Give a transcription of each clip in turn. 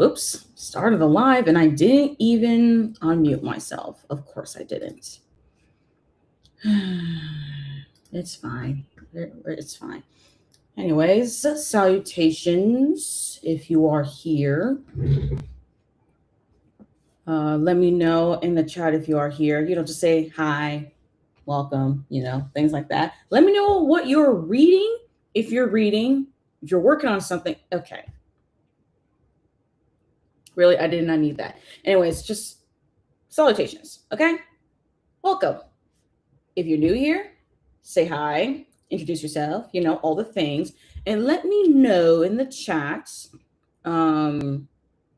Oops, started the live and I didn't even unmute myself. Of course I didn't. It's fine. It's fine. Anyways, salutations if you are here. Let me know in the chat if you are here. Just say hi, welcome, things like that. Let me know what you're reading. If you're working on something. Okay. Really, I did not need that. Anyways, just salutations, okay? Welcome. If you're new here, say hi, introduce yourself, all the things, and let me know in the chat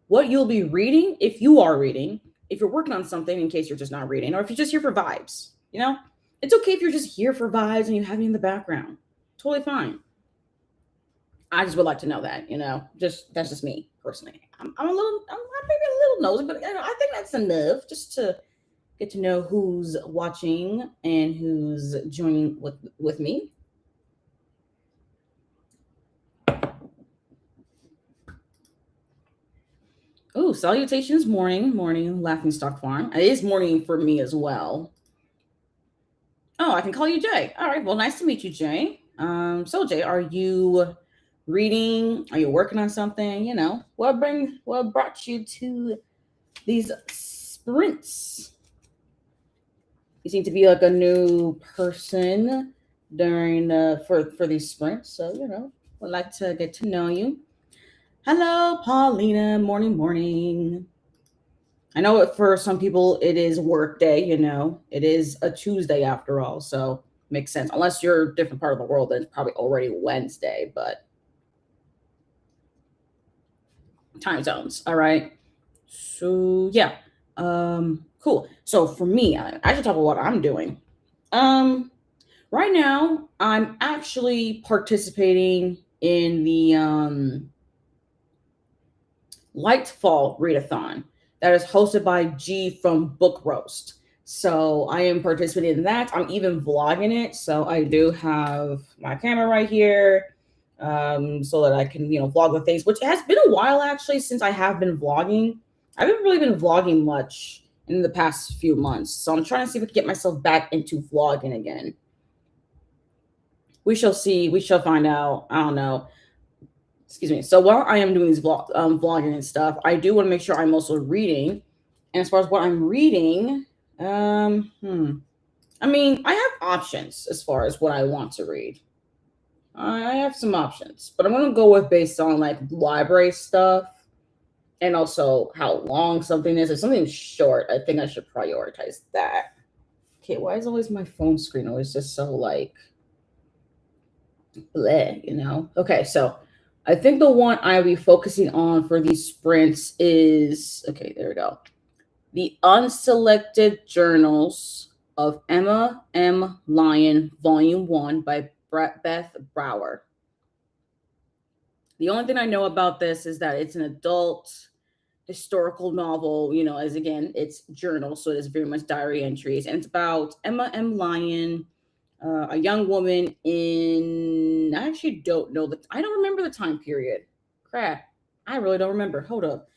what you'll be reading if you are reading, if you're working on something in case you're just not reading, or if you're just here for vibes, It's okay if you're just here for vibes and you have me in the background. Totally fine. I just would like to know that, that's just me personally. I'm maybe a little nosy, but I think that's enough just to get to know who's watching and who's joining with me. Oh, salutations, morning, Laughing Stock Farm. It is morning for me as well. Oh, I can call you Jay. All right, well, nice to meet you, Jay. So Jay, are you reading? Are you working on something? What brought you to these sprints? You seem to be like a new person during for these sprints, so would like to get to know you. Hello, Paulina. Morning. I know for some people it is work day. It is a Tuesday after all, so makes sense. Unless you're a different part of the world, then it's probably already Wednesday. But time zones, all right. So yeah, cool. So for me, I should talk about what I'm doing. Right now, I'm actually participating in the Light Fall Readathon that is hosted by G from Book Roast. So I am participating in that. I'm even vlogging it. So I do have my camera right here so that I can, vlog the things, which has been a while actually since I have been vlogging. I haven't really been vlogging much in the past few months. So I'm trying to see if I can get myself back into vlogging again. We shall see. We shall find out. I don't know. Excuse me. So while I am doing these vlogging and stuff, I do want to make sure I'm also reading. And as far as what I'm reading, I mean, I have options as far as what I want to read. I have some options, but I'm going to go with based on like library stuff and also how long something is. If something's short, I think I should prioritize that. Okay, why is always my phone screen always just so like bleh, Okay, so I think the one I'll be focusing on for these sprints is, okay, there we go. The Unselected Journals of Emma M. Lyon, Volume 1 by Beth Brower. The only thing I know about this is that it's an adult historical novel, as again, it's journal, so it's very much diary entries. And it's about Emma M. Lyon, a young woman in, I actually don't know I don't remember the time period. Crap. I really don't remember. Hold up.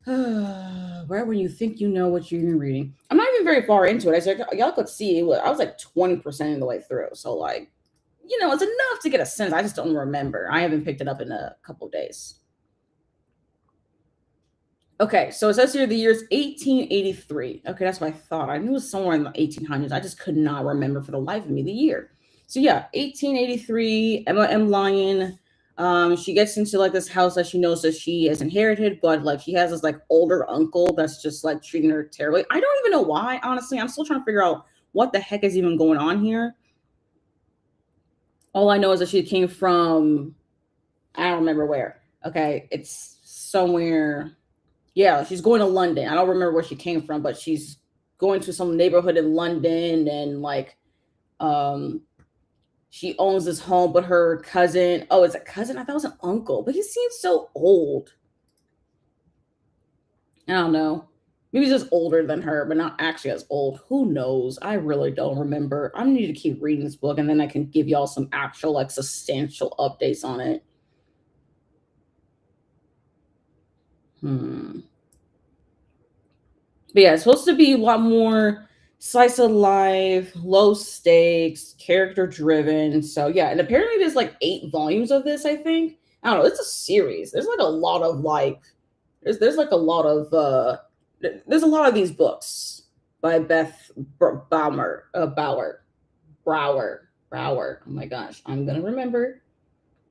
Right when you think you know what you're reading. I'm not even very far into it. As y'all could see, I was like 20% of the way through. So like, it's enough to get a sense. I just don't remember. I haven't picked it up in a couple of days. Okay, so it says here the year's 1883. Okay, that's what I thought. I knew it was somewhere in the 1800s. I just could not remember for the life of me the year. So yeah, 1883, Emma M. Lyon. She gets into like this house that she knows that she has inherited, but like she has this like older uncle that's just like treating her terribly. I don't even know why, honestly. I'm still trying to figure out what the heck is even going on here. All I know is that she came from, I don't remember where. Okay, it's somewhere. Yeah, she's going to London. I don't remember where she came from, but she's going to some neighborhood in London, and like she owns this home, but her cousin, oh, it's a cousin? I thought it was an uncle, but he seems so old. I don't know. Maybe he's just older than her, but not actually as old. Who knows? I really don't remember. I need to keep reading this book, and then I can give y'all some actual, like, substantial updates on it. Hmm. But yeah, it's supposed to be a lot more slice of life, low stakes, character driven. So yeah, and apparently there's like 8 volumes of this, I think. I don't know, it's a series. There's like a lot of like there's like a lot of there's a lot of these books by Beth Baumer, Brower. Oh my gosh, I'm gonna remember.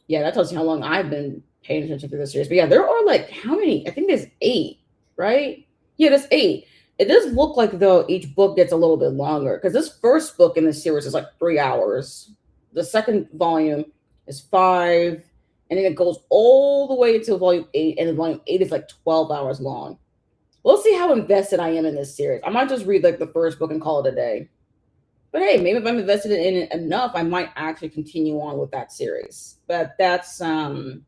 Yeah, that tells you how long I've been paying attention to this series. But yeah, there are like how many? I think there's 8, right? Yeah, there's 8. It does look like though each book gets a little bit longer because this first book in the series is like 3 hours. The second volume is 5, and then it goes all the way to volume 8, and then volume 8 is like 12 hours long. We'll see how invested I am in this series. I might just read like the first book and call it a day. But hey, maybe if I'm invested in it enough, I might actually continue on with that series. But that's probably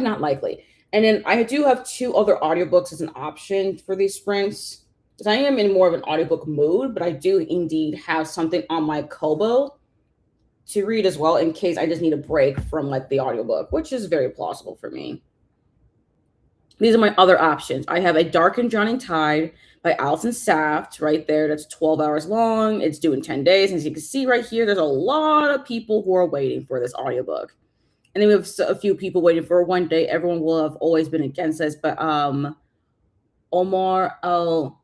not likely. And then I do have 2 other audiobooks as an option for these sprints. Because I am in more of an audiobook mood, but I do indeed have something on my Kobo to read as well in case I just need a break from like the audiobook, which is very plausible for me. These are my other options. I have A Dark and Drowning Tide by Alison Saft right there. That's 12 hours long. It's due in 10 days. And as you can see right here, there's a lot of people who are waiting for this audiobook. And then we have a few people waiting for one day. Everyone will have always been against this, but Omar El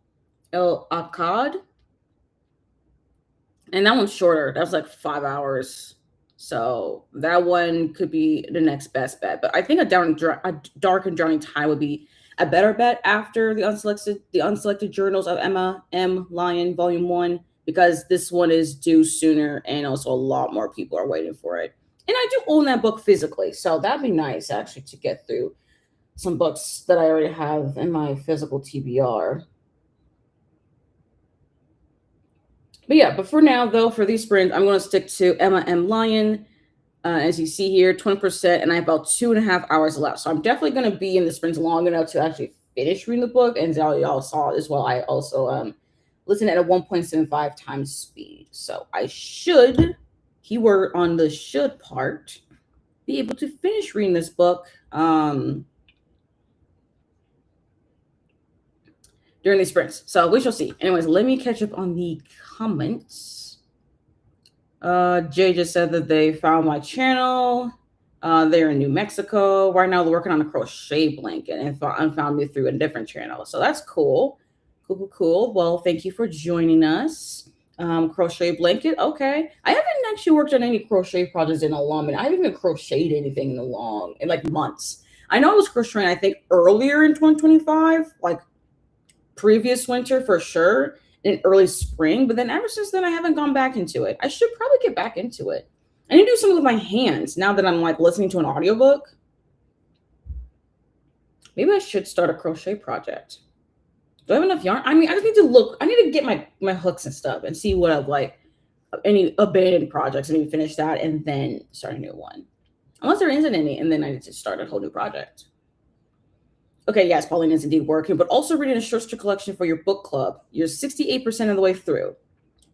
Akkad. And that one's shorter. That's like 5 hours. So that one could be the next best bet. But I think a Dark and Drowning Tide would be a better bet after the unselected journals of Emma M. Lyon Volume 1, because this one is due sooner and also a lot more people are waiting for it. And I do own that book physically, so that'd be nice actually to get through some books that I already have in my physical TBR. But yeah, but for now, though, for these sprints, I'm going to stick to Emma M. Lyon. As you see here, 20%, and I have about 2.5 hours left. So I'm definitely going to be in the sprints long enough to actually finish reading the book. And y'all saw as well, I also listen at a 1.75 times speed. So I should, keyword on the should part, be able to finish reading this book during these sprints. So we shall see. Anyways, let me catch up on the comments. Jay just said that they found my channel. They're in New Mexico. Right now, they're working on a crochet blanket and found me through a different channel. So that's cool. Cool. Well, thank you for joining us. Crochet blanket. Okay. I haven't actually worked on any crochet projects in a long minute. I haven't even crocheted anything in like months. I know I was crocheting, I think, earlier in 2025, like previous winter for sure, in early spring, but then ever since then I haven't gone back into it. I should probably get back into it. I need to do something with my hands now that I'm like listening to an audiobook. Maybe I should start a crochet project. Do I have enough yarn? I mean, I just need to look. I need to get my hooks and stuff and see what I've like any abandoned projects and maybe finish that and then start a new one. Unless there isn't any, and then I need to start a whole new project. Okay, yes, Pauline is indeed working, but also reading a short story collection for your book club. You're 68% of the way through.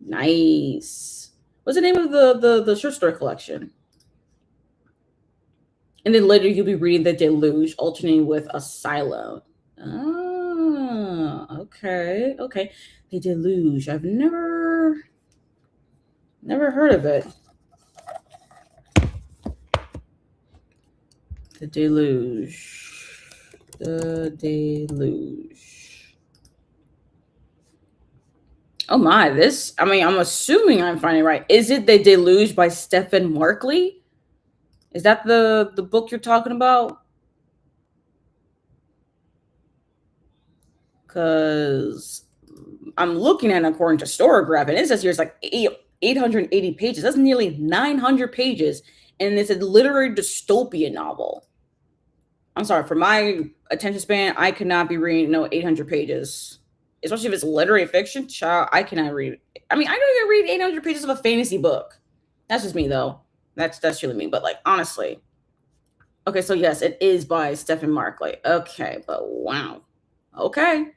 Nice. What's the name of the short story collection? And then later you'll be reading The Deluge, alternating with Asylum. Oh, okay. The Deluge. I've never heard of it. The Deluge. The Deluge. Oh my, I'm assuming I'm finding it right. Is it The Deluge by Stephen Markley? Is that the book you're talking about? Because I'm looking at it according to Storygraph, and it says here it's like 880 pages. That's nearly 900 pages, and it's a literary dystopian novel. I'm sorry, for my attention span, I could not be reading 800 pages, especially if it's literary fiction. Child, I cannot read. I mean, I don't even read 800 pages of a fantasy book. That's just me, though. That's really me. But like, honestly, okay. So yes, it is by Stephen Markley. Okay, but wow. Okay,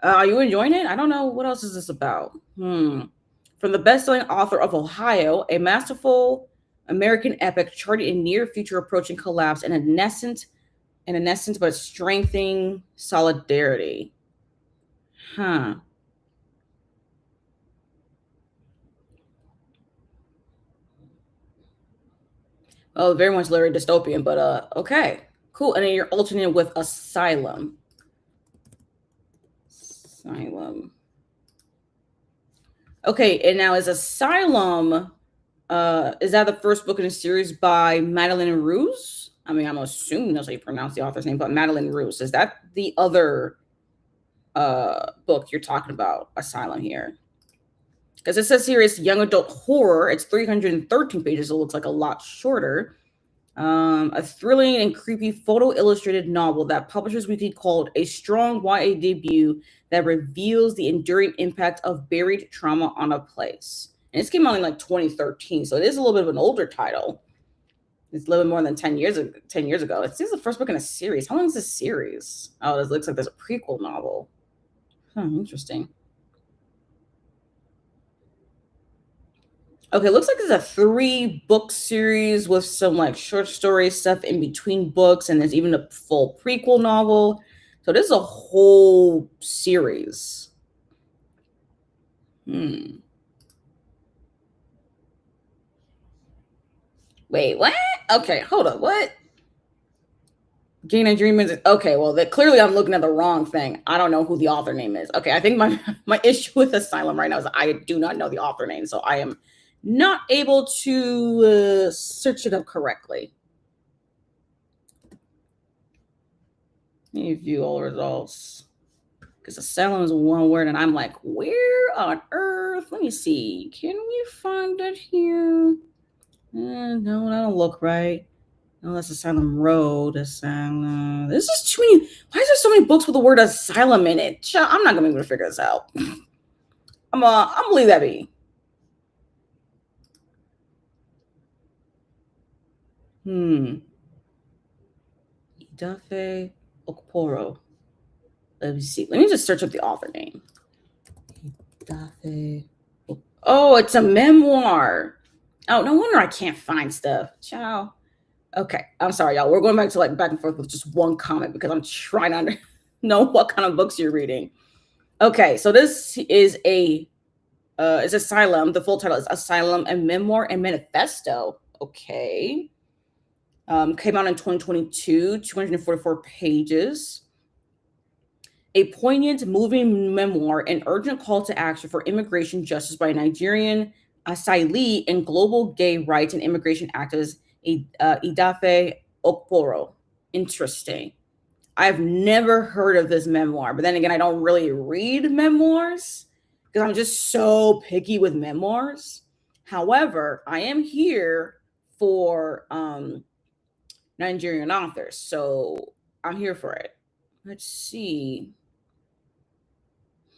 are you enjoying it? I don't know. What else is this about? From the best-selling author of Ohio, a masterful American epic charting a near future approaching collapse and a nascent in an essence, but strengthening solidarity. Huh. Oh, very much Larry dystopian, but okay. Cool. And then you're alternating with asylum. Asylum. Okay, and now is Asylum is that the first book in a series by Madeline Ruse? I mean, I'm assuming that's how you pronounce the author's name, but Madeline Ruse. Is that the other book you're talking about, Asylum here? Because it says here it's young adult horror. It's 313 pages. It looks like a lot shorter. A thrilling and creepy photo illustrated novel that Publishers Weekly called a strong YA debut that reveals the enduring impact of buried trauma on a place. And this came out in like 2013, so it is a little bit of an older title. It's a little bit more than 10 years ago. 10 years ago. It's the first book in a series. How long is this series? Oh, it looks like there's a prequel novel. Interesting. Okay, looks like it's a 3-book series with some like short story stuff in between books, and there's even a full prequel novel. So this is a whole series. Wait, what? Okay, hold up. What? Gain a Dream is okay. Well, clearly I'm looking at the wrong thing. I don't know who the author name is. Okay, I think my issue with Asylum right now is I do not know the author name, so I am not able to search it up correctly. Let me view all results. Because Asylum is one word, and I'm like, where on earth? Let me see. Can we find it here? No, that don't look right. No, that's Asylum Road. Asylum. This is too many. Why is there so many books with the word asylum in it? I'm not gonna be able to figure this out. I'm gonna leave that be. Idafe Okporo. Let me see. Let me just search up the author name. Idafe. Oh, it's a memoir. Oh, no wonder I can't find stuff. Ciao. Okay, I'm sorry, y'all. We're going back to back and forth with just one comment because I'm trying to know what kind of books you're reading. Okay, so this is it's Asylum. The full title is Asylum, a Memoir and Manifesto. Okay. Came out in 2022, 244 pages. A poignant, moving memoir, an urgent call to action for immigration justice by a Nigerian asylee and global gay rights and immigration activist Idafe Okporo. Interesting. I've never heard of this memoir, but then again, I don't really read memoirs because I'm just so picky with memoirs. However, I am here for Nigerian authors, so I'm here for it. Let's see.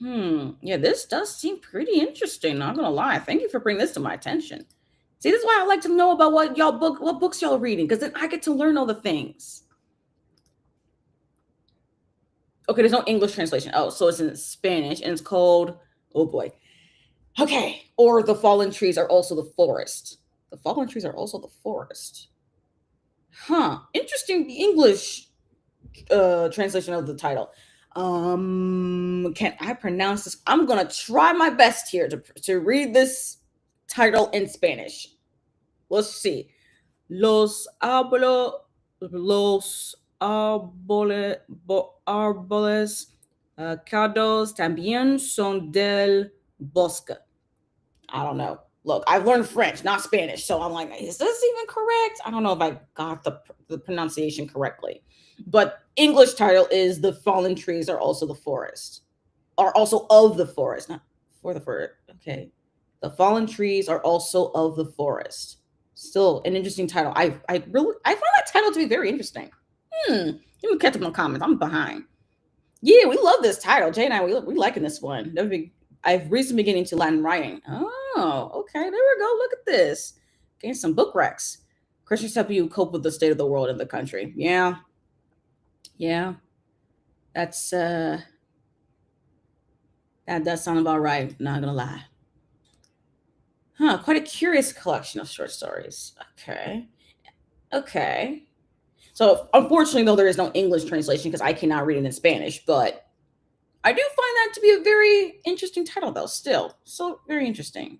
Yeah, this does seem pretty interesting. Not gonna lie. Thank you for bringing this to my attention. See, this is why I like to know about what books y'all reading, because then I get to learn all the things. Okay, there's no English translation. Oh, so it's in Spanish, and it's called, oh boy. Okay, or The Fallen Trees Are Also the Forest. The Fallen Trees Are Also the Forest. Interesting English translation of the title. Can I pronounce this? I'm gonna try my best here to read this title in Spanish. Let's see. Los árboles cados también son del bosque. I don't know. Look, I've learned French, not Spanish, so I'm like, is this even correct? I don't know if I got the pronunciation correctly. But English title is The Fallen Trees Are Also the Forest. Are also of the forest. Not for the forest. Okay. The Fallen Trees Are Also of the Forest. Still an interesting title. I find that title to be very interesting. Let me catch up on comments. I'm behind. Yeah, we love this title. Jay and I, we liking this one. I've recently beginning to Latin writing. Oh, okay. There we go. Look at this. Getting some book recs. Christians help you cope with the state of the world and the country. Yeah. That's that does sound about right. Not gonna lie. Quite a curious collection of short stories. Okay. So So unfortunately, though, there is no English translation because I cannot read it in Spanish. But I do find that to be a very interesting title, though. Still, so very interesting.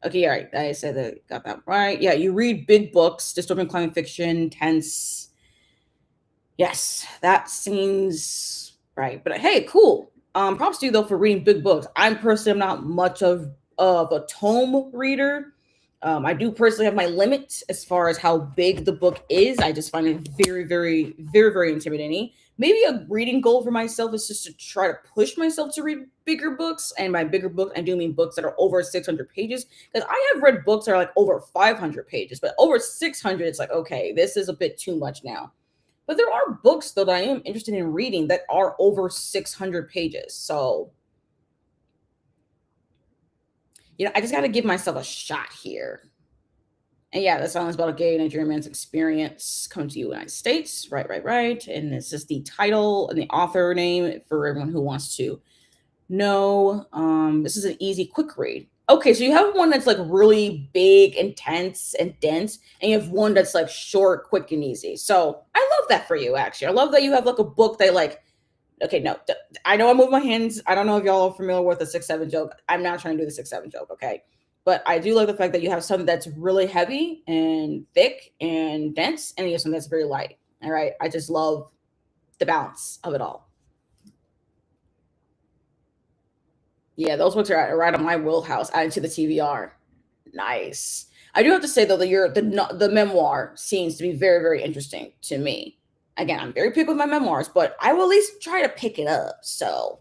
Okay, all right. I said that, got that right. Yeah, you read big books, dystopian climate fiction, tense. Yes, that seems right. But hey, cool. Props to you though for reading big books. I'm personally not much of a tome reader. I do personally have my limit as far as how big the book is. I just find it very, very, very, very intimidating. Maybe a reading goal for myself is just to try to push myself to read bigger books. And by bigger books, I do mean books that are over 600 pages. Because I have read books that are like over 500 pages, but over 600, it's like, okay, this is a bit too much now. But there are books though that I am interested in reading that are over 600 pages. So, I just got to give myself a shot here. And yeah, the song is about a gay Nigerian man's experience coming to the United States. Right, right, right. And this is the title and the author name for everyone who wants to know. This is an easy, quick read. Okay, so you have one that's like really big, intense, and dense, and you have one that's like short, quick, and easy. So I love that for you, actually. I love that you have like a book that like, okay, no, I know I move my hands. I don't know if y'all are familiar with the 6-7 joke. I'm not trying to do the 6-7 joke, okay? But I do like the fact that you have something that's really heavy and thick and dense, and you have something that's very light. All right, I just love the balance of it all. Yeah, those books are right on my wheelhouse. Added to the TBR. Nice. I do have to say though that the memoir seems to be very, very interesting to me. Again, I'm very picky with my memoirs, but I will at least try to pick it up. So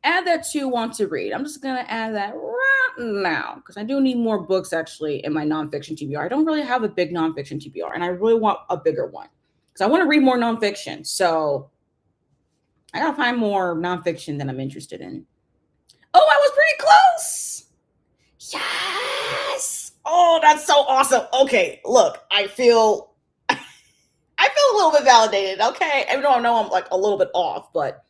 add that to want to read. I'm just gonna add that right now because I do need more books actually in my nonfiction TBR. I don't really have a big nonfiction TBR, and I really want a bigger one because I want to read more nonfiction. So I gotta find more nonfiction that I'm interested in. Oh, I was pretty close. Yes. Oh, that's so awesome. Okay, look, I feel a little bit validated. Okay, even though I know I'm like a little bit off, but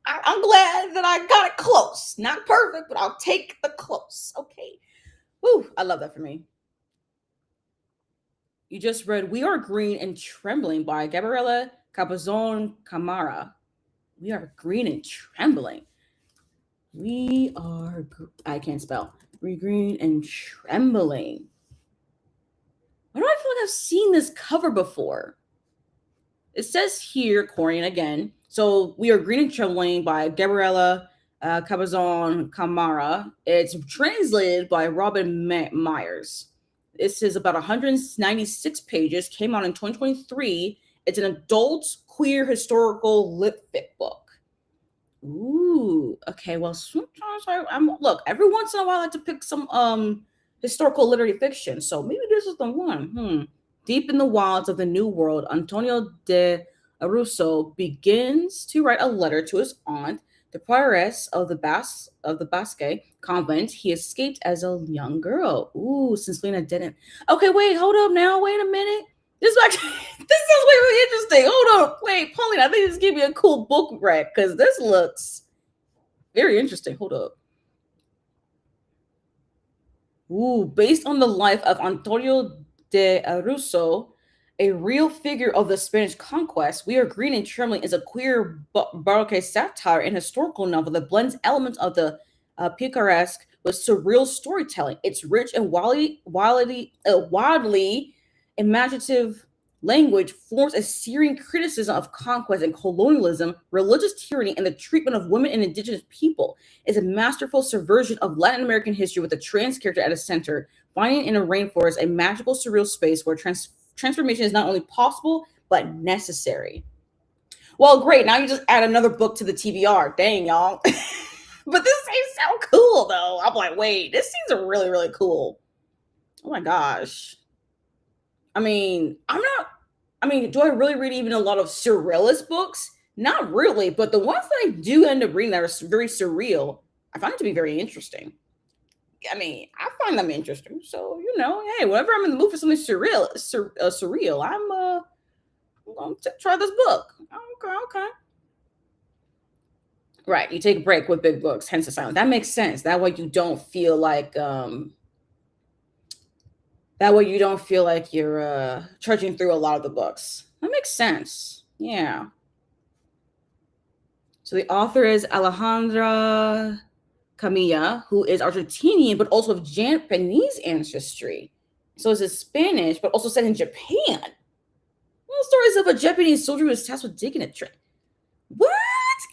I'm glad that I got it close. Not perfect, but I'll take the close. Okay. Woo, I love that for me. You just read "We Are Green and Trembling" by Gabriela Cabazon Camara. We are green and trembling. I can't spell. We green and trembling. Why do I feel like I've seen this cover before? It says here, Corian again. So We Are Green and Trembling by Gabriela Cabazon Camara. It's translated by Robin Myers. This is about 196 pages, came out in 2023. It's an adult queer historical lit fic book. Ooh, okay. Well, sometimes I'm look, every once in a while I like to pick some historical literary fiction. So maybe this is the one. Deep in the wilds of the New World, Antonio de Russo begins to write a letter to his aunt, the prioress of the Basque convent he escaped as a young girl. Ooh, since Lena didn't. Okay, wait, hold up now. Wait a minute. This is actually this is really interesting. Hold on, wait, Pauline. I think this give me a cool book rack because this looks very interesting. Hold up. Ooh, based on the life of Antonio de Russo, a real figure of the Spanish conquest, We Are Green and Trembling is a queer Baroque satire and historical novel that blends elements of the picaresque with surreal storytelling. It's rich and wildly imaginative language forms a searing criticism of conquest and colonialism, religious tyranny, and the treatment of women and indigenous people. It's a masterful subversion of Latin American history with a trans character at a center, finding in a rainforest a magical, surreal space where transformation is not only possible, but necessary. Well, great. Now you just add another book to the TBR. Dang, y'all. But this seems so cool, though. I'm like, wait, this seems really, really cool. Oh my gosh. I mean, do I really read even a lot of surrealist books? Not really, but the ones that I do end up reading that are very surreal, I find it to be very interesting. I mean, I find them interesting. So, hey, whenever I'm in the mood for something surreal, I'm going to try this book. Okay. Right, you take a break with big books, hence the silence. That makes sense. That way you don't feel like That way you don't feel like you're trudging through a lot of the books. That makes sense. Yeah. So the author is Alejandra Camilla, who is Argentinian but also of Japanese ancestry. So it's Spanish, but also set in Japan. Well, stories of a Japanese soldier who is tasked with digging a trench. What?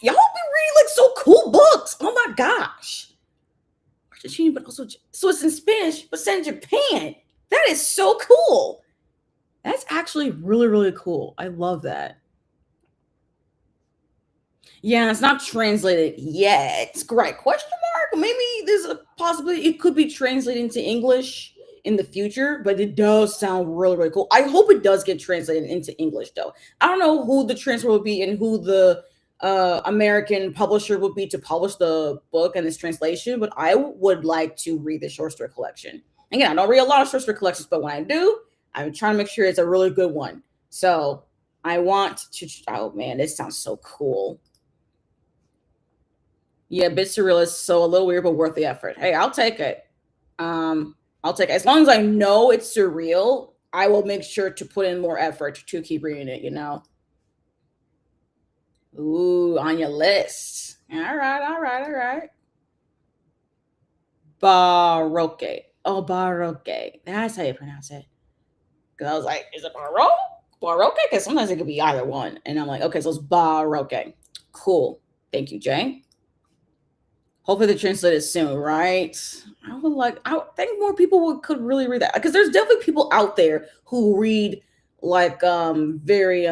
Y'all be reading like so cool books. Oh my gosh. Argentinian, but also so it's in Spanish, but set in Japan. That is so cool. That's actually really, really cool. I love that. Yeah, it's not translated yet. Great question mark. Maybe there's a possibility it could be translated into English in the future, but it does sound really, really cool. I hope it does get translated into English though. I don't know who the transfer will be and who the American publisher would be to publish the book and this translation, but I would like to read the short story collection. Again, I don't read a lot of short story collections, but when I do, I'm trying to make sure it's a really good one. So I want to. Oh man, this sounds so cool. Yeah, a bit surrealist, so a little weird, but worth the effort. Hey, I'll take it. I'll take it. As long as I know it's surreal, I will make sure to put in more effort to keep reading it, you know? Ooh, on your list. All right, all right, all right. Baroque. Oh, Baroque. That's how you pronounce it. Because I was like, is it Baroque? Baroque? Because sometimes it could be either one. And I'm like, okay, so it's Baroque. Cool. Thank you, Jay. Hopefully they translate it soon, right? I think more people could really read that because there's definitely people out there who read like very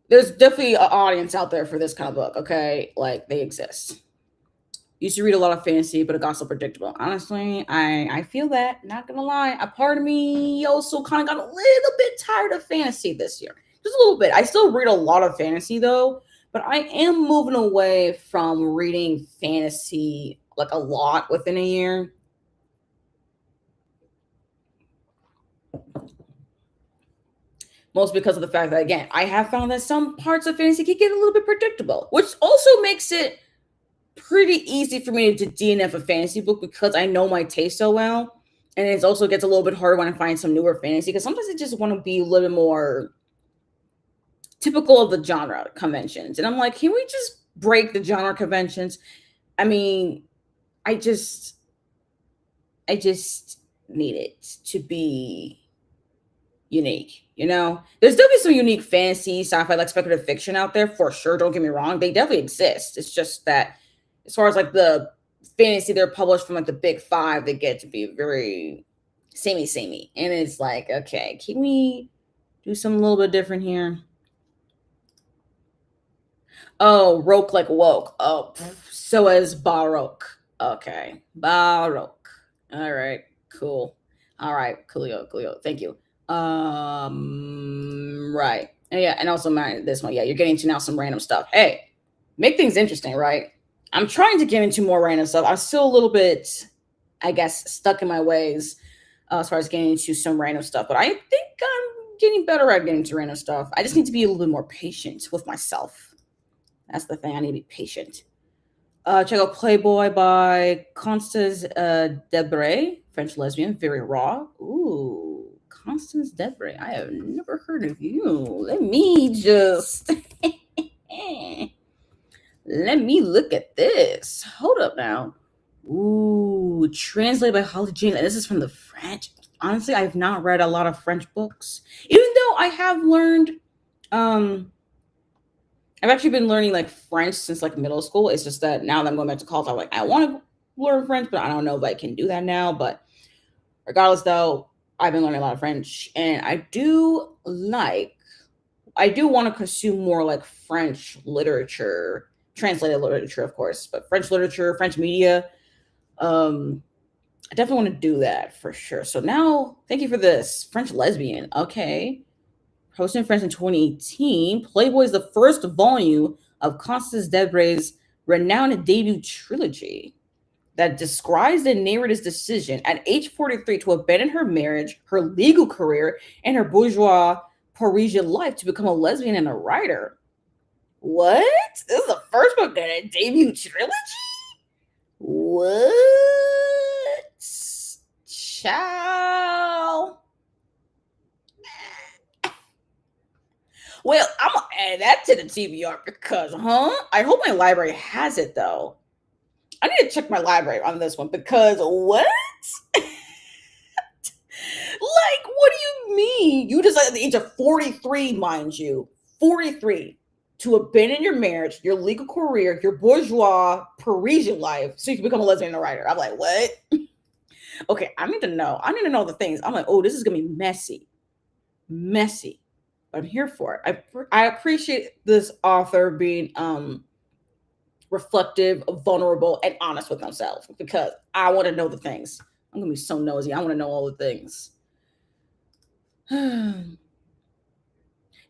there's definitely an audience out there for this kind of book, okay? Like they exist. Used to read a lot of fantasy, but it got so predictable. Honestly, I feel that, not gonna lie. A part of me also kind of got a little bit tired of fantasy this year. Just a little bit. I still read a lot of fantasy though, but I am moving away from reading fantasy like a lot within a year. Most because of the fact that again, I have found that some parts of fantasy can get a little bit predictable, which also makes it pretty easy for me to DNF a fantasy book because I know my taste so well. And it also gets a little bit harder when I find some newer fantasy because sometimes I just want to be a little bit more typical of the genre conventions. And I'm like, can we just break the genre conventions? I mean, I just need it to be unique, you know? There's definitely some unique fantasy, sci-fi, like speculative fiction out there for sure. Don't get me wrong. They definitely exist. It's just that as far as like the fantasy they're published from like the big five, they get to be very samey. And it's like, okay, can we do something a little bit different here? Oh, roke like woke. Oh, so as baroque. Okay, baroque. All right, cool. All right, coolio. Thank you. Right. And yeah, and also this one. Yeah, you're getting to now some random stuff. Hey, make things interesting, right? I'm trying to get into more random stuff. I'm still a little bit, I guess, stuck in my ways as far as getting into some random stuff. But I think I'm getting better at getting into random stuff. I just need to be a little bit more patient with myself. That's the thing. I need to be patient. Check out Playboy by Constance Debray, French lesbian, very raw. Ooh, Constance Debray. I have never heard of you. Let me just let me look at this. Hold up now. Ooh, translated by Holly James. And this is from the French. Honestly, I've not read a lot of French books, even though I have learned. I've actually been learning like French since like middle school. It's just that now that I'm going back to college, I'm like, I want to learn French, but I don't know if I can do that now. But regardless, though, I've been learning a lot of French, and I do want to consume more like French literature, translated literature, of course, but French literature, French media. I definitely want to do that for sure. So now, thank you for this. French lesbian. Okay. Posted in France in 2018, Playboy is the first volume of Constance Debray's renowned debut trilogy that describes the narrator's decision at age 43 to abandon her marriage, her legal career, and her bourgeois Parisian life to become a lesbian and a writer. What? This is the first book in a debut trilogy? What? Ciao. Well, I'm gonna add that to the TBR because, I hope my library has it though. I need to check my library on this one because what? Like, what do you mean? You decided at the age of 43, mind you, 43, to abandon your marriage, your legal career, your bourgeois Parisian life, so you can become a lesbian and a writer. I'm like, what? Okay, I need to know. I need to know the things. I'm like, oh, this is gonna be messy, messy. But I'm here for it. I appreciate this author being reflective, vulnerable, and honest with themselves because I want to know the things. I'm gonna be so nosy. I want to know all the things.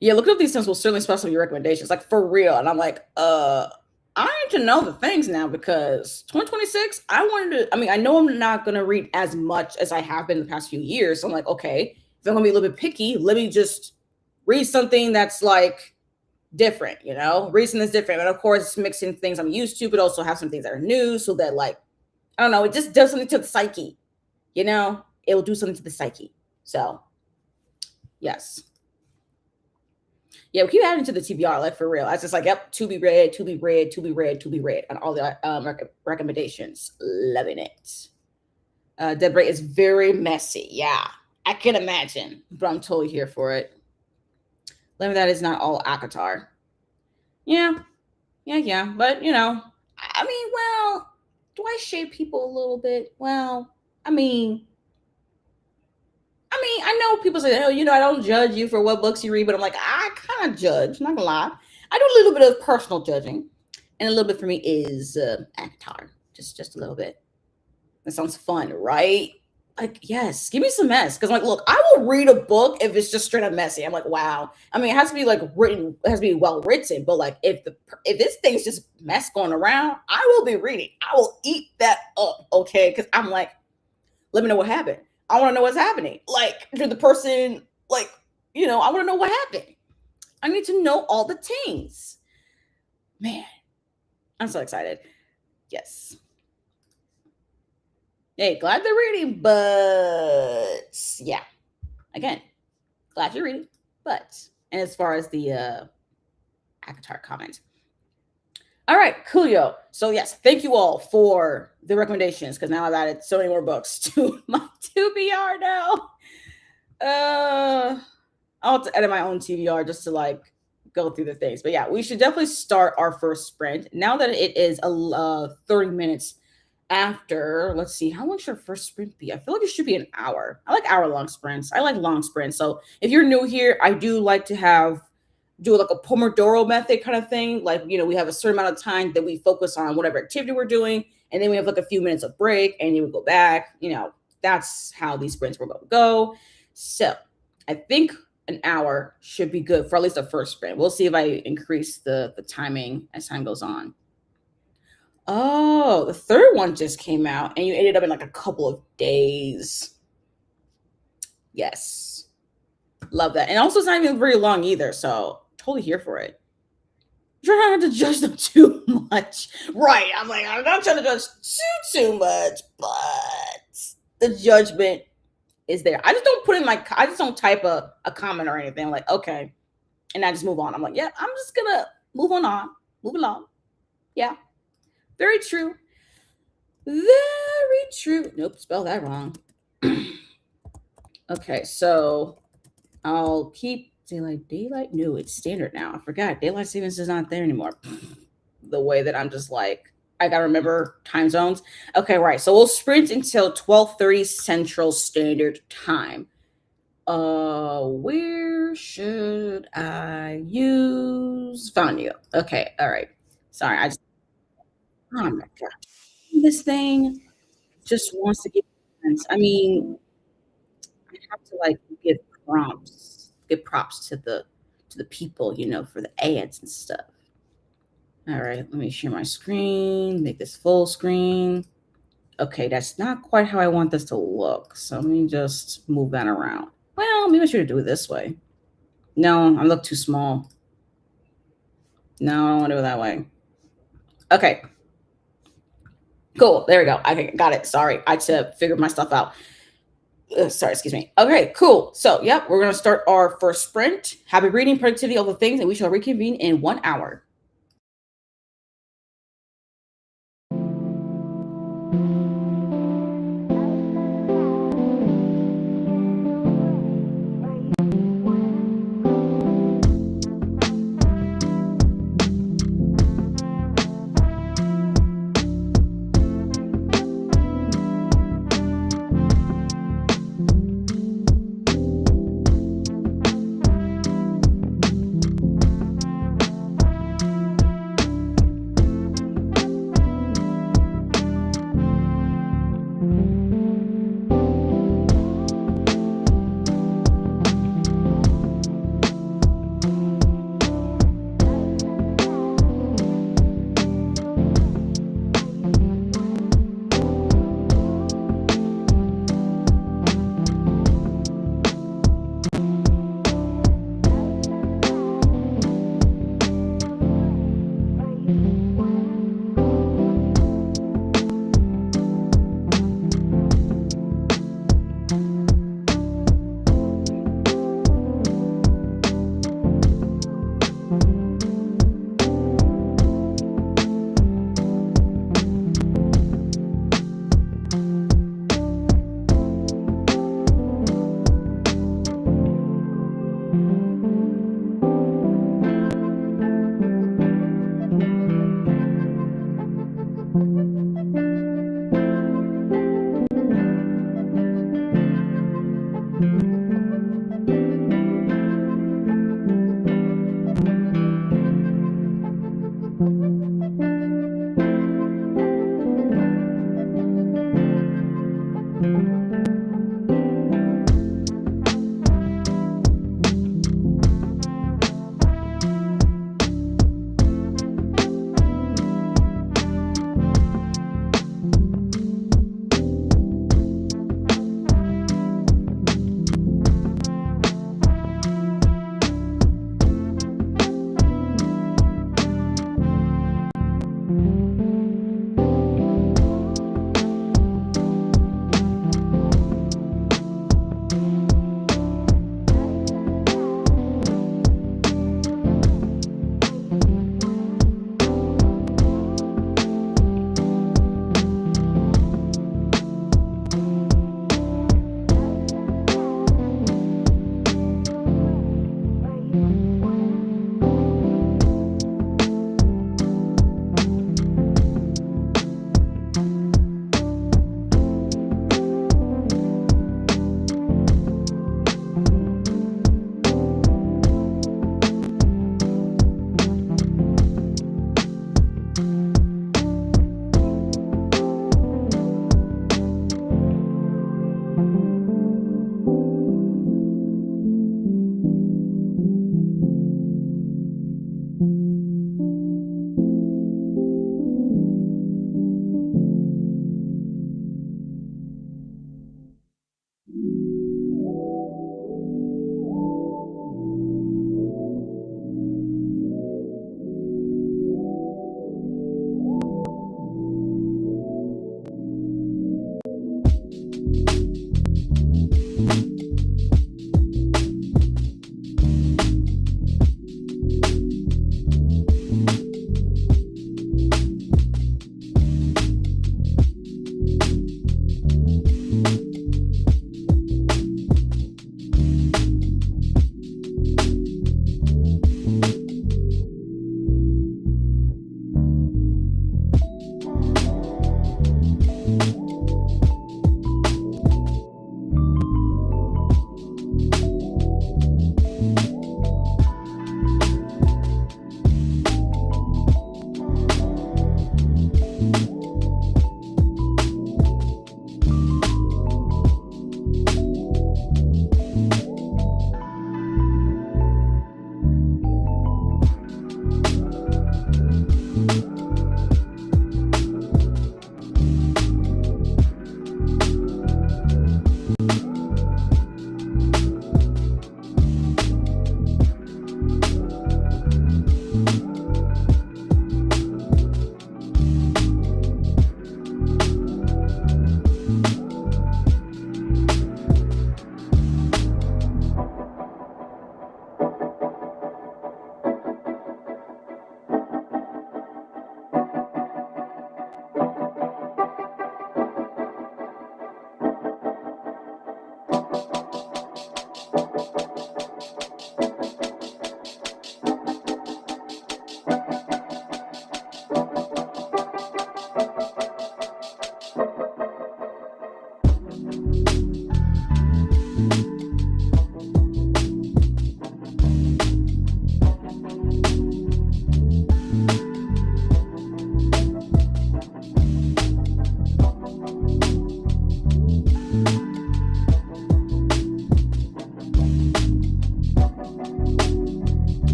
Yeah, looking up these things will certainly spell some of your recommendations, like for real. And I'm like, I need to know the things now because 2026, I wanted to. I mean, I know I'm not gonna read as much as I have been the past few years. So I'm like, okay, if I'm gonna be a little bit picky, let me just read something that's like different, read something that's different. And of course, mixing things I'm used to, but also have some things that are new so that, like, I don't know, it just does something to the psyche, it will do something to the psyche. So, yes. Yeah, we keep adding to the TBR, like for real. I was just like, yep, to be read, to be read, to be read, to be read, and all the recommendations. Loving it. Deborah is very messy. Yeah, I can imagine, but I'm totally here for it. Let me that is not all Akatar. Yeah, but I mean, well, do I shade people a little bit? Well, I mean, I know people say, oh, I don't judge you for what books you read, but I'm like, I kind of judge, not gonna lie. I do a little bit of personal judging, and a little bit for me is Avatar, just a little bit. That sounds fun, right? Like, yes, give me some mess. Because, like, look, I will read a book if it's just straight up messy. I'm like, wow. I mean, it has to be like written, it has to be well written. But like, if this thing's just mess going around, I will be reading. I will eat that up, okay? Because I'm like, let me know what happened. I want to know what's happening. Like, did the person, like, I want to know what happened. I need to know all the things. Man, I'm so excited. Yes. Hey, glad they're reading, but yeah, again, glad you're reading, but and as far as the Akatar comment. All right, coolio. So yes, thank you all for the recommendations because now I've added so many more books to my TBR now. I'll have to edit my own TBR just to like go through the things. But yeah, we should definitely start our first sprint now that it is 30 minutes after. Let's see, how long should our first sprint be? I feel like it should be an hour. I like hour-long sprints. I like long sprints. So if you're new here, I do like to do like a Pomodoro method kind of thing. Like, we have a certain amount of time that we focus on whatever activity we're doing, and then we have like a few minutes of break, and you would go back. That's how these sprints will go. So I think an hour should be good for at least the first sprint. We'll see if I increase the timing as time goes on. Oh, the third one just came out and you ended up in like a couple of days. Yes. Love that. And also it's not even very long either. So totally here for it. You're not to judge them too much. Right. I'm like, I'm not trying to judge too much, but the judgment is there. I just don't put in I just don't type a comment or anything. I'm like, okay. And I just move on. I'm like, yeah, I'm just gonna move along. Yeah. Very true. Very true. Nope, spelled that wrong. Okay, so I'll keep daylight. No, it's standard now. I forgot. Daylight savings is not there anymore. The way that I'm just like, I gotta remember time zones. Okay, right. So we'll sprint until 12:30 Central Standard Time. Where should I use? Found you. Okay, all right. Sorry, oh my god. This thing just wants to give sense. I mean, I have to like give props to the people, for the ads and stuff. All right, let me share my screen, make this full screen. Okay, that's not quite how I want this to look. So let me just move that around. Well, maybe I should do it this way. No, I look too small. No, I don't want to do it that way. Okay. Cool. There we go. I got it. Sorry. I had to figure my stuff out. Sorry, excuse me. Okay, cool. So, yep, we're going to start our first sprint. Happy reading, productivity, all the things, and we shall reconvene in 1 hour.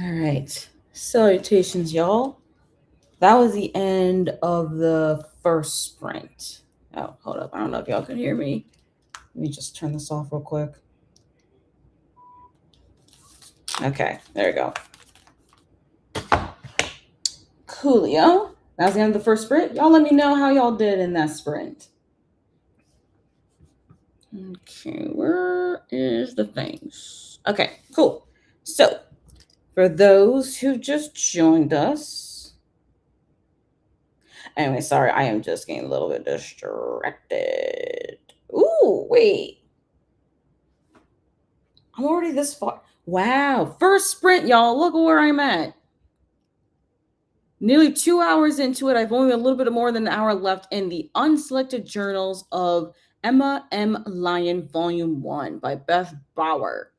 All right. Salutations, y'all. That was the end of the first sprint. Oh, hold up. I don't know if y'all can hear me. Let me just turn this off real quick. Okay, there we go. Coolio. That was the end of the first sprint. Y'all let me know how y'all did in that sprint. Okay, where is the things? Okay, cool. So, for those who just joined us, anyway, sorry, I am just getting a little bit distracted. Ooh, wait. I'm already this far. Wow, first sprint, y'all. Look at where I'm at. Nearly 2 hours into it, I've only a little bit more than an hour left in the unselected journals of Emma M. Lyon, Volume 1 by Beth Bauer.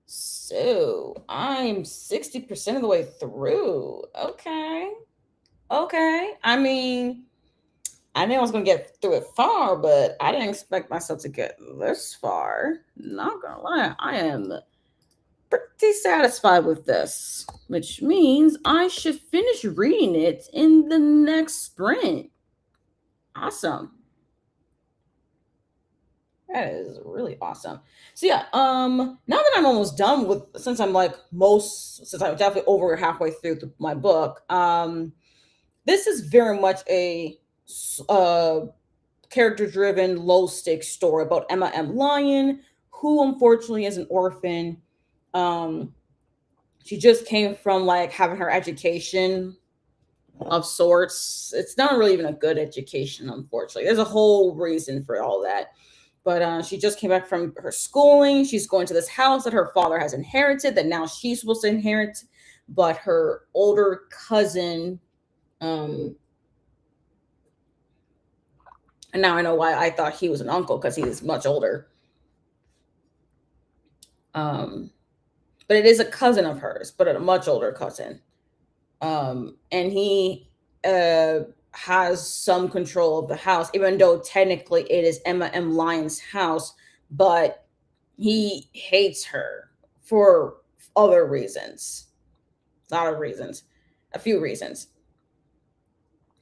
So I'm 60% of the way through. Okay. I mean, I knew I was going to get through it far, but I didn't expect myself to get this far. Not going to lie, I am pretty satisfied with this, which means I should finish reading it in the next sprint. Awesome. That is really awesome. So yeah, now that I'm almost done with, since I'm definitely over halfway through my book, this is very much a character-driven, low-stakes story about Emma M. Lyon, who unfortunately is an orphan. She just came from like having her education of sorts. It's not really even a good education, unfortunately. There's a whole reason for all that. But she just came back from her schooling. She's going to this house that her father has inherited, that now she's supposed to inherit. But her older cousin, and now I know why I thought he was an uncle, because he is much older. But it is a cousin of hers, but a much older cousin. And he has some control of the house, even though technically it is Emma M. Lyon's house, but he hates her for other reasons. A lot of reasons. A few reasons.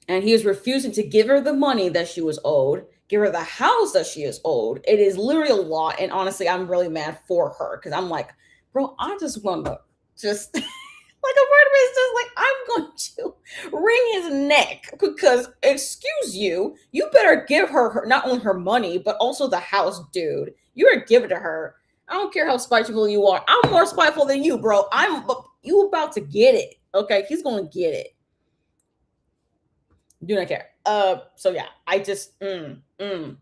And he is refusing to give her the money that she was owed, give her the house that she is owed. It is literally a lot. And honestly, I'm really mad for her, because I'm like, bro, I just want to just like a word is just like, I'm going to wring his neck, because excuse you, you better give her not only her money but also the house, dude. You better give it to her. I don't care how spiteful you are. I'm more spiteful than you, bro. You about to get it. Okay, he's gonna get it. Do not care. So yeah, I just made me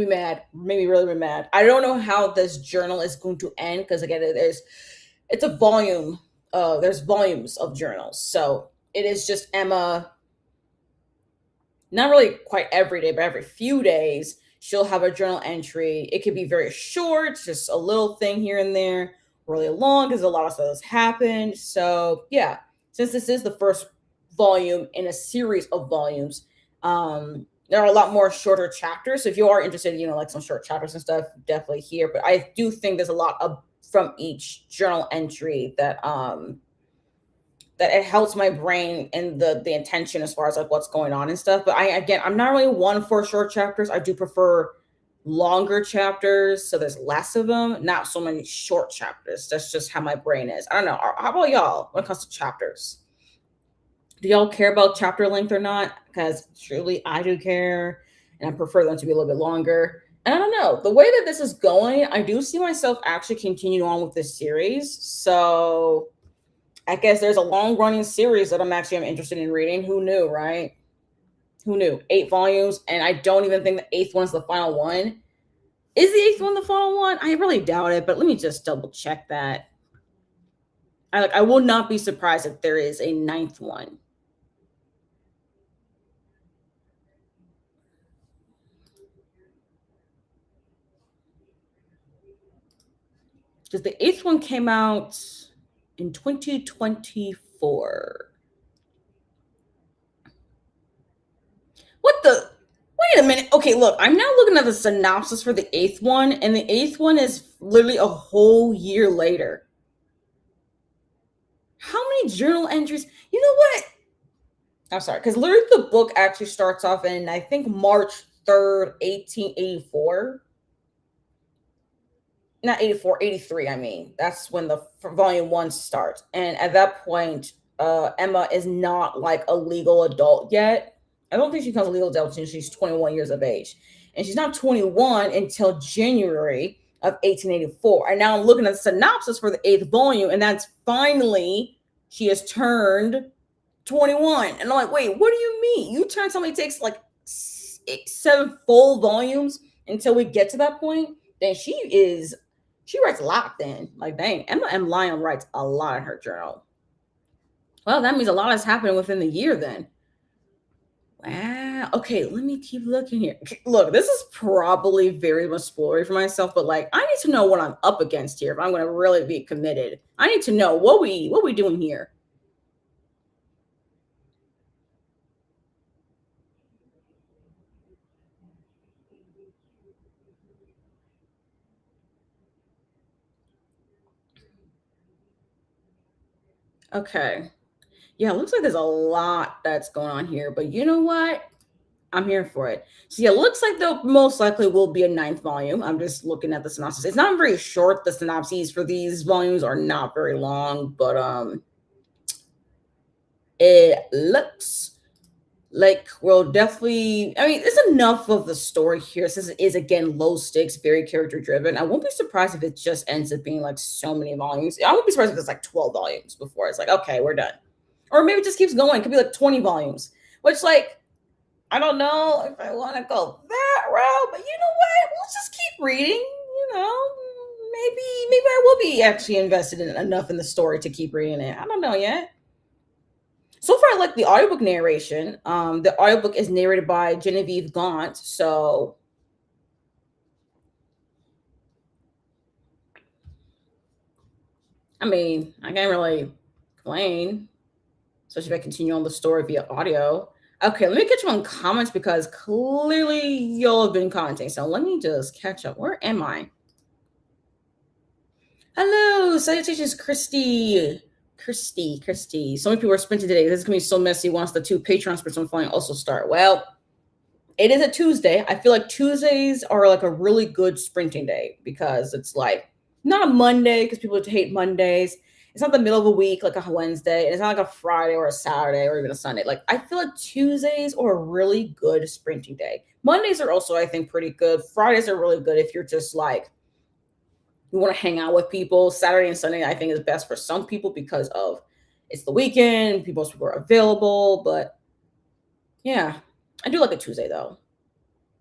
mad, made me really, really mad. I don't know how this journal is going to end, because again, it's a volume. There's volumes of journals, so it is just Emma. Not really quite every day, but every few days she'll have a journal entry. It could be very short, just a little thing here and there, really long because a lot of stuff has happened. So yeah, since this is the first volume in a series of volumes, there are a lot more shorter chapters. So if you are interested, like some short chapters and stuff, definitely here. But I do think there's a lot of from each journal entry that it helps my brain and the intention as far as like what's going on and stuff. But I'm not really one for short chapters. I do prefer longer chapters, so there's less of them, not so many short chapters. That's just how my brain is. I don't know. How about y'all when it comes to chapters? Do y'all care about chapter length or not? Because truly I do care, and I prefer them to be a little bit longer. And I don't know, the way that this is going, I do see myself actually continuing on with this series. So I guess there's a long running series that I'm interested in reading. Who knew, right? Who knew? 8 volumes, and I don't even think the 8th one's the final one. Is the 8th one the final one? I really doubt it, but let me just double check that. I will not be surprised if there is a 9th one. Because the 8th one came out in 2024. What the? Wait a minute. Okay, look, I'm now looking at the synopsis for the 8th one, and the 8th one is literally a whole year later. many journal entries? You know what? I'm sorry, because literally the book actually starts off in, I think, March 3rd, 1884. Not 84, 83. I mean, that's when the volume one starts. And at that point, Emma is not like a legal adult yet. I don't think she becomes a legal adult until she's 21 years of age. And she's not 21 until January of 1884. And now I'm looking at the synopsis for the eighth volume, and that's finally she has turned 21. And I'm like, wait, what do you mean? You turn somebody takes like 7 full volumes until we get to that point? Then she writes a lot then. Like, dang, Emma M. Lyon writes a lot in her journal. Well, that means a lot has happened within the year then. Wow. Okay, let me keep looking here. Look, this is probably very much spoilery for myself, but like I need to know what I'm up against here if I'm gonna really be committed. I need to know what we doing here. Okay. Yeah, it looks like there's a lot that's going on here, but you know what? I'm here for it. So yeah, it looks like there most likely will be a ninth volume. I'm just looking at the synopsis. It's not very short. The synopses for these volumes are not very long, but it looks like we'll definitely. I mean, there's enough of the story here since it is again low stakes, very character driven. I won't be surprised if it just ends up being like so many volumes. I won't be surprised if it's like 12 volumes before it's like okay, we're done, or maybe it just keeps going. It could be like 20 volumes, which like I don't know if I want to go that route, but you know what? We'll just keep reading. You know, maybe I will be actually invested in enough in the story to keep reading it. I don't know yet. So far, I like the audiobook narration. The audiobook is narrated by Genevieve Gaunt. So, I mean, I can't really complain, especially if I continue on the story via audio. Okay, let me catch up on comments because clearly y'all have been commenting. So let me just catch up. Where am I? Hello, salutations, Christy. Christy. So many people are sprinting today. This is gonna be so messy once the two Patreon sprints on flying also start. Well, it is a Tuesday. I feel like Tuesdays are like a really good sprinting day because it's like not a Monday because people hate Mondays. It's not the middle of a week like a Wednesday. And it's not like a Friday or a Saturday or even a Sunday. Like I feel like Tuesdays are a really good sprinting day. Mondays are also, I think, pretty good. Fridays are really good if you're just like you want to hang out with people. Saturday and Sunday, I think, is best for some people because of it's the weekend, people are available. But yeah, I do like a Tuesday though.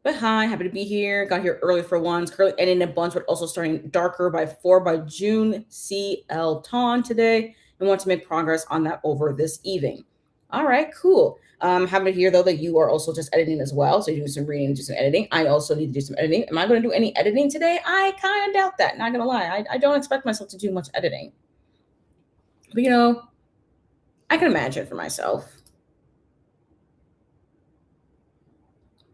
But hi, happy to be here. Got here early for once. Currently editing a bunch, but also starting Darker by 4 by June C.L. Ton today and want to make progress on that over this evening. All right, cool. Happy to hear though that you are also just editing as well. So you do some reading, do some editing. I also need to do some editing. Am I going to do any editing today? I kind of doubt that. Not gonna lie, I don't expect myself to do much editing. But you know, I can imagine for myself.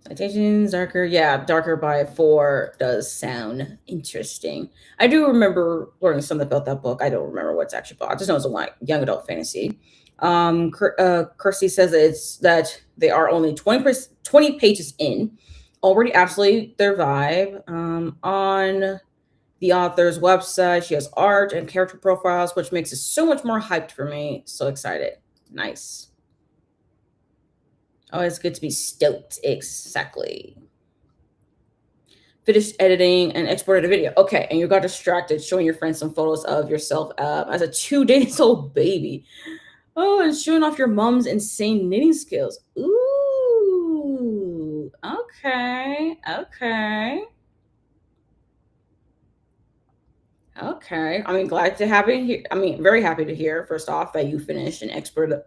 Citations, Darker. Yeah, Darker by 4 does sound interesting. I do remember learning something about that book. I don't remember what's actually about. I just know it's a young adult fantasy. Kirsty says it's that they are only 20 pages in. Already absolutely their vibe. On the author's website, she has art and character profiles, which makes it so much more hyped for me. So excited. Nice. Oh, it's good to be stoked. Exactly. Finished editing and exported a video. Okay, and you got distracted showing your friends some photos of yourself as a 2 days old baby. Oh, and showing off your mom's insane knitting skills. Ooh, okay. I mean, glad to have it here. I mean, very happy to hear, first off, that you finished and exported.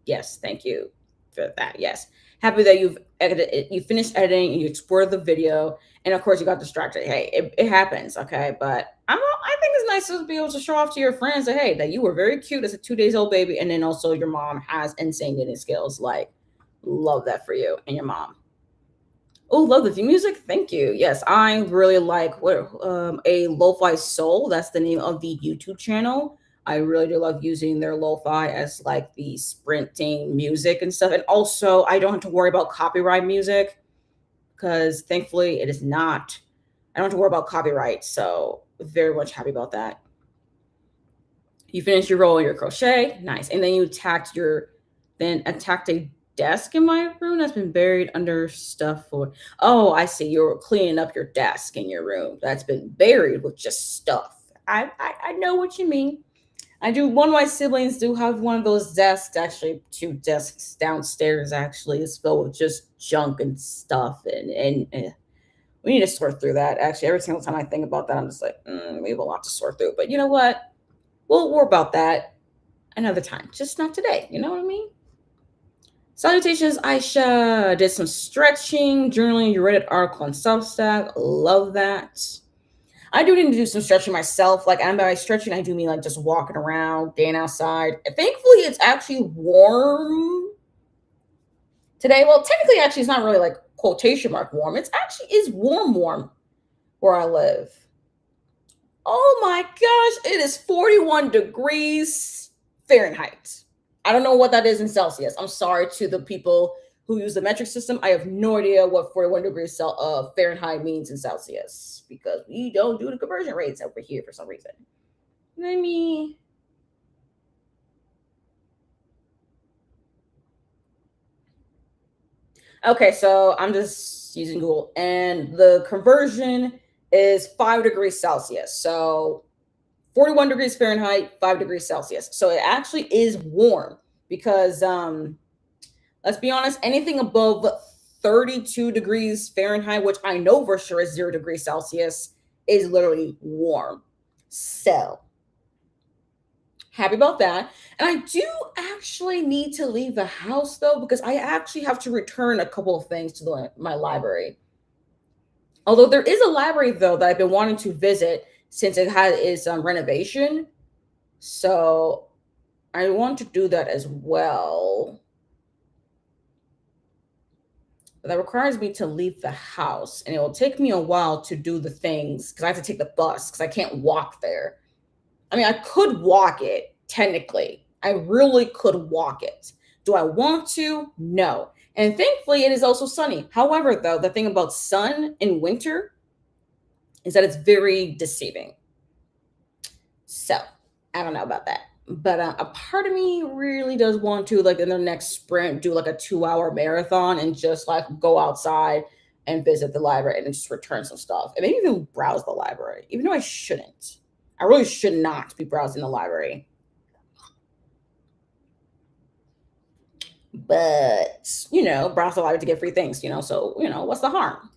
Yes, thank you for that. Yes. Happy that you've edited it, you finished editing and you exported the video. And of course you got distracted. Hey, it happens. Okay. But I think it's nice to be able to show off to your friends that, hey, that you were very cute as a 2 days old baby. And then also your mom has insane knitting skills. Like, love that for you and your mom. Oh, love the theme music. Thank you. Yes, I really like what a Lo-Fi Soul. That's the name of the YouTube channel. I really do love using their lo-fi as like the sprinting music and stuff. And also, I don't have to worry about copyright music because thankfully it is not. I don't have to worry about copyright. So very much happy about that. You finish your roll, your crochet, nice, and then you attacked a desk in my room that's been buried under stuff for. Oh, I see. You're cleaning up your desk in your room that's been buried with just stuff. I know what you mean. I do. One of my siblings do have one of those desks. Actually, two desks downstairs. Actually, is filled with just junk and stuff, and we need to sort through that. Actually, every single time I think about that, I'm just like, we have a lot to sort through. But you know what? We'll worry about that another time, just not today. You know what I mean? Salutations, Aisha. Did some stretching, journaling. You read an article on Substack. Love that. I do need to do some stretching myself. Like, and by stretching, I do mean like just walking around, getting outside. Thankfully, it's actually warm today. Well, technically, actually, it's not really like quotation mark warm. It's actually is warm where I live. Oh my gosh, it is 41 degrees Fahrenheit. I don't know what that is in Celsius. I'm sorry to the people who use the metric system. I have no idea what 41 degrees Fahrenheit means in Celsius because we don't do the conversion rates over here for some reason. Let me. Okay, so I'm just using Google, and the conversion is 5 degrees Celsius. So 41 degrees Fahrenheit, 5 degrees Celsius. So it actually is warm because let's be honest, anything above 32 degrees Fahrenheit, which I know for sure is 0 degrees Celsius, is literally warm. So happy about that. And I do actually need to leave the house though, because I actually have to return a couple of things to my library. Although there is a library though that I've been wanting to visit since it had its renovation. So I want to do that as well. But that requires me to leave the house, and it will take me a while to do the things because I have to take the bus because I can't walk there. I mean, I could walk it technically. I really could walk it. Do I want to? No. And thankfully, it is also sunny. However, though, the thing about sun in winter is that it's very deceiving. So I don't know about that. But a part of me really does want to, like, in their next sprint, do like a 2-hour marathon and just like go outside and visit the library and just return some stuff and maybe even browse the library, even though I shouldn't. I really should not be browsing the library. But, browse the library to get free things, so, what's the harm?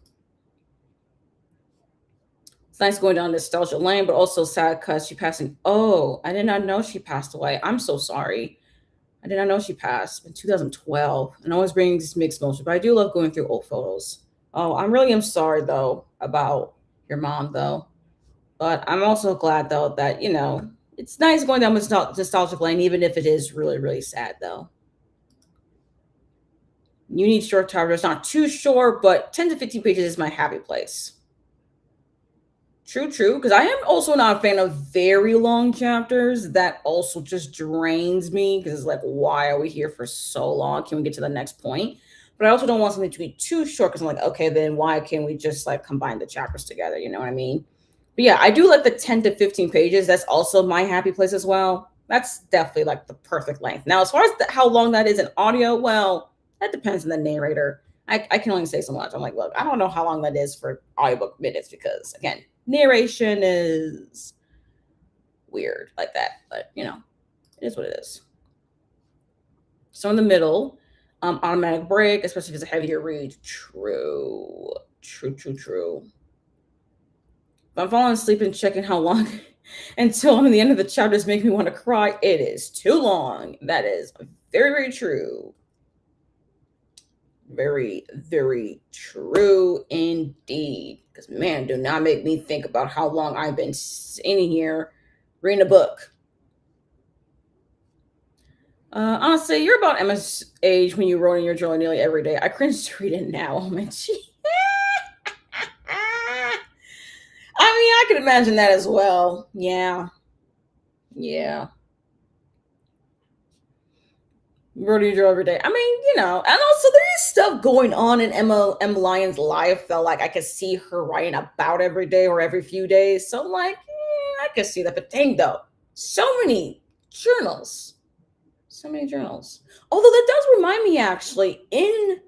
It's nice going down nostalgia lane, but also sad because she passing. Oh, I did not know she passed away. I'm so sorry. I did not know she passed in 2012. And always brings mixed emotions, but I do love going through old photos. Oh, I really am sorry, though, about your mom, though. But I'm also glad, though, that, it's nice going down nostalgic lane, even if it is really, really sad, though. You need short chapters, not too short, but 10 to 15 pages is my happy place. True, because I am also not a fan of very long chapters. That also just drains me because it's like, why are we here for so long? Can we get to the next point? But I also don't want something to be too short because I'm like, okay, then why can't we just like combine the chapters together? You know what I mean? But yeah, I do like the 10 to 15 pages. That's also my happy place as well. That's definitely like the perfect length. Now, as far as how long that is in audio, well, that depends on the narrator. I can only say so much. I'm like, look, I don't know how long that is for audiobook minutes because, again, narration is weird like that. But, it is what it is. So in the middle, automatic break, especially if it's a heavier read. True. If I'm falling asleep and checking how long until I'm at the end of the chapters make me want to cry, it is too long. That is very, very true. Very, very true indeed. Because, man, do not make me think about how long I've been sitting here reading a book. Honestly, you're about Emma's age when you wrote in your journal nearly every day. I cringe to read it now. Oh, my gee. I mean, I can imagine that as well. Yeah. What do you do every day? I mean, and also there is stuff going on in M Lyon's life that like I could see her writing about every day or every few days. So I'm like, I could see that. But dang though, so many journals. So many journals. Although that does remind me actually, in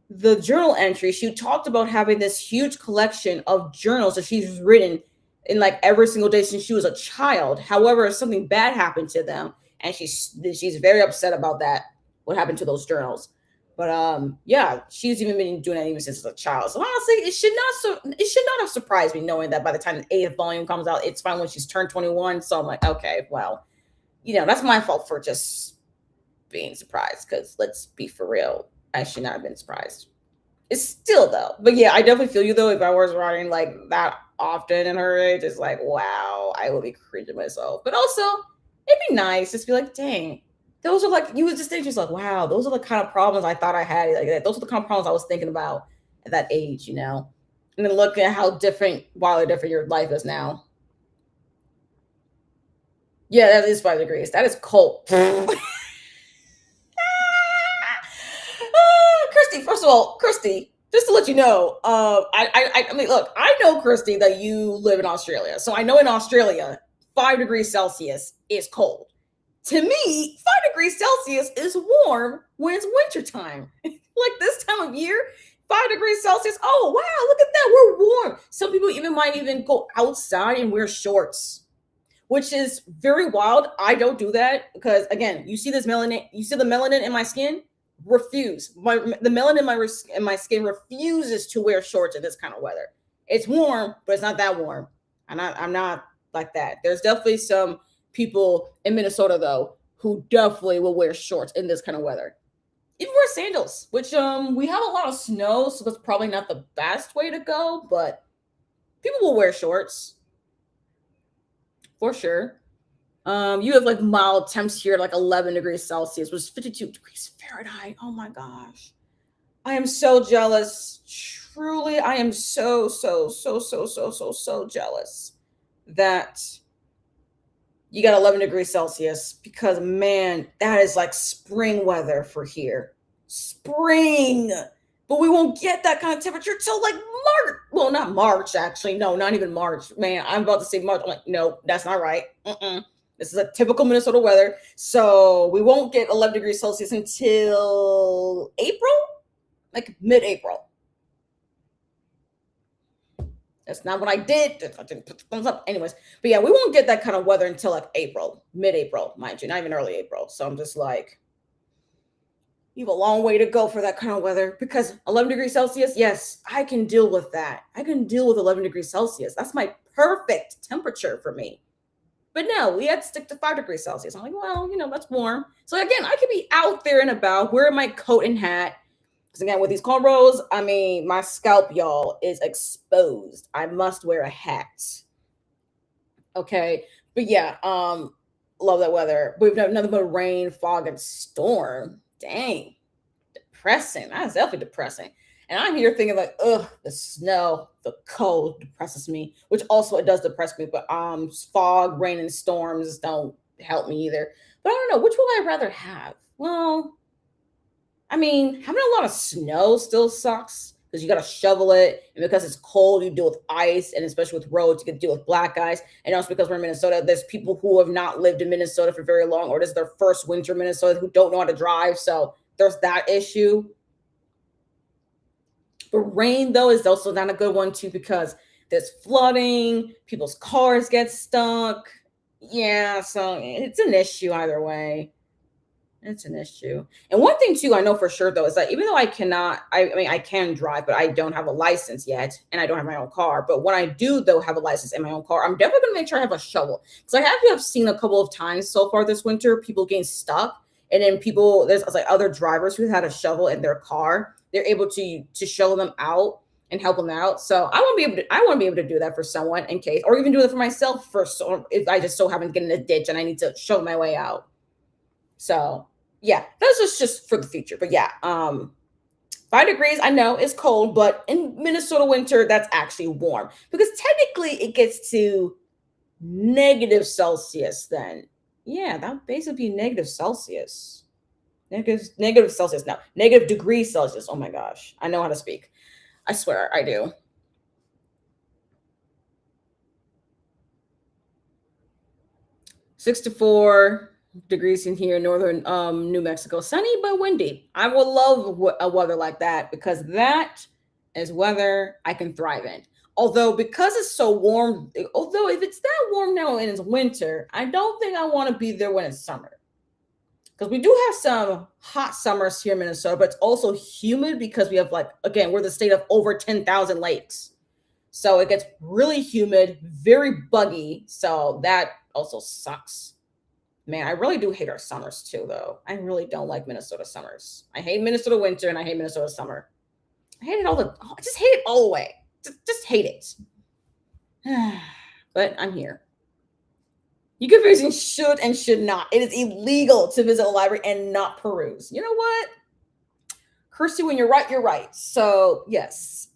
the journal entry, she talked about having this huge collection of journals that she's written in like every single day since she was a child. However, something bad happened to them, and she's very upset about that. What happened to those journals? But yeah, she's even been doing that even since as a child. So honestly, it should not have surprised me knowing that by the time the eighth volume comes out, it's fine when she's turned 21. So I'm like, okay, well, that's my fault for just being surprised. Because let's be for real, I should not have been surprised. It's still though, but yeah, I definitely feel you though. If I was writing like that often in her age, it's like, wow, I would be cringing myself. But also, it'd be nice just be like, dang, those are like you would just think just like, wow, those are the kind of problems I thought I had. Like those are the kind of problems I was thinking about at that age. And then look at how wildly different your life is now. Yeah, that is 5 degrees. That is cold. Christy, first of all, Christy, just to let you know, I mean, look, I know, Christy, that you live in Australia. So I know in Australia, 5 degrees Celsius is cold. To me, 5 degrees Celsius is warm when it's wintertime. Like this time of year, 5 degrees Celsius. Oh, wow, look at that. We're warm. Some people might even go outside and wear shorts, which is very wild. I don't do that because, again, you see the melanin in my skin. The melanin in my skin refuses to wear shorts in this kind of weather. It's warm, but it's not that warm. I'm not like that. There's definitely some people in Minnesota though who definitely will wear shorts in this kind of weather. Even wear sandals, which we have a lot of snow, so that's probably not the best way to go, but people will wear shorts for sure. You have like mild temps here, like 11 degrees Celsius, which is 52 degrees Fahrenheit. Oh my gosh. I am so jealous. Truly, I am so, so, so, so, so, so, so jealous that you got 11 degrees Celsius because, man, that is like spring weather for here. Spring. But we won't get that kind of temperature till like March. Well, not March, actually. No, not even March. Man, I'm about to say March. I'm like, no, that's not right. This is a typical Minnesota weather. So we won't get 11 degrees Celsius until April, like mid-April. That's not what I did. I didn't put the thumbs up. Anyways, but yeah, we won't get that kind of weather until like April, mid-April, mind you, not even early April. So I'm just like, you have a long way to go for that kind of weather because 11 degrees Celsius, yes, I can deal with that. I can deal with 11 degrees Celsius. That's my perfect temperature for me. But no, we had to stick to 5 degrees Celsius. I'm like, well, that's warm. So again, I could be out there and about, wearing my coat and hat. Because again, with these cornrows, I mean, my scalp, y'all, is exposed. I must wear a hat. Okay. But yeah, love that weather. We've got nothing but rain, fog, and storm. Dang. Depressing. That's definitely depressing. And I'm here thinking like, ugh, the snow, the cold depresses me, which also it does depress me. But fog, rain, and storms don't help me either. But I don't know, which will I rather have? Well, I mean, having a lot of snow still sucks because you got to shovel it. And because it's cold, you deal with ice. And especially with roads, you can deal with black ice. And also because we're in Minnesota, there's people who have not lived in Minnesota for very long, or this is their first winter in Minnesota, who don't know how to drive. So there's that issue. But rain, though, is also not a good one, too, because there's flooding, people's cars get stuck. Yeah, so it's an issue either way. It's an issue. And one thing, too, I know for sure, though, is that even though I mean, I can drive, but I don't have a license yet, and I don't have my own car. But when I do, though, have a license and my own car, I'm definitely going to make sure I have a shovel. Because I have seen a couple of times so far this winter, people getting stuck. And then there's like other drivers who had a shovel in their car. They're able to shovel them out and help them out. So I want to be able to do that for someone in case, or even do it for myself if I just so happen to get in a ditch and I need to shovel my way out. So yeah, that's just for the future. But yeah, 5 degrees, I know is cold, but in Minnesota winter, that's actually warm because technically it gets to negative Celsius then. Yeah, that would basically be negative Celsius. Negative Celsius. No, negative degrees Celsius. Oh my gosh. I know how to speak. I swear I do. 64 degrees in here, northern New Mexico. Sunny but windy. I would love a weather like that because that is weather I can thrive in. Although because it's so warm, although if it's that warm now and it's winter, I don't think I want to be there when it's summer. Because we do have some hot summers here in Minnesota, but it's also humid because we have, like, again, we're the state of over 10,000 lakes. So it gets really humid, very buggy. So that also sucks. Man, I really do hate our summers too, though. I really don't like Minnesota summers. I hate Minnesota winter and I hate Minnesota summer. I hate it I just hate it all the way. Just hate it. But I'm here. You confusing should and should not. It is illegal to visit a library and not peruse. You know what? Curse you when you're right, you're right. So, yes,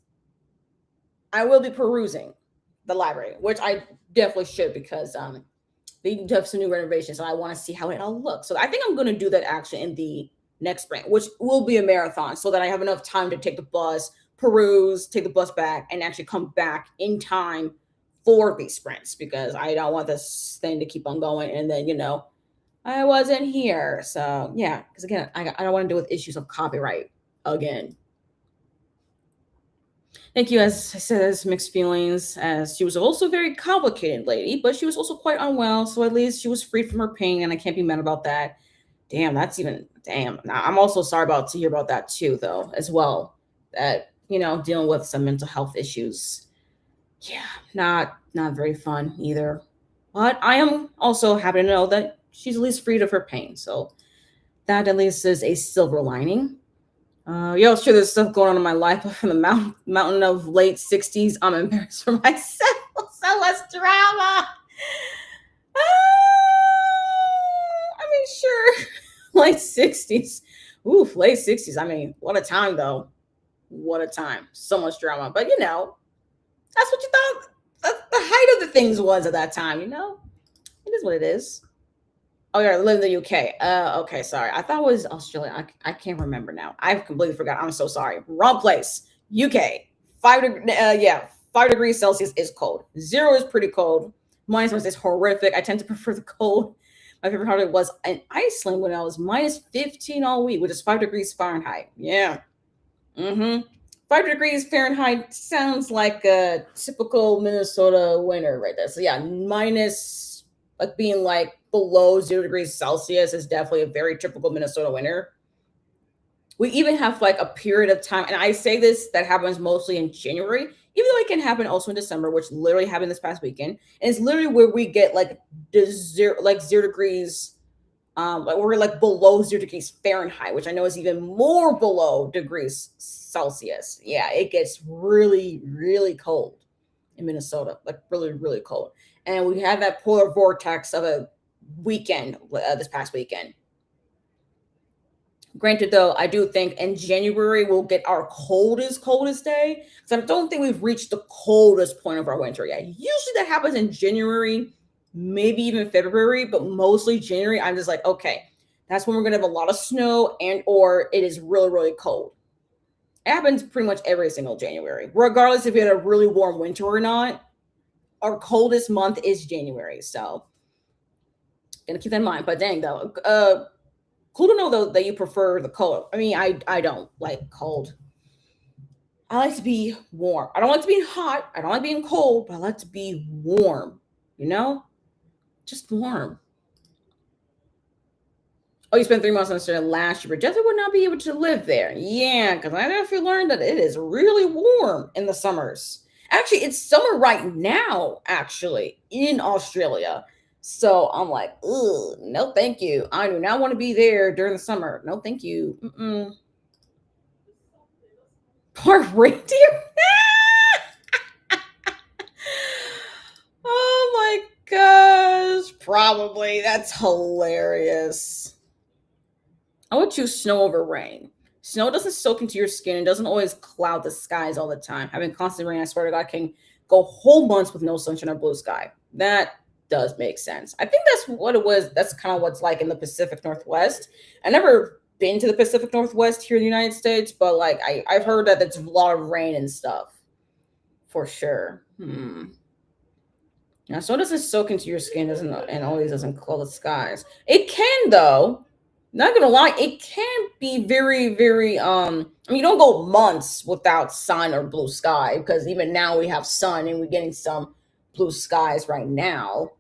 I will be perusing the library, which I definitely should because they do have some new renovations and I want to see how it all looks. So I think I'm going to do that actually in the next spring, which will be a marathon so that I have enough time to take the bus, peruse, take the bus back, and actually come back in time for these sprints because I don't want this thing to keep on going and then, I wasn't here. So yeah, because again, I don't want to deal with issues of copyright again. Thank you. As I said, mixed feelings, as she was also a very complicated lady, but she was also quite unwell. So at least she was free from her pain, and I can't be mad about that. Damn, damn. Now, I'm also sorry to hear about that too, though, as well. That, dealing with some mental health issues. Yeah, not very fun either. But I am also happy to know that she's at least freed of her pain. So that at least is a silver lining. Sure, there's stuff going on in my life, but from the mountain of late 60s, I'm embarrassed for myself. So much drama. Sure. Late 60s. Oof, late 60s. What a time, though. What a time. So much drama. But, that's what you thought the height of the things was at that time, It is what it is. Oh, yeah, I live in the UK. Okay, sorry. I thought it was Australia. I can't remember now. I've completely forgot. I'm so sorry. Wrong place. UK. 5 degrees Celsius is cold. 0 is pretty cold. -1 is horrific. I tend to prefer the cold. My favorite holiday was in Iceland when I was -15 all week, which is 5 degrees Fahrenheit. Yeah. 5 degrees Fahrenheit sounds like a typical Minnesota winter right there. So yeah, minus, like, being like below 0 degrees Celsius is definitely a very typical Minnesota winter. We even have like a period of time, and I say this, that happens mostly in January, even though it can happen also in December, which literally happened this past weekend. And it's literally where we get like 0 degrees, like we're like below 0 degrees Fahrenheit, which I know is even more below degrees Celsius. Yeah, it gets really, really cold in Minnesota, like really, really cold. And we had that polar vortex of a weekend this past weekend. Granted, though, I do think in January we'll get our coldest day. So I don't think we've reached the coldest point of our winter yet. Usually that happens in January, maybe even February, but mostly January. I'm just like, okay, that's when we're gonna have a lot of snow or it is really, really cold. It happens pretty much every single January, regardless if we had a really warm winter or not. Our coldest month is January, so gonna keep that in mind. But dang, though, cool to know though that you prefer the cold. I don't like cold. I like to be warm. I don't like to be hot. I don't like being cold, but I like to be warm. Just warm. Oh, you spent 3 months in Australia last year, but Jessica would not be able to live there. Yeah, because I don't know if you learned that it is really warm in the summers. Actually, it's summer right now, actually, in Australia. So I'm like, ugh, no, thank you. I do not want to be there during the summer. No, thank you. Poor reindeer. Oh my gosh. Probably. That's hilarious. I would choose snow over rain. Snow doesn't soak into your skin and doesn't always cloud the skies all the time. Having constant rain, I swear to God, can go whole months with no sunshine or blue sky. That does make sense. I think that's what it was. That's kind of what's like in the Pacific Northwest. I never been to the Pacific Northwest here in the United States, but like I've heard that it's a lot of rain and stuff for sure. Now, so doesn't soak into your skin, doesn't, and always doesn't cool the skies. It can though. Not gonna lie, it can be very, very. I mean, you don't go months without sun or blue sky because even now we have sun and we're getting some blue skies right now.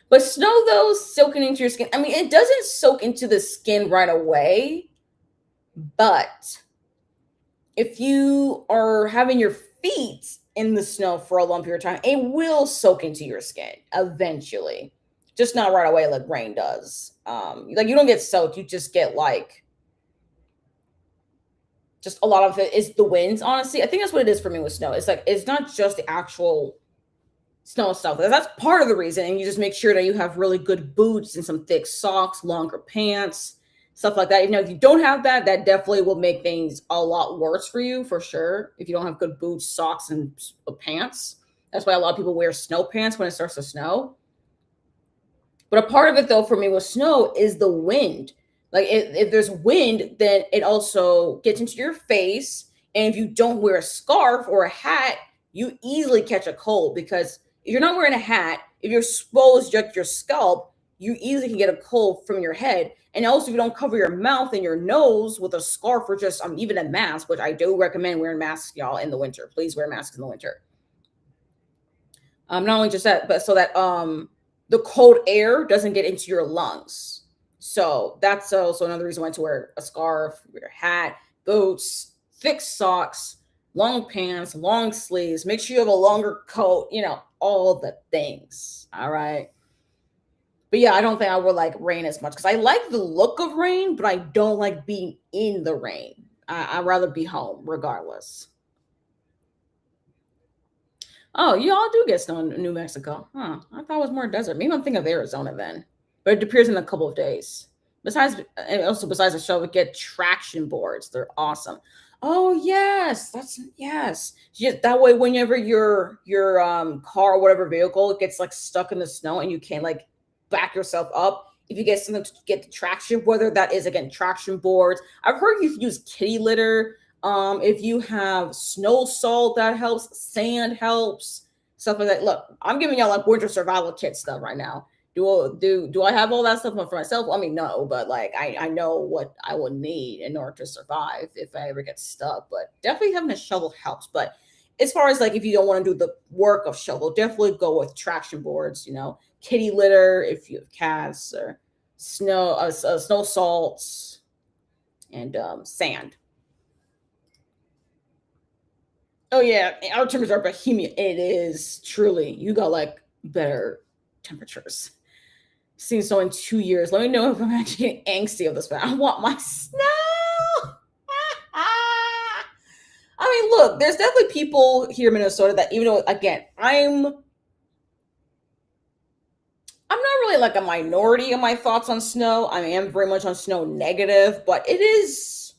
But snow though, soaking into your skin. I mean, it doesn't soak into the skin right away, but if you are having your feet in the snow for a long period of time, it will soak into your skin eventually. Just not right away like rain does. Like you don't get soaked, you just get like just a lot of it is the winds, honestly. I think that's what it is for me with snow. It's like it's not just the actual snow stuff. That's part of the reason. And you just make sure that you have really good boots and some thick socks, longer pants, stuff like that. You know, if you don't have that, that definitely will make things a lot worse for you, for sure. If you don't have good boots, socks, and pants. That's why a lot of people wear snow pants when it starts to snow. But a part of it, though, for me with snow is the wind. Like if there's wind, then it also gets into your face. And if you don't wear a scarf or a hat, you easily catch a cold because if you're not wearing a hat, if you're exposed just your scalp, you easily can get a cold from your head. And also, if you don't cover your mouth and your nose with a scarf or just even a mask, which I do recommend wearing masks, y'all, in the winter. Please wear masks in the winter. Not only just that, but so that the cold air doesn't get into your lungs. So that's also another reason why to wear a scarf, wear a hat, boots, thick socks, long pants, long sleeves. Make sure you have a longer coat, you know, all the things. All right. But yeah, I don't think I would like rain as much because I like the look of rain, but I don't like being in the rain. I'd rather be home regardless. Oh, y'all do get snow in New Mexico. Huh. I thought it was more desert. Maybe I'm thinking of Arizona then. But it appears in a couple of days. Besides, and also besides the show, we get traction boards. They're awesome. Oh yes, that's yes. Just that way, whenever your car or whatever vehicle gets like stuck in the snow and you can't like back yourself up, if you get something to get the traction, whether that is again traction boards. I've heard you use kitty litter. If you have snow salt, that helps. Sand helps. Stuff like that. Look, I'm giving y'all like winter survival kit stuff right now. Do I have all that stuff for myself? I mean, no, but like I know what I will need in order to survive if I ever get stuck. But definitely having a shovel helps. But as far as like if you don't want to do the work of shovel, definitely go with traction boards. You know, kitty litter if you have cats or snow salts and sand. Oh yeah, our temperatures are bohemian. It is truly. You got like better temperatures. Seen so in 2 years. Let me know if I'm actually getting angsty of this, but I want my snow. I mean, look, there's definitely people here in Minnesota that even though again, I'm not really like a minority in my thoughts on snow. I am very much on snow negative, but it is,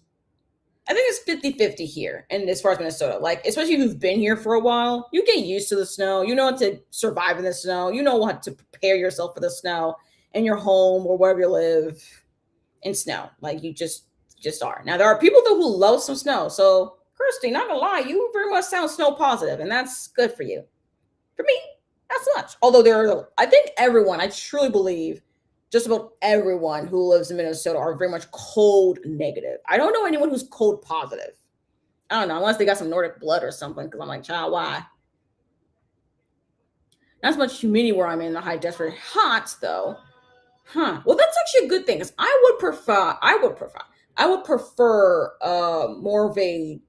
I think it's 50-50 here. And as far as Minnesota, like, especially if you've been here for a while, you get used to the snow. You know how to survive in the snow. You know what to prepare yourself for the snow in your home or wherever you live in snow. Like, you just are. Now, there are people though who love some snow. So, Kirsty, not gonna lie, you very much sound snow positive, and that's good for you. For me, not so much. Although there are, I think everyone, I truly believe, just about everyone who lives in Minnesota are very much cold negative. I don't know anyone who's cold positive. I don't know, unless they got some Nordic blood or something, because I'm like, child, why? Not as much humidity where I'm in the high desert. Hot, though. Huh. Well, that's actually a good thing, because I would prefer more of a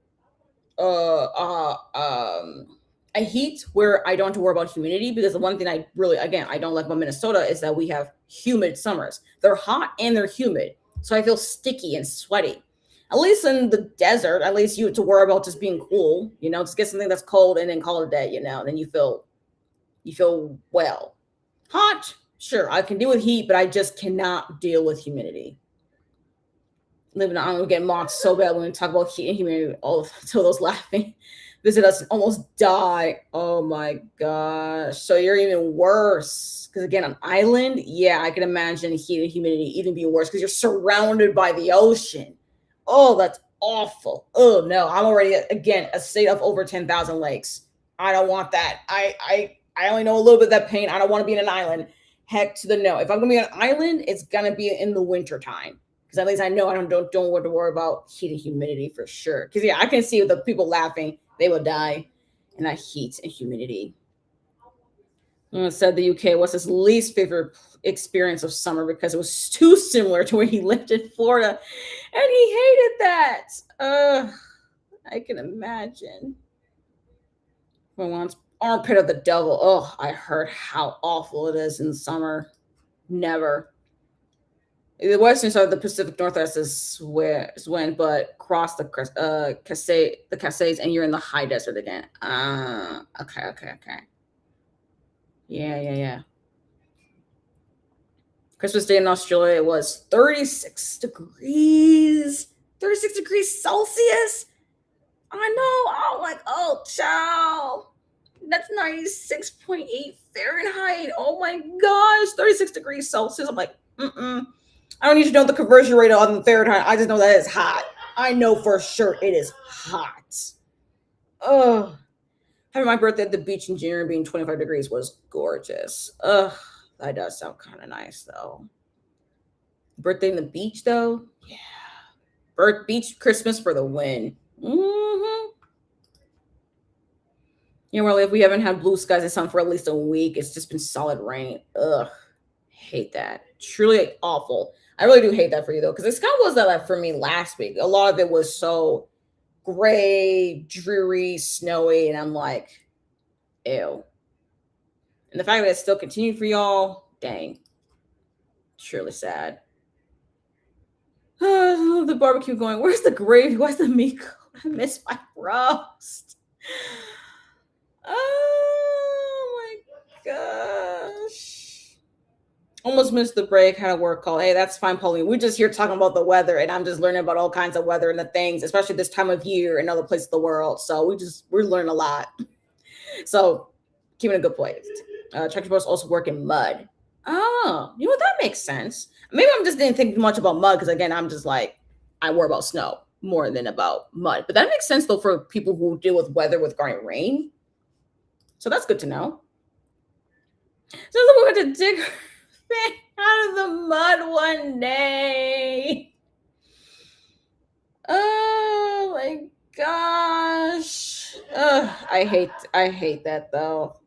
heat where I don't have to worry about humidity, because the one thing I really, again, I don't like about Minnesota is that we have humid summers. They're hot and they're humid. So I feel sticky and sweaty. At least in the desert, at least you have to worry about just being cool, you know, just get something that's cold and then call it a day, you know, then you feel well. Hot, sure, I can deal with heat, but I just cannot deal with humidity. I'm gonna get mocked so bad when we talk about heat and humidity. Oh, so those laughing. visit us and almost die. Oh my gosh. So you're even worse. Because again, an island, yeah, I can imagine heat and humidity even being worse because you're surrounded by the ocean. Oh, that's awful. Oh no, I'm already again a state of over 10,000 lakes. I don't want that. I only know a little bit of that pain. I don't want to be in an island. Heck to the no. If I'm gonna be on an island, it's gonna be in the winter time because at least I know I don't want to worry about heat and humidity for sure. Because yeah, I can see the people laughing; they will die in that heat and humidity. Said the UK was his least favorite experience of summer because it was too similar to where he lived in Florida, and he hated that. I can imagine. Well, once armpit of the devil. Oh, I heard how awful it is in summer. Never. The western side of the Pacific Northwest is where is when, but cross the Cascades, and you're in the high desert again. Okay. Yeah. Christmas Day in Australia, it was 36 degrees. 36 degrees Celsius. I know. I'm like, oh, child. That's 96.8 Fahrenheit. Oh my gosh. 36 degrees Celsius. I'm like, I don't need to know the conversion rate on the Fahrenheit. I just know that it's hot. I know for sure it is hot. Ugh. Having my birthday at the beach in January being 25 degrees was gorgeous. Ugh. That does sound kind of nice, though. Birthday in the beach, though? Yeah. Beach Christmas for the win. Well, if we haven't had blue skies and sun for at least a week, it's just been solid rain. Ugh. Hate that. Truly awful. I really do hate that for you, though, because it kind of was that for me last week. A lot of it was so gray, dreary, snowy, and I'm like, ew. And the fact that it still continued for y'all, dang. Surely sad. The barbecue going, where's the gravy? Where's the meat? I miss my roast. Oh my gosh. Almost missed the break. Had a work call. Hey, that's fine, Pauline. We're just here talking about the weather, and I'm just learning about all kinds of weather and the things, especially this time of year in other places of the world. So we're learning a lot. So keeping a good place. Tractor boats also work in mud. Oh, that makes sense. Maybe I just didn't think much about mud because again, I'm just like, I worry about snow more than about mud. But that makes sense though for people who deal with weather with regarding rain. So that's good to know. So we're going to dig out of the mud one day. Oh my gosh. I hate that though.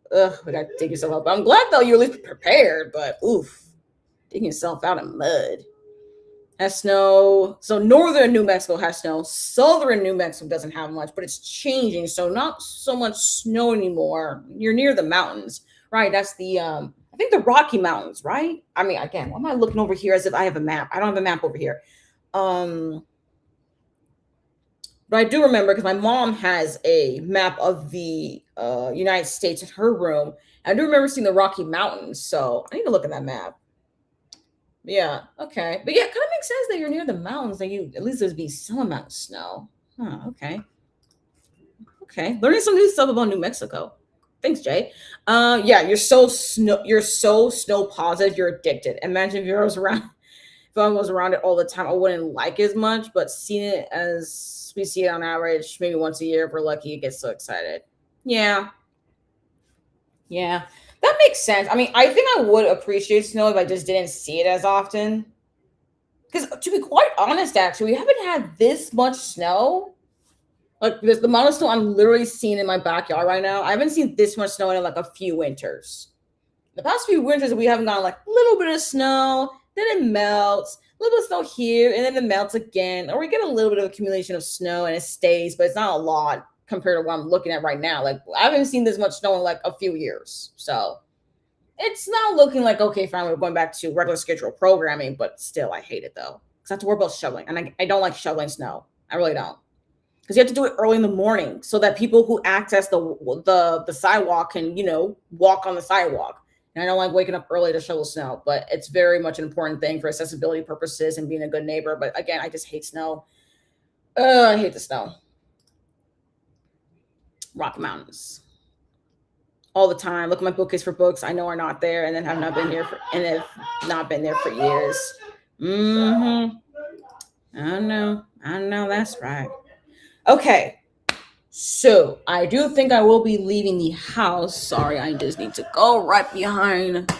We got to dig yourself up. I'm glad though you're at least prepared, but oof, digging yourself out of mud. Has snow. So northern New Mexico has snow. Southern New Mexico doesn't have much, but it's changing. So not so much snow anymore. You're near the mountains, right? That's the I think the Rocky Mountains, right? I mean, again, why am I looking over here as if I have a map? I don't have a map over here. But I do remember because my mom has a map of the United States in her room. I do remember seeing the Rocky Mountains, so I need to look at that map. Yeah, okay. But yeah, it kind of makes sense that you're near the mountains, that you at least there's be some amount of snow. Huh, okay. Okay. Learning some new stuff about New Mexico. Thanks, Jay. Yeah, you're so snow positive, you're addicted. Imagine if I was around it all the time, I wouldn't like as much, but seeing it as we see it on average, maybe once a year, if we're lucky, you get so excited. Yeah. That makes sense. I mean, I think I would appreciate snow if I just didn't see it as often. Because to be quite honest, actually, we haven't had this much snow. Like the amount of snow I'm literally seeing in my backyard right now. I haven't seen this much snow in like a few winters. The past few winters, we haven't gotten like a little bit of snow, then it melts, a little bit of snow here, and then it melts again. Or we get a little bit of accumulation of snow and it stays, but it's not a lot compared to what I'm looking at right now. Like I haven't seen this much snow in like a few years. So it's not looking like, okay, fine, we're going back to regular schedule programming, but still I hate it though. Because I have to worry about shoveling. And I don't like shoveling snow. I really don't. Because you have to do it early in the morning so that people who access the sidewalk can, walk on the sidewalk. And I don't like waking up early to shovel snow, but it's very much an important thing for accessibility purposes and being a good neighbor. But again, I just hate snow. I hate the snow. Rocky Mountains. All the time. Look at my bookcase for books I know are not there, and then have not been here for, and have not been there for years. Mm-hmm. I know. That's right. Okay. So I do think I will be leaving the house. Sorry, I just need to go right behind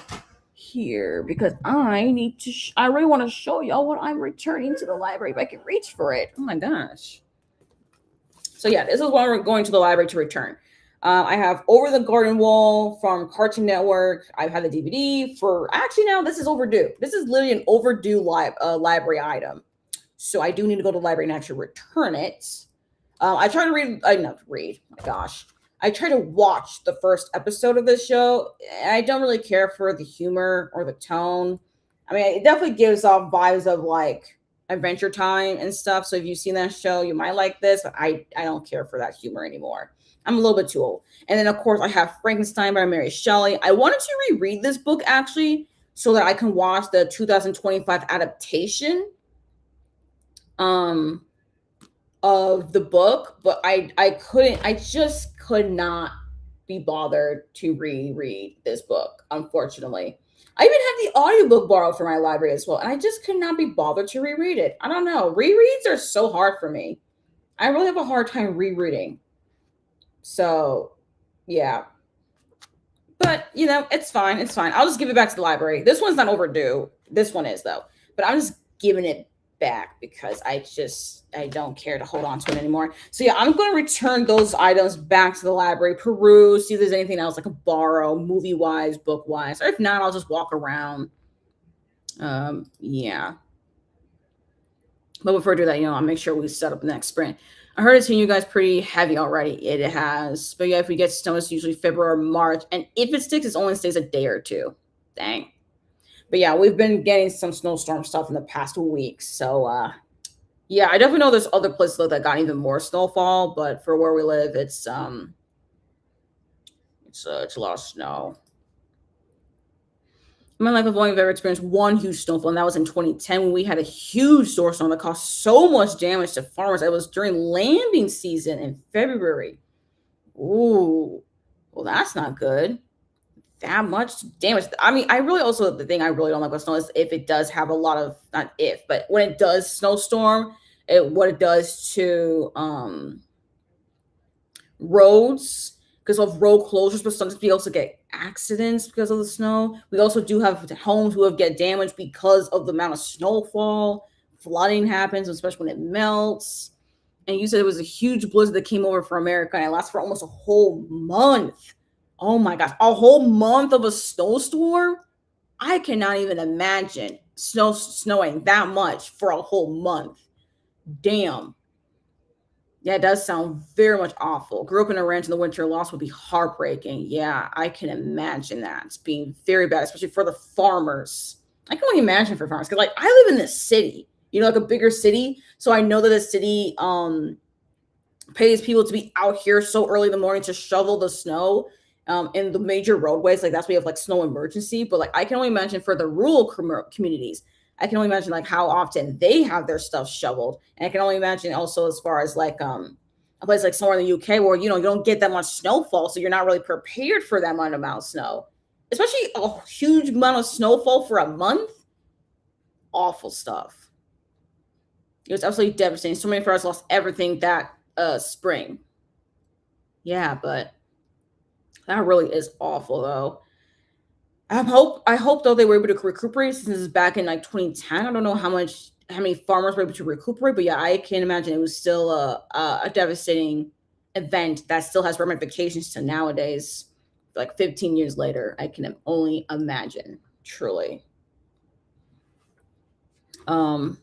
here because I need to. I really want to show y'all what I'm returning to the library if I can reach for it. Oh my gosh. So yeah, this is why we're going to the library to return. I have Over the Garden Wall from Cartoon Network. I've had the DVD for actually now this is overdue. This is literally an overdue library item. So I do need to go to the library and actually return it. I try to read. I not read. My gosh, I try to watch the first episode of this show. I don't really care for the humor or the tone. I mean, it definitely gives off vibes of like Adventure Time and stuff. So if you've seen that show, you might like this. But I don't care for that humor anymore. I'm a little bit too old. And then of course I have Frankenstein by Mary Shelley. I wanted to reread this book actually so that I can watch the 2025 adaptation of the book, but I couldn't. I just could not be bothered to reread this book, unfortunately. I even have the audiobook borrowed from my library as well, and I just could not be bothered to reread it. I don't know. Rereads are so hard for me. I really have a hard time rereading. So, yeah. But, you know, it's fine. It's fine. I'll just give it back to the library. This one's not overdue. This one is, though. But I'm just giving it back because I don't care to hold on to it anymore. So, yeah, I'm going to return those items back to the library, peruse, see if there's anything else I could borrow, movie-wise, book-wise. Or if not, I'll just walk around. Yeah. But before I do that, you know, I'll make sure we set up the next sprint. I heard it's hitting you guys pretty heavy already. It has. But yeah, if we get snow, it's usually February or March. And if it sticks, it only stays a day or two. Dang. But yeah, we've been getting some snowstorm stuff in the past week. So yeah, I definitely know there's other places that got even more snowfall, but for where we live, it's a lot of snow. In my life, I've only ever experienced one huge snowfall, and that was in 2010 when we had a huge storm that caused so much damage to farmers. It was during lambing season in February. Ooh, well, that's not good. That much damage. I mean, I really also the thing I really don't like about snow is if it does have a lot of not if, but when it does snowstorm, what it does to roads because of road closures, but sometimes we also get accidents because of the snow. We also do have homes who have get damaged because of the amount of snowfall. Flooding happens, especially when it melts. And you said it was a huge blizzard that came over for America and it lasted for almost a whole month. Oh my gosh, a whole month of a snowstorm? I cannot even imagine snowing that much for a whole month. Damn. Yeah, it does sound very much awful. Grew up in a ranch in the winter, loss would be heartbreaking. Yeah, I can imagine that. It's being very bad, especially for the farmers. I can only imagine for farmers because, like, I live in this city, you know, like a bigger city. So I know that the city pays people to be out here so early in the morning to shovel the snow in the major roadways. Like, that's why you have like snow emergency. But like, I can only imagine for the rural communities. I can only imagine like how often they have their stuff shoveled. And I can only imagine also as far as like a place like somewhere in the UK where, you know, you don't get that much snowfall. So you're not really prepared for that amount of snow, especially a huge amount of snowfall for a month. Awful stuff. It was absolutely devastating. So many of us lost everything that spring. Yeah, but that really is awful though. I hope though they were able to recuperate since this is back in like 2010. I don't know how many farmers were able to recuperate, but yeah, I can imagine it was still a devastating event that still has ramifications to nowadays. Like 15 years later, I can only imagine. Truly. So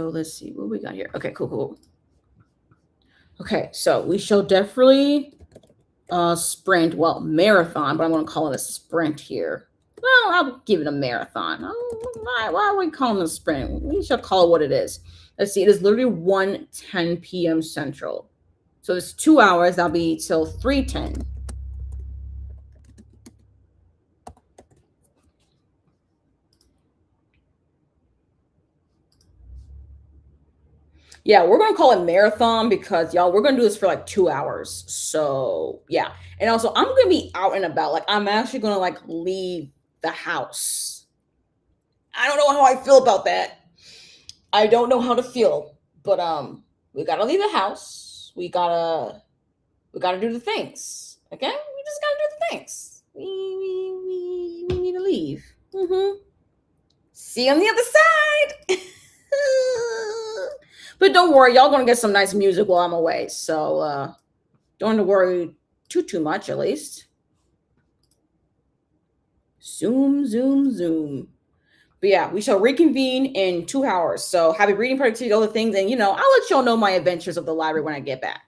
let's see what we got here. Okay, cool. Okay, so we shall definitely sprint, well, marathon, but I'm going to call it a sprint here. Well, I'll give it a marathon. Why are we calling it a sprint? We shall call it what it is. Let's see, it is literally 1:10 p.m. Central. So it's 2 hours. That'll be till 3:10. Yeah, we're gonna call it marathon because y'all, we're gonna do this for like 2 hours. So yeah. And also I'm gonna be out and about. Like I'm actually gonna like leave the house. I don't know how I feel about that. I don't know how to feel. But we gotta leave the house. We gotta do the things. Okay? We just gotta do the things. We need to leave. See you on the other side. But don't worry, y'all gonna get some nice music while I'm away. So don't have to worry too much at least. Zoom, zoom, zoom. But yeah, we shall reconvene in 2 hours. So happy reading, productivity, other things, and I'll let y'all know my adventures of the library when I get back.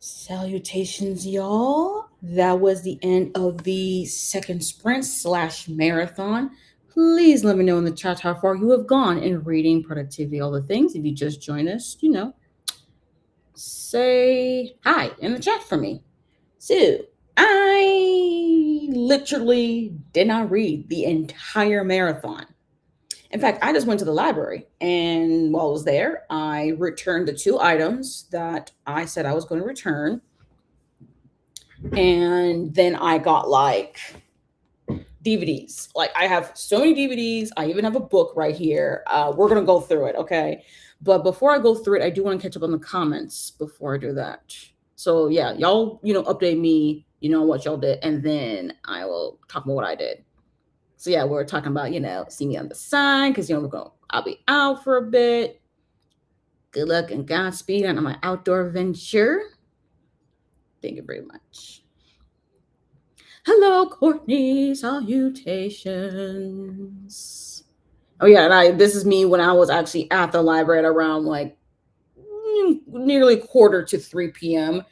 Salutations, y'all. That was the end of the second sprint slash marathon. Please let me know in the chat how far you have gone in reading, productivity, all the things. If you just joined us, say hi in the chat for me. So, I literally did not read the entire marathon. In fact, I just went to the library, and while I was there, I returned the two items that I said I was going to return. And then I got like DVDs. Like I have so many DVDs. I even have a book right here. We're gonna go through it, okay? But before I go through it, I do want to catch up on the comments before I do that. So yeah, y'all, update me, what y'all did, and then I will talk about what I did. So yeah, we're talking about, see me on the sign, because I'll be out for a bit. Good luck and Godspeed on my outdoor venture. Thank you very much. Hello, Courtney. Salutations. Oh yeah, and this is me when I was actually at the library at around like nearly 2:45 p.m.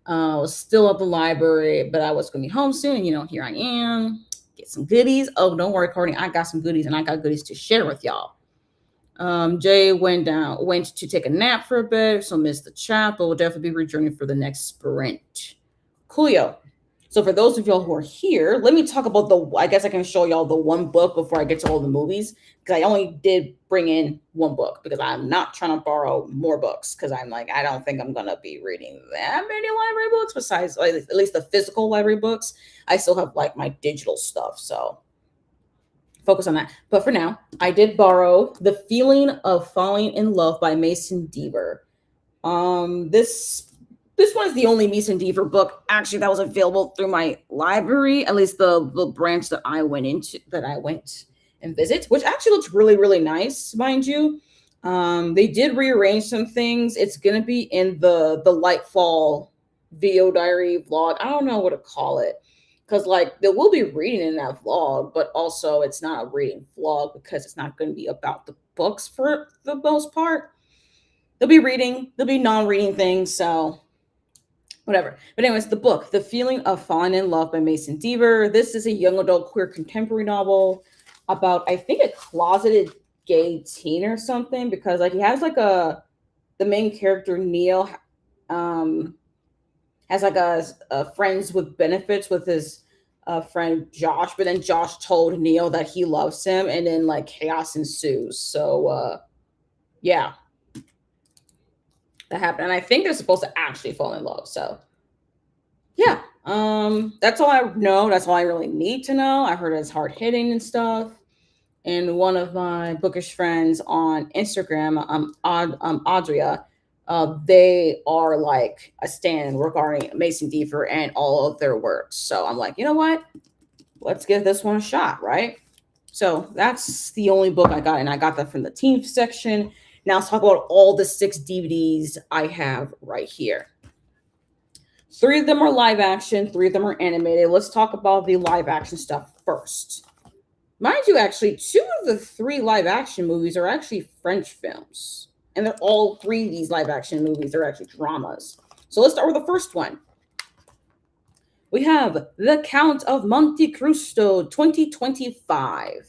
I was still at the library, but I was going to be home soon. And here I am. Get some goodies. Oh, don't worry, Courtney. I got some goodies, and I got goodies to share with y'all. Jay went to take a nap for a bit, so missed the chat, but we'll definitely be returning for the next sprint. Coolio. So for those of y'all who are here, let me talk about I guess I can show y'all the one book before I get to all the movies, because I only did bring in one book because I'm not trying to borrow more books, because I'm like, I don't think I'm going to be reading that many library books besides like, at least the physical library books. I still have like my digital stuff, so focus on that. But for now, I did borrow The Feeling of Falling in Love by Mason Deaver. This one is the only Mason Deaver book actually that was available through my library, at least the branch that I went and visit, which actually looks really, really nice, mind you. They did rearrange some things. It's gonna be in the Lightfall video diary vlog. I don't know what to call it, because like they will be reading in that vlog, but also it's not a reading vlog because it's not going to be about the books for the most part. They'll be non-reading things, so whatever. But anyways, the book, The Feeling of Falling in Love by Mason Deaver. This is a young adult queer contemporary novel about, I think, a closeted gay teen or something, because like he has like the main character Neil has like a friends with benefits with his friend Josh, but then Josh told Neil that he loves him, and then like chaos ensues. So yeah, that happened, and I think they're supposed to actually fall in love. So yeah, that's all I know. That's all I really need to know. I heard it's hard hitting and stuff. And one of my bookish friends on Instagram, Audria, they are like a stand regarding Mason Deaver and all of their works. So I'm like, you know what? Let's give this one a shot, right? So that's the only book I got, and I got that from the teen section. Now let's talk about all the 6 DVDs I have right here. 3 of them are live action, 3 of them are animated. Let's talk about the live action stuff first. Mind you, actually, 2 of the 3 live action movies are actually French films. And they're all 3 of these live action movies are actually dramas. So let's start with the first one. We have The Count of Monte Cristo 2025.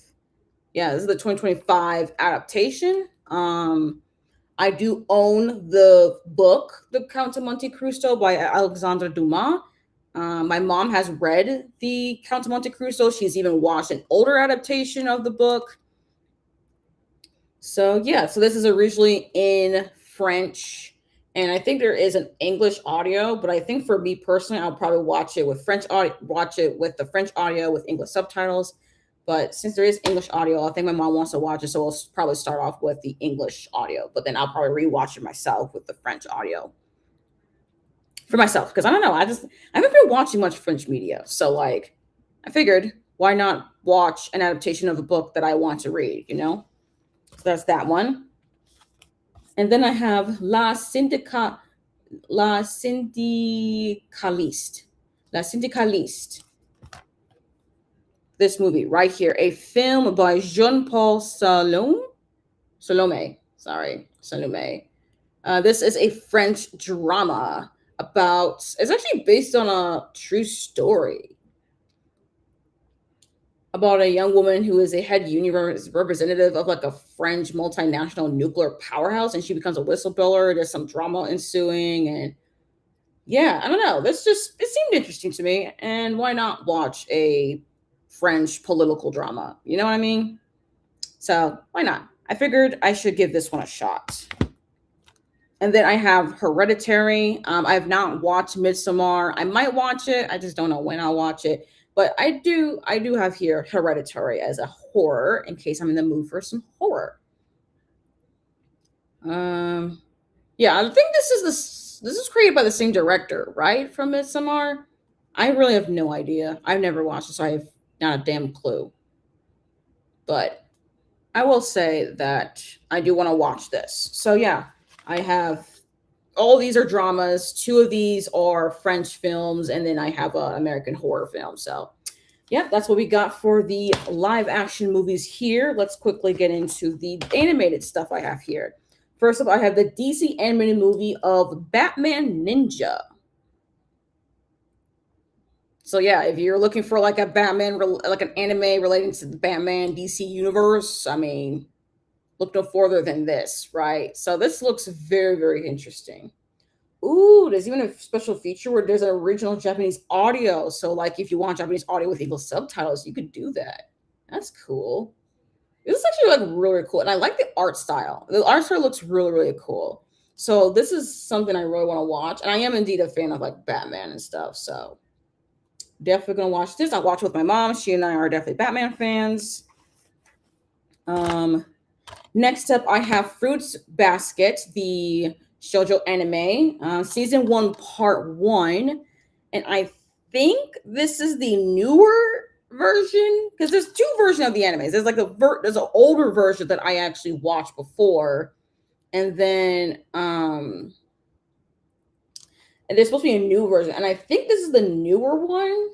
Yeah, this is the 2025 adaptation. I do own the book, The Count of Monte Cristo by Alexandre Dumas. My mom has read The Count of Monte Cristo. She's even watched an older adaptation of the book. So yeah, so this is originally in French, and I think there is an English audio, but I think for me personally, I'll probably watch it with the French audio with English subtitles. But since there is English audio, I think my mom wants to watch it, so we'll probably start off with the English audio, but then I'll probably rewatch it myself with the French audio for myself, because I don't know, I haven't been watching much French media, so like I figured why not watch an adaptation of a book that I want to read, So that's that one. And then I have La Syndicaliste. This movie right here, a film by Jean-Paul Salome. This is a French drama it's actually based on a true story about a young woman who is a head union representative of like a French multinational nuclear powerhouse, and she becomes a whistleblower. There's some drama ensuing, and yeah, I don't know. It seemed interesting to me, and why not watch a French political drama? You know what I mean? So why not? I figured I should give this one a shot. And then I have Hereditary. I've not watched Midsommar. I might watch it. I just don't know when I'll watch it. But I do have here Hereditary as a horror in case I'm in the mood for some horror. Um, yeah, I think this is created by the same director, right? From Midsommar. I really have no idea. I've never watched it, so I have not a damn clue. But I will say that I do want to watch this. So yeah, I have all these are dramas. Two of these are French films, and then I have a American horror film. So yeah, that's what we got for the live action movies here. Let's quickly get into the animated stuff I have here. First up, I have the DC animated movie of Batman Ninja. So yeah, if you're looking for like a like an anime relating to the Batman DC universe, I mean, look no further than this, right? So this looks very, very interesting. Ooh, there's even a special feature where there's an original Japanese audio. So, like, if you want Japanese audio with English subtitles, you could do that. That's cool. This is actually like really, really cool, and I like the art style. The art style looks really, really cool. So, this is something I really want to watch, and I am indeed a fan of like Batman and stuff. So, definitely gonna watch this. I watch with my mom. She and I are definitely Batman fans. Um, Next up, I have Fruits Basket, the shoujo anime, season one, part one, and I think this is the newer version because there's two versions of the animes. There's like there's an older version that I actually watched before, and then and there's supposed to be a new version, and I think this is the newer one.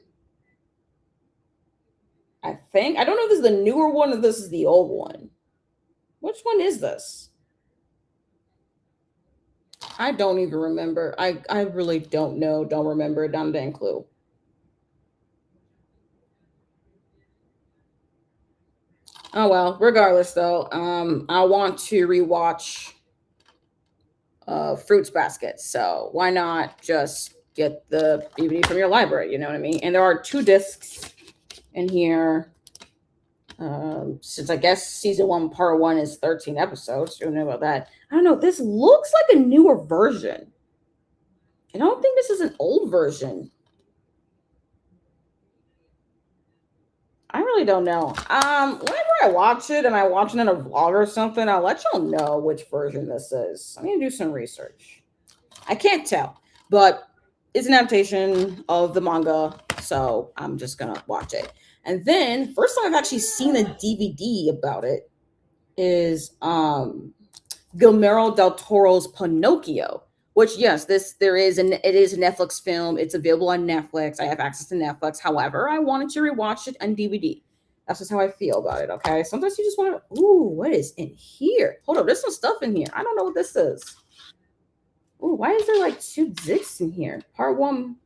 I don't know if this is the newer one or this is the old one. Which one is this? I don't even remember. I really don't know. Don't remember. Not a damn clue. Oh well. Regardless, though, I want to rewatch Fruits Basket. So why not just get the DVD from your library? You know what I mean? And there are two discs in here. Since I guess season one, part one is 13 episodes. You know about that. I don't know. This looks like a newer version. I don't think this is an old version. I really don't know. Whenever I watch it and I watch it in a vlog or something, I'll let y'all know which version this is. I need to do some research. I can't tell, but it's an adaptation of the manga, so I'm just gonna watch it. And then first time I've actually seen a DVD about it is Guillermo del Toro's Pinocchio, which yes, it is a Netflix film. It's available on Netflix. I have access to Netflix. However, I wanted to rewatch it on DVD. That's just how I feel about it. Okay. Sometimes you just want to, ooh, what is in here? Hold on, there's some stuff in here. I don't know what this is. Ooh, why is there like two discs in here? Part one,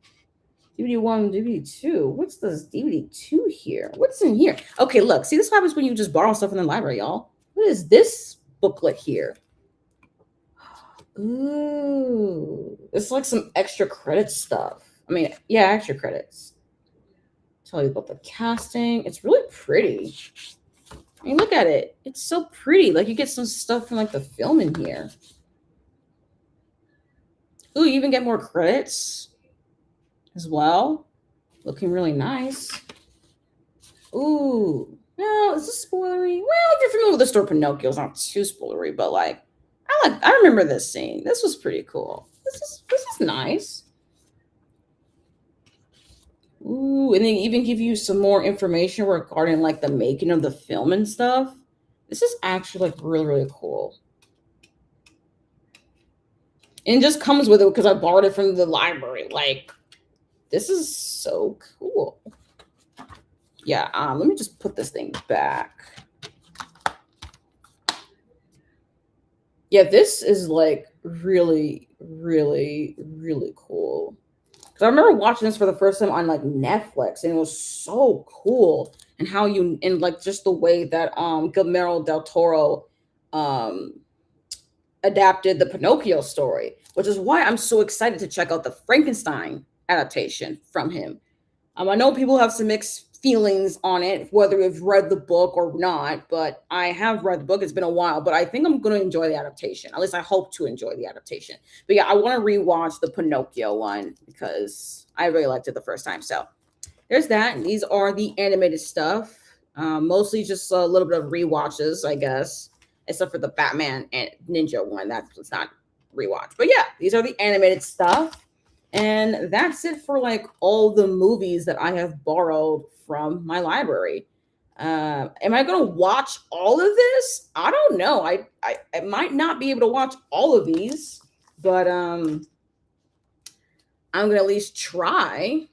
DVD one, DVD two. What's this DVD two here? What's in here? Okay, look, see, this happens when you just borrow stuff in the library, y'all. What is this booklet here? Ooh, it's like some extra credit stuff. I mean, yeah, extra credits. Tell you about the casting. It's really pretty. I mean, look at it. It's so pretty. Like you get some stuff from like the film in here. Ooh, you even get more credits as well. Looking really nice. Ooh. No, is this spoilery? Well, if you're familiar with the story Pinocchio, it's not too spoilery, but like I remember this scene. This was pretty cool. This is nice. Ooh, and they even give you some more information regarding like the making of the film and stuff. This is actually like really, really cool. And it just comes with it because I borrowed it from the library. Like, this is so cool. Yeah, let me just put this thing back. Yeah, this is like really, really, really cool. Because I remember watching this for the first time on like Netflix, and it was so cool. And how you and like just the way that Guillermo del Toro um adapted the Pinocchio story, which is why I'm so excited to check out the Frankenstein adaptation from him. I know people have some mixed feelings on it, whether you've read the book or not, but I have read the book. It's been a while, but I think I'm going to enjoy the adaptation. At least I hope to enjoy the adaptation. But yeah, I want to rewatch the Pinocchio one because I really liked it the first time. So, there's that. These are the animated stuff. Mostly just a little bit of rewatches, I guess, except for the Batman and Ninja one. That's not rewatch. But yeah, these are the animated stuff. And that's it for like all the movies that I have borrowed from my library. Am I gonna watch all of this? I don't know. I might not be able to watch all of these, but I'm gonna at least try,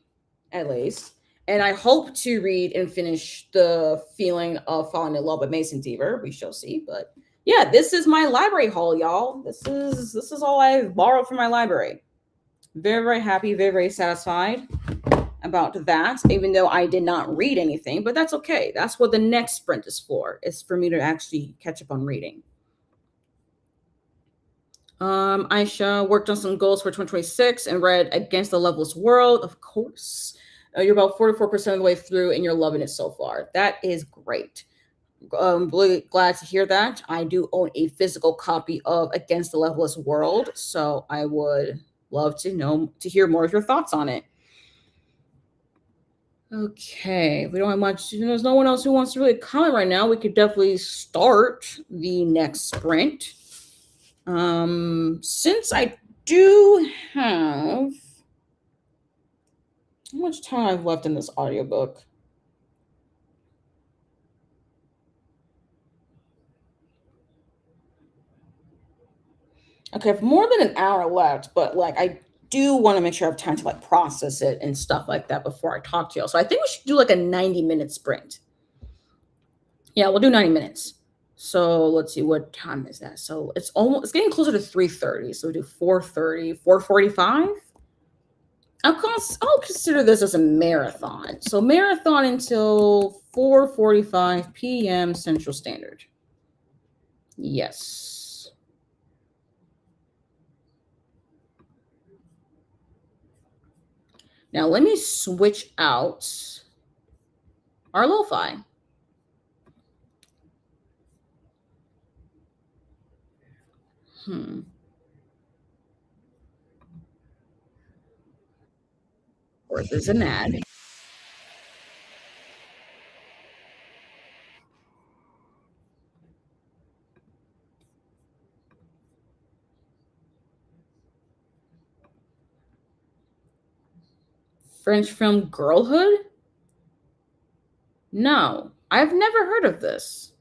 at least. And I hope to read and finish The Feeling of Falling in Love with Mason Deaver. We shall see. But yeah, this is my library haul, y'all. This is all I've borrowed from my library. Very, very happy, very, very satisfied about that, even though I did not read anything, but that's okay. That's what the next sprint is for. It's for me to actually catch up on reading. Aisha worked on some goals for 2026 and read Against the Loveless World, of course. You're about 44% of the way through and you're loving it so far. That is great. Really glad to hear that. I do own a physical copy of Against the Loveless World, so I would love to hear more of your thoughts on it. Okay, we don't have much. There's no one else who wants to really comment right now. We could definitely start the next sprint. Since I do have, how much time I've left in this audiobook? Okay, I have more than an hour left, but like I do want to make sure I have time to like process it and stuff like that before I talk to y'all. So I think we should do like a 90-minute sprint. Yeah, we'll do 90 minutes. So let's see, what time is that? So it's getting closer to 3:30. So we do 4:30, 4:45. I'll consider this as a marathon. So marathon until 4:45 p.m. Central Standard. Yes. Now let me switch out our lo-fi. Or there's an ad. French film Girlhood? No, I've never heard of this.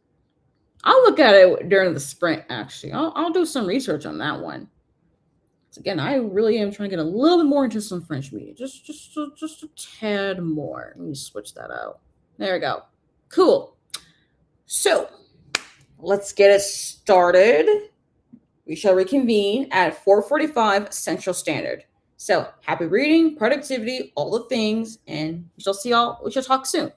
I'll look at it during the sprint, actually. I'll do some research on that one. Again, I really am trying to get a little bit more into some French media. Just a tad more. Let me switch that out. There we go. Cool. So let's get it started. We shall reconvene at 4:45 Central Standard. So happy reading, productivity, all the things, and we shall talk soon.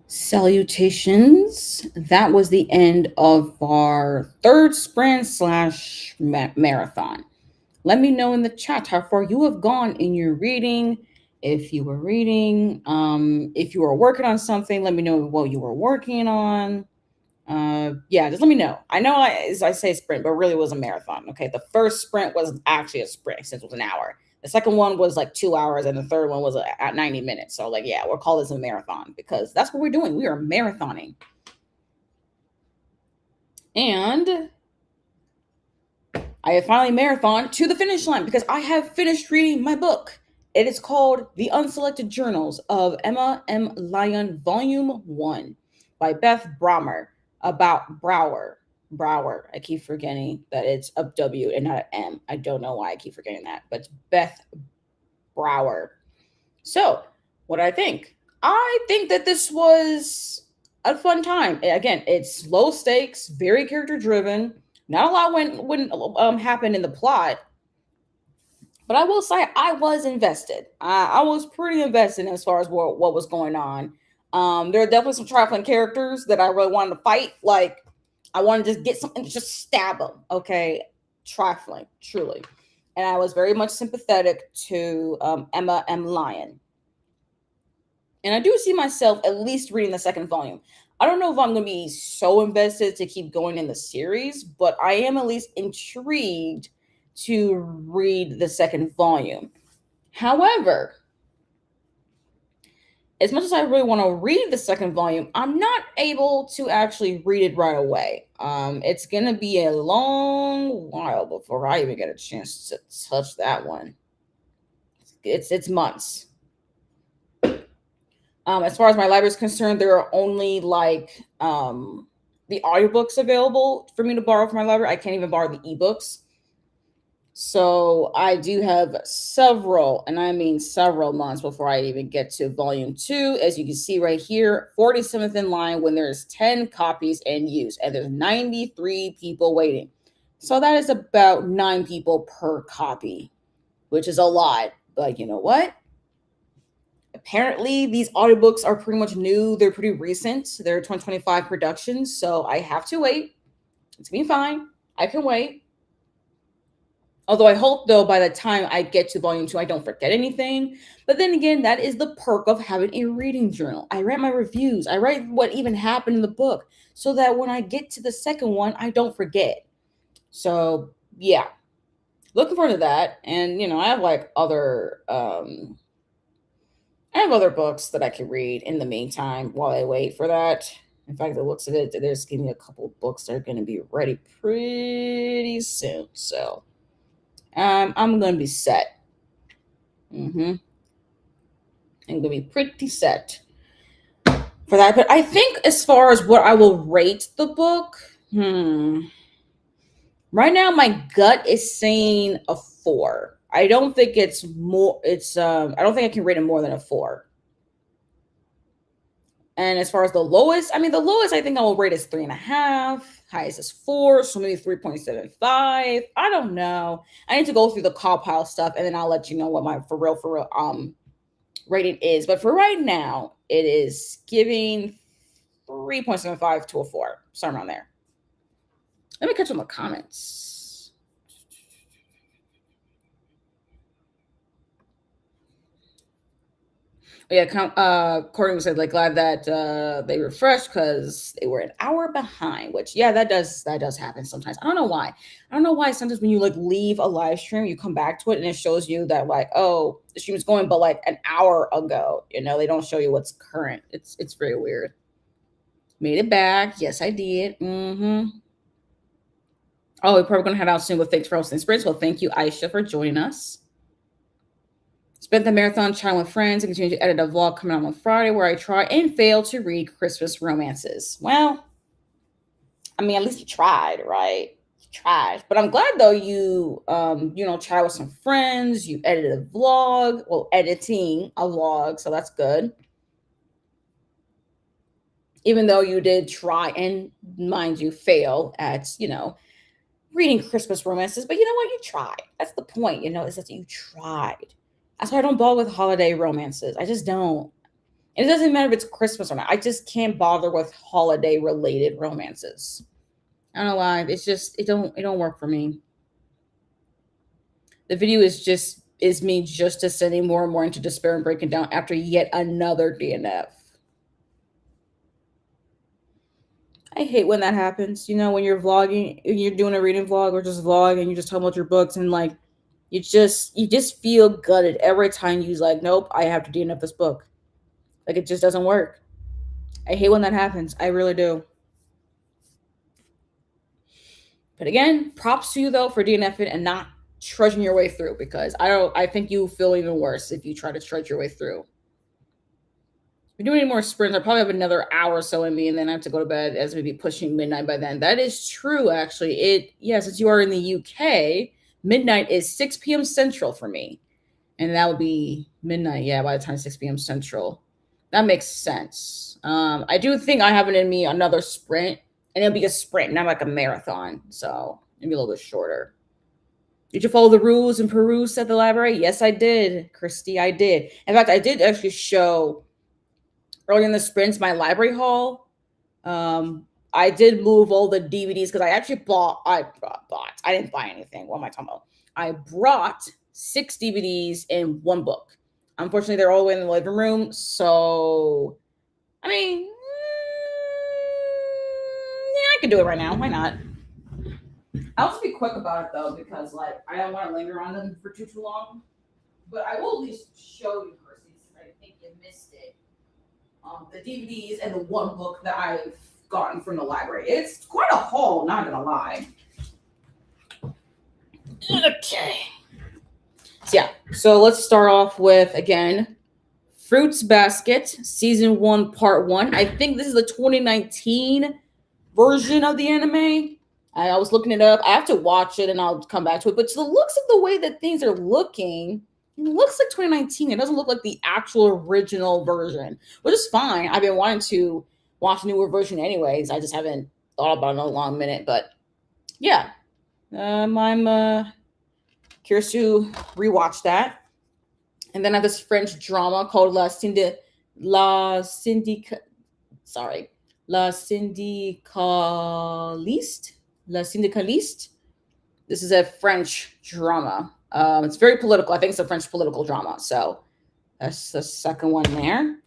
Salutations. That was the end of our third sprint slash marathon. Let me know in the chat how far you have gone in your reading. If you were reading, if you were working on something, let me know what you were working on. Yeah, just let me know. I know as I say sprint, but really it was a marathon. Okay, the first sprint was actually a sprint since it was an hour. The second one was like 2 hours, and the third one was at 90 minutes. So, like, yeah, we'll call this a marathon because that's what we're doing. We are marathoning. And I have finally marathoned to the finish line because I have finished reading my book. It is called The Unselected Journals of Emma M. Lyon, Volume 1 by Beth Braumer, about Brower. Brower. I keep forgetting that it's a W and not an M. I don't know why I keep forgetting that, but it's Beth Brower. So, what do I think? I think that this was a fun time. Again, it's low stakes, very character driven. Not a lot when happened in the plot, but I will say I was invested. I was pretty invested as far as what was going on. There are definitely some trifling characters that I really wanted to fight. Like, I wanted to just get something to just stab them. Okay, trifling, truly. And I was very much sympathetic to Emma M. Lyon. And I do see myself at least reading the second volume. I don't know if I'm going to be so invested to keep going in the series, but I am at least intrigued to read the second volume. However, as much as I really want to read the second volume, I'm not able to actually read it right away. It's going to be a long while before I even get a chance to touch that one. It's months. As far as my library is concerned, there are only like the audiobooks available for me to borrow from my library. I can't even borrow the ebooks. So I do have several, and I mean several months before I even get to volume 2. As you can see right here, 47th in line when there's 10 copies in use, and there's 93 people waiting. So that is about 9 people per copy, which is a lot. But you know what? Apparently these audiobooks are pretty much new. They're pretty recent. They're 2025 productions, so I have to wait. It's gonna be fine. I can wait. Although I hope, though, by the time I get to volume 2, I don't forget anything. But then again, that is the perk of having a reading journal. I write my reviews. I write what even happened in the book so that when I get to the second one, I don't forget. So, yeah. Looking forward to that. And, I have like other books that I can read in the meantime while I wait for that. In fact, the looks of it, there's giving me a couple of books that are going to be ready pretty soon. So I'm going to be set. I'm going to be pretty set for that. But I think as far as what I will rate the book, right now my gut is saying a 4. I don't think it's more. I don't think I can rate it more than a 4. And as far as the lowest I think I will rate is 3.5. Highest is 4, so maybe 3.75. I don't know. I need to go through the compile stuff, and then I'll let you know what my for real rating is. But for right now, it is giving 3.75 to a 4, somewhere around there. Let me catch on the comments. Yeah, Courtney said like glad that they refreshed because they were an hour behind. Which that does happen sometimes. I don't know why. Sometimes when you like leave a live stream, you come back to it and it shows you that like, oh, the stream is going, but like an hour ago. They don't show you what's current. It's very weird. Made it back. Yes, I did. Oh, we're probably gonna head out soon with thanks for hosting sprints. Well, thank you, Aisha, for joining us. Spent the marathon chatting with friends and continue to edit a vlog coming out on Friday where I try and fail to read Christmas romances. Well, I mean, at least you tried, right? You tried. But I'm glad though you chat with some friends, you edited a vlog, editing a vlog, so that's good. Even though you did try and, mind you, fail at, reading Christmas romances, but you know what? You tried. That's the point, is that you tried. That's why I don't ball with holiday romances. I just don't. And it doesn't matter if it's Christmas or not. I just can't bother with holiday related romances. I don't know why. It's just it don't work for me. The video is me just descending more and more into despair and breaking down after yet another DNF. I hate when that happens. You know, when you're vlogging, you're doing a reading vlog or just vlog, and you just talk about your books, and like you just feel gutted every time you like, nope, I have to DNF this book. Like it just doesn't work. I hate when that happens. I really do. But again, props to you though for DNFing and not trudging your way through, because I think you feel even worse if you try to trudge your way through. If we're doing any more sprints, I probably have another hour or so in me, and then I have to go to bed as maybe pushing midnight by then. That is true, actually. Since you are in the UK, midnight is 6 p.m. Central for me. And that would be midnight, yeah, by the time 6 p.m. Central. That makes sense. I do think I have it in me another sprint, and it'll be a sprint, not like a marathon. So maybe a little bit shorter. Did you follow the rules and peruse at the library? Yes, I did, Christy. I did. In fact, I did actually show early in the sprints my library haul. I did move all the DVDs because I actually bought. I didn't buy anything. What am I talking about? I brought 6 DVDs and 1 book. Unfortunately, they're all the way in the living room. So, I mean, yeah, I can do it right now. Why not? I'll just be quick about it though, because like I don't want to linger on them for too long. But I will at least show you, Percy, since I think you missed it. The DVDs and the 1 book that I've gotten from the library. It's quite a haul, not gonna lie. Okay. So let's start off with, again, Fruits Basket, Season 1, Part 1. I think this is the 2019 version of the anime. I was looking it up. I have to watch it and I'll come back to it. But to the looks of the way that things are looking, it looks like 2019. It doesn't look like the actual original version, which is fine. I've been wanting to watch a newer version anyways. I just haven't thought about it in a long minute. But yeah, I'm curious to rewatch that. And then I have this French drama called La Syndic sorry, La Syndicaliste. La Syndicaliste. This is a French drama. It's very political. I think it's a French political drama. So that's the second one there.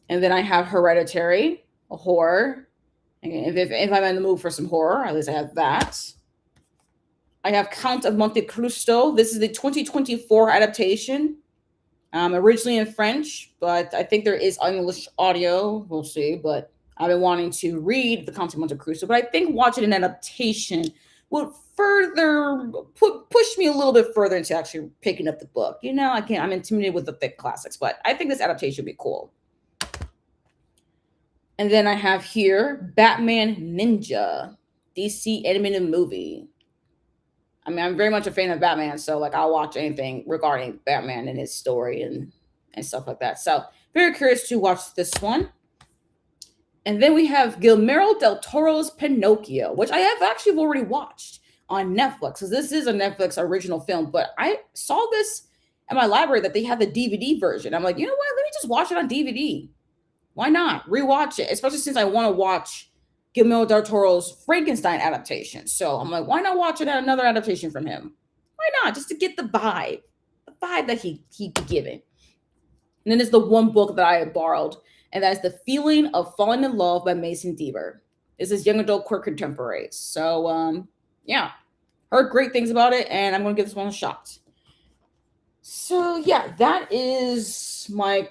And then I have Hereditary, a horror. If I'm in the mood for some horror, at least I have that. I have Count of Monte Cristo. This is the 2024 adaptation. Originally in French, but I think there is English audio. We'll see. But I've been wanting to read the Count of Monte Cristo, but I think watching an adaptation would further push me a little bit further into actually picking up the book. You know, I'm intimidated with the thick classics, but I think this adaptation would be cool. And then I have here Batman Ninja, DC animated movie. I mean, I'm very much a fan of Batman, so like I'll watch anything regarding Batman and his story and stuff like that. So very curious to watch this one. And then we have Guillermo del Toro's Pinocchio, which I have actually already watched on Netflix, because this is a Netflix original film. But I saw this at my library that they have the DVD version. I'm like, you know what? Let me just watch it on DVD. Why not rewatch it? Especially since I want to watch Guillermo del Toro's Frankenstein adaptation. So I'm like, why not watch another adaptation from him? Why not? Just to get the vibe that he given. And then there's the 1 book that I had borrowed, and that's The Feeling of Falling in Love by Mason Deaver. This is young adult queer contemporaries. So yeah, heard great things about it, and I'm gonna give this one a shot. So yeah, that is my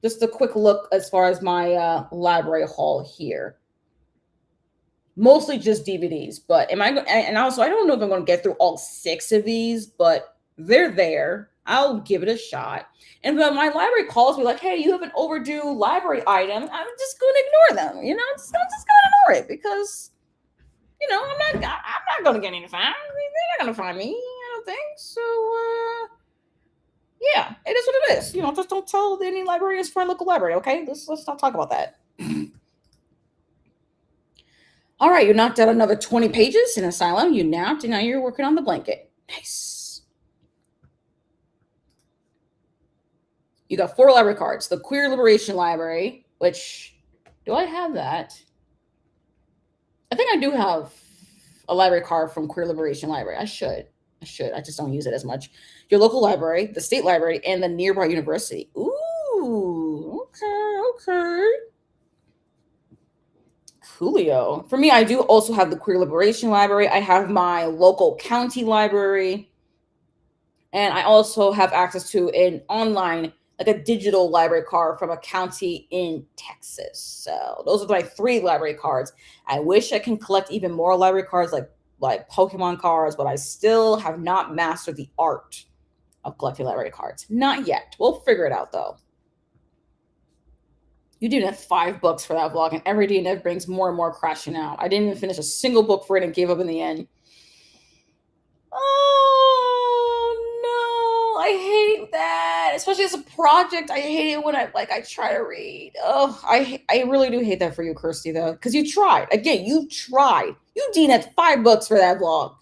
just a quick look as far as my library haul here. Mostly just DVDs, but and also I don't know if I'm going to get through all 6 of these, but they're there. I'll give it a shot. And when my library calls me like, hey, you have an overdue library item, I'm just going to ignore them. You know, I'm just going to ignore it, because, you know, I'm not going to get any fine. I mean, they're not going to find me. I don't think so. Yeah, it is what it is. You know, just don't tell any librarians for a local library. Okay, let's not talk about that. All right, you knocked out another 20 pages in Asylum. You napped, and now you're working on the blanket. Nice. You got 4 library cards. The Queer Liberation Library, which, do I have that? I think I do have a library card from Queer Liberation Library. I should. I just don't use it as much. Your local library, the state library, and the nearby university. Ooh, okay. Coolio. For me, I do also have the Queer Liberation Library. I have my local county library. And I also have access to an online, like a digital library card from a county in Texas. So those are my 3 library cards. I wish I can collect even more library cards like Pokemon cards, but I still have not mastered the art of collecting library cards. Not yet. We'll figure it out though. You did have 5 books for that vlog, and every day it brings more and more crashing out. I didn't even finish a single book for it and gave up in the end. Oh no, I hate that. Especially as a project, I hate it when I try to read. Oh, I really do hate that for you, Kirsty, though, because you tried. Again, you tried. You had 5 books for that vlog.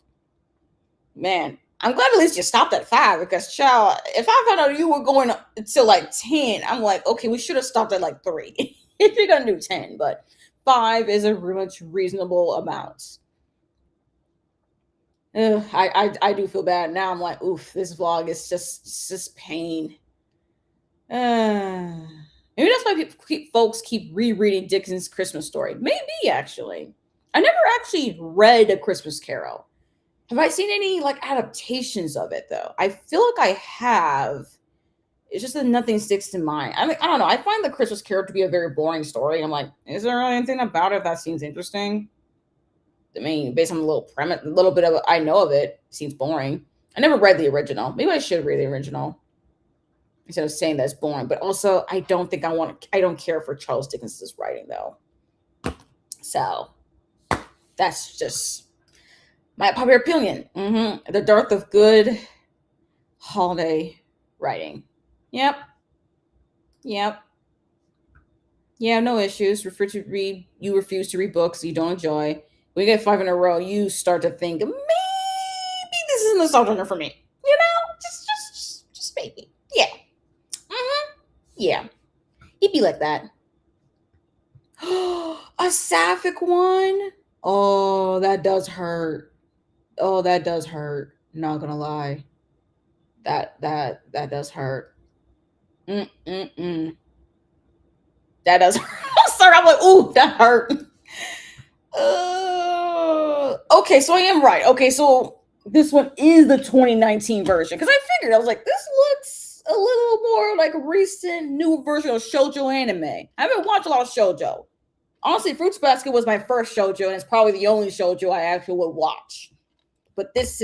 Man, I'm glad at least you stopped at 5, because, child, if I found out you were going to like 10, I'm like, okay, we should have stopped at like 3 if you're gonna do 10, but 5 is a much reasonable amount. Ugh, I do feel bad now. I'm like, oof, this vlog is just pain. Maybe that's why folks keep rereading Dickens' Christmas Story. Maybe, actually. I never actually read A Christmas Carol. Have I seen any like adaptations of it though? I feel like I have. It's just that nothing sticks to mind. I mean, I don't know. I find The Christmas Carol to be a very boring story. I'm like, is there really anything about it that seems interesting? I mean, based on the little premise, a little bit of I know of it, seems boring. I never read the original. Maybe I should read the original instead of saying that's boring. But also, I don't think I don't care for Charles Dickens' writing though. So that's just my popular opinion. The dearth of good holiday writing. Yep. Yeah, no issues. You refuse to read books you don't enjoy. When you get 5 in a row, you start to think maybe this is nostalgia for me. You know, just maybe. Yeah. Yeah. He'd be like that. A sapphic one. Oh, that does hurt. Not gonna lie. That does hurt. That does hurt. I'm sorry. I'm like, ooh, that hurt. Okay, so I am right. Okay, so this one is the 2019 version, because I figured, I was like, this looks a little more like a recent new version of shoujo anime. I haven't watched a lot of shoujo. Honestly, Fruits Basket was my first shoujo, and it's probably the only shoujo I actually would watch. But this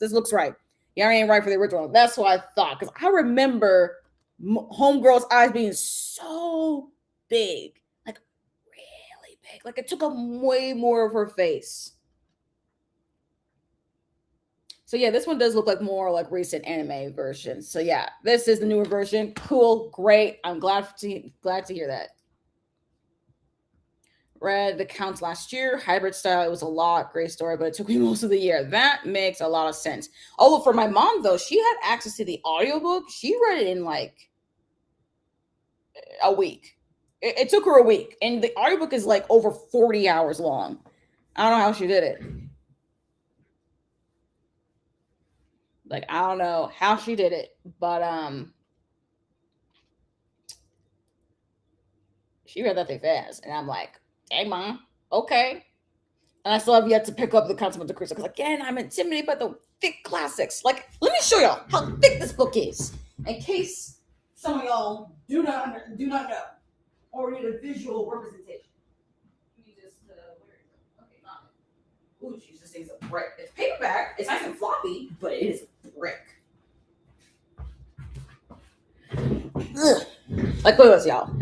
looks right. Yeah, I ain't right for the original. That's what I thought, because I remember Homegirl's eyes being so big. Like it took up way more of her face. So yeah, this one does look like more like recent anime version. So yeah, this is the newer version. Cool, great. I'm glad to hear that. Read The Counts last year. Hybrid style. It was a lot. Great story, but it took me most of the year. That makes a lot of sense. Although for my mom though, she had access to the audiobook. She read it in like a week. It took her a week, and the audiobook is like over 40 hours long. I don't know how she did it. Like, I don't know how she did it, but she read that thing fast, and I'm like, hey, Mom, okay. And I still have yet to pick up The Consummate of Crystal, because again, I'm intimidated by the thick classics. Like, let me show y'all how thick this book is, in case some of y'all do not know. Or need a visual representation. Let me just, where is it? Okay, not it. Ooh, geez, this thing's a brick. It's paperback. It's nice and floppy, but it is a brick. Ugh. Like, look at this, y'all.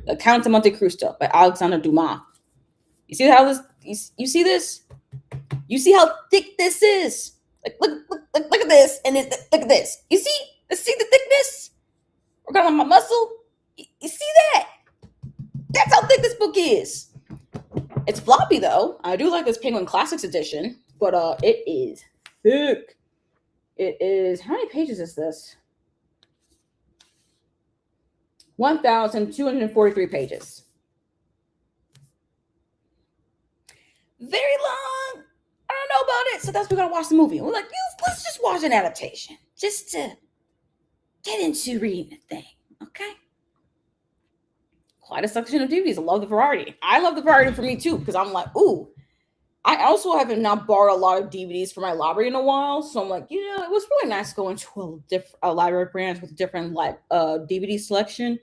The Count of Monte Cristo by Alexander Dumas. You see how this? You see this? You see how thick this is? Like, look at this, and then look at this. You see? See the thickness? We're going on my muscle. You see that? That's how thick this book is. It's floppy though. I do like this Penguin Classics edition, but it is thick. It is. How many pages is this? 1,243 pages. Very long. I don't know about it. So that's we're gonna watch the movie. We're like, let's just watch an adaptation. Just to get into reading the thing. Okay. Quite a section of DVDs. I love the variety. I love the variety for me too, because I'm like, ooh. I also haven't not borrowed a lot of DVDs from my library in a while, so I'm like, it was really nice going to a library branch with a different DVD selection,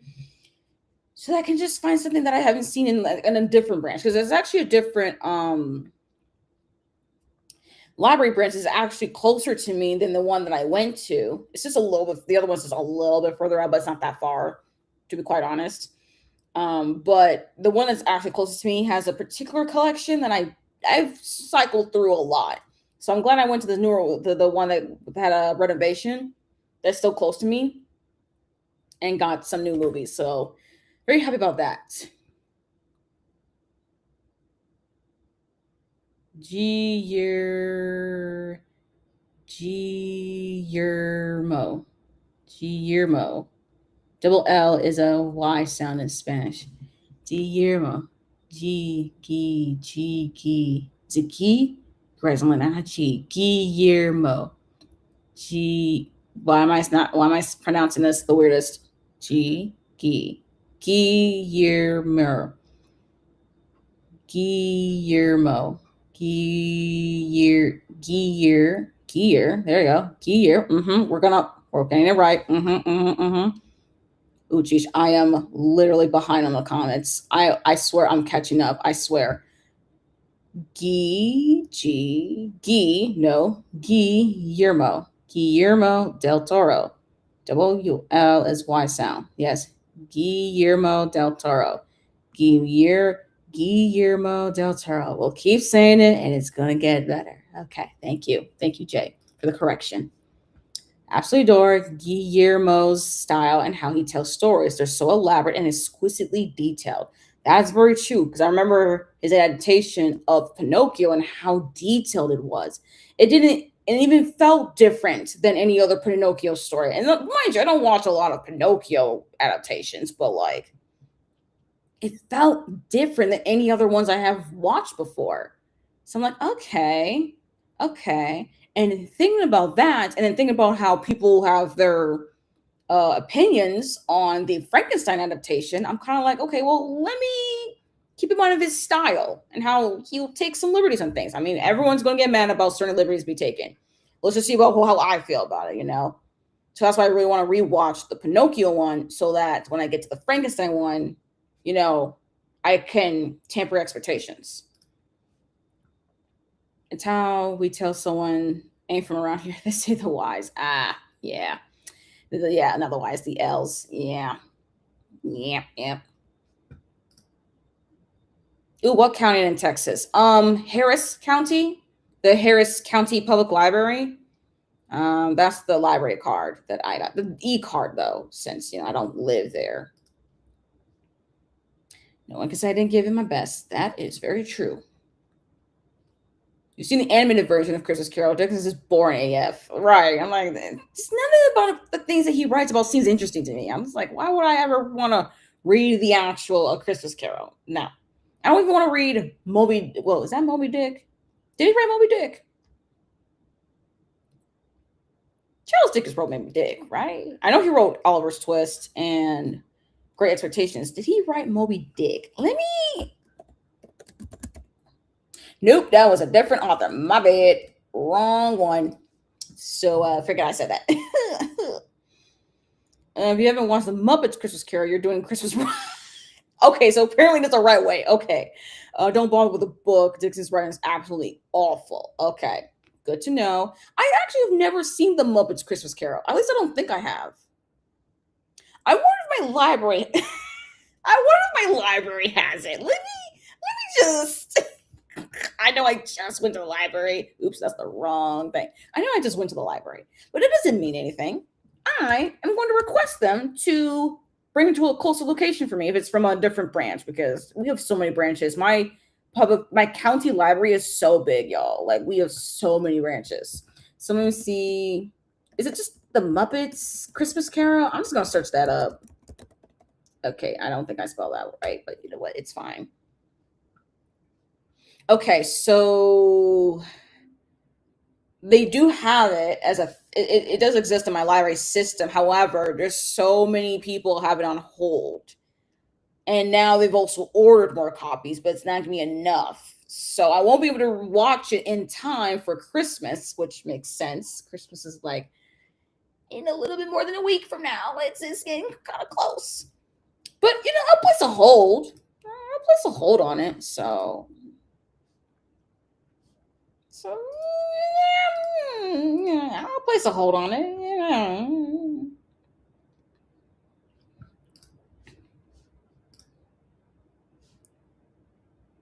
so that I can just find something that I haven't seen in a different branch. Because there's actually a different library branch is actually closer to me than the one that I went to. It's just a little bit. The other one's just a little bit further out, but it's not that far, to be quite honest. But the one that's actually closest to me has a particular collection that I've cycled through a lot. So I'm glad I went to the one that had a renovation that's still close to me and got some new movies. So very happy about that. Guillermo. Double L is a Y sound in Spanish. Guillermo. G. Is it G? Guys, I'm like, not G. Guillermo. Why am I pronouncing this the weirdest? Guillermo. There you go. We're getting it right. Ooh, geez, I am literally behind on the comments. I swear I'm catching up. I swear. Guillermo del Toro. WL is Y sound. Yes. Guillermo del Toro. Guillermo del Toro. We'll keep saying it and it's going to get better. Okay. Thank you. Thank you, Jay, for the correction. Absolutely adore Guillermo's style and how he tells stories. They're so elaborate and exquisitely detailed. That's very true, because I remember his adaptation of Pinocchio and how detailed it was. It even felt different than any other Pinocchio story. And mind you, I don't watch a lot of Pinocchio adaptations, but like, it felt different than any other ones I have watched before. So I'm like, okay. And thinking about that, and then thinking about how people have their opinions on the Frankenstein adaptation, I'm kind of like, okay, well, let me keep in mind of his style and how he'll take some liberties on things. I mean, everyone's going to get mad about certain liberties be taken. Let's just see about how I feel about it, So that's why I really want to rewatch the Pinocchio one, so that when I get to the Frankenstein one, I can temper expectations. It's how we tell someone ain't from around here. They say the Y's. Yeah. Another Y is the L's. Yeah. Ooh, what county in Texas? Harris County, the Harris County Public Library. That's the library card that I got. The e-card, though, since I don't live there. No one can say I didn't give it my best. That is very true. You've seen the animated version of Christmas Carol. Dickens is boring AF. Right. I'm like, it's none about the things that he writes about seems interesting to me. I'm just like, why would I ever want to read the actual Christmas Carol? No. I don't even want to read Moby. Well, is that Moby Dick? Did he write Moby Dick? Charles Dickens wrote Moby Dick, right? I know he wrote Oliver's Twist and Great Expectations. Did he write Moby Dick? Nope, that was a different author. My bad. Wrong one. So I figured I said that. If you haven't watched the Muppets Christmas Carol, you're doing Christmas wrong. Okay, so apparently that's the right way. Okay. Don't bother with the book. Dickens's writing is absolutely awful. Okay. Good to know. I actually have never seen the Muppets Christmas Carol. At least I don't think I have. I wonder if my library has it. Let me just I know I just went to the library. Oops, that's the wrong thing. I know I just went to the library, but it doesn't mean anything. I am going to request them to bring it to a closer location for me if it's from a different branch, because we have so many branches. My county library is so big, y'all. Like, we have so many branches. So let me see. Is it just the Muppets Christmas Carol? I'm just going to search that up. Okay, I don't think I spelled that right, but you know what? It's fine. Okay, so they do have it as it does exist in my library system. However, there's so many people have it on hold. And now they've also ordered more copies, but it's not going to be enough. So I won't be able to watch it in time for Christmas, which makes sense. Christmas is like in a little bit more than a week from now. It's getting kind of close. But I'll place a hold. I'll place a hold on it. So yeah, I'll place a hold on it.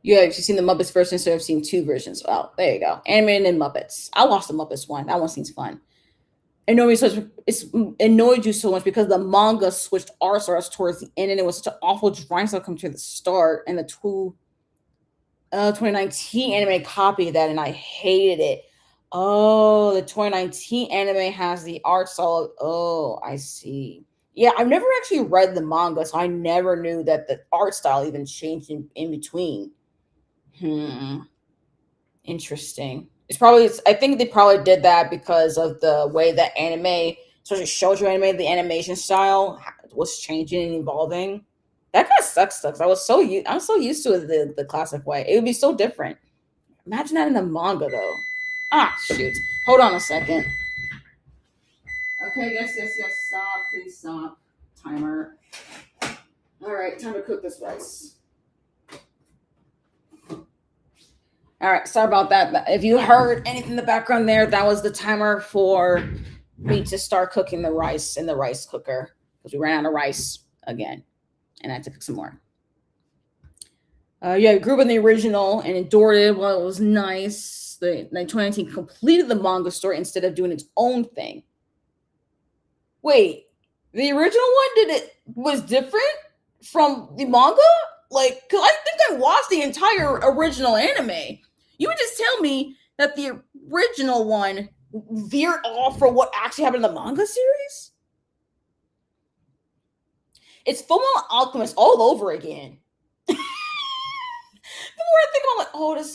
You have actually seen the Muppets version, so I've seen two versions. Well, there you go. Animated and Muppets. I watched the Muppets one. That one seems fun. It's annoyed you so much because the manga switched art styles towards the end, and it was such an awful drawing style come to the start, and the 2019 anime copied that, and I hated it. Oh, the 2019 anime has the art style. Oh, I see. Yeah, I've never actually read the manga, so I never knew that the art style even changed in between. Hmm. Interesting. I think they probably did that because of the way that anime, especially shoujo anime, the animation style was changing and evolving. That kind of sucks, though, 'cause I'm so used to it the classic way. It would be so different. Imagine that in the manga, though. Ah, shoot. Hold on a second. Okay, yes. Stop. Please stop. Timer. All right, time to cook this rice. All right, sorry about that. If you heard anything in the background there, that was the timer for me to start cooking the rice in the rice cooker because we ran out of rice again, and I had to cook some more. Yeah, I grew up in the original and endured it while it was nice. The 2019 completed the manga story instead of doing its own thing. Wait, the original one was different from the manga? Like, cause I think I watched the entire original anime. You would just tell me that the original one veered off from what actually happened in the manga series? It's Fullmetal Alchemist all over again. The more I think about, like, oh, it's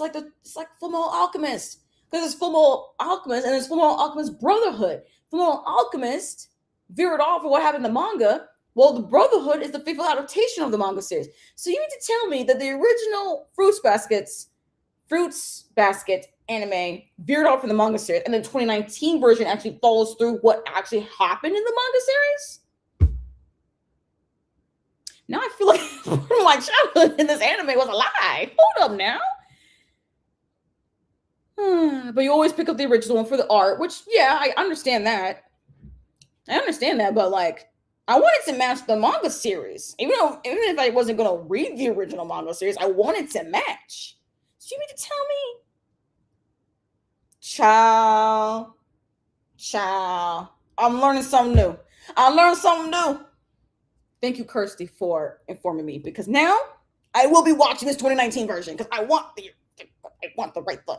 like Fullmetal Alchemist because it's Fullmetal Alchemist and it's Fullmetal Alchemist Brotherhood. Fullmetal Alchemist veered off of what happened in the manga. Well, the Brotherhood is the faithful adaptation of the manga series. So you need to tell me that the original Fruits Basket anime veered off from the manga series, and the 2019 version actually follows through what actually happened in the manga series. Now I feel like my childhood in this anime was a lie. Hold up now. But you always pick up the original one for the art, which, yeah, I understand that. But like, I wanted to match the manga series. Even if I wasn't going to read the original manga series, I wanted to match. So you mean to tell me? Child. I'm learning something new. Thank you, Kirsty, for informing me, because now I will be watching this 2019 version because I want the right thing.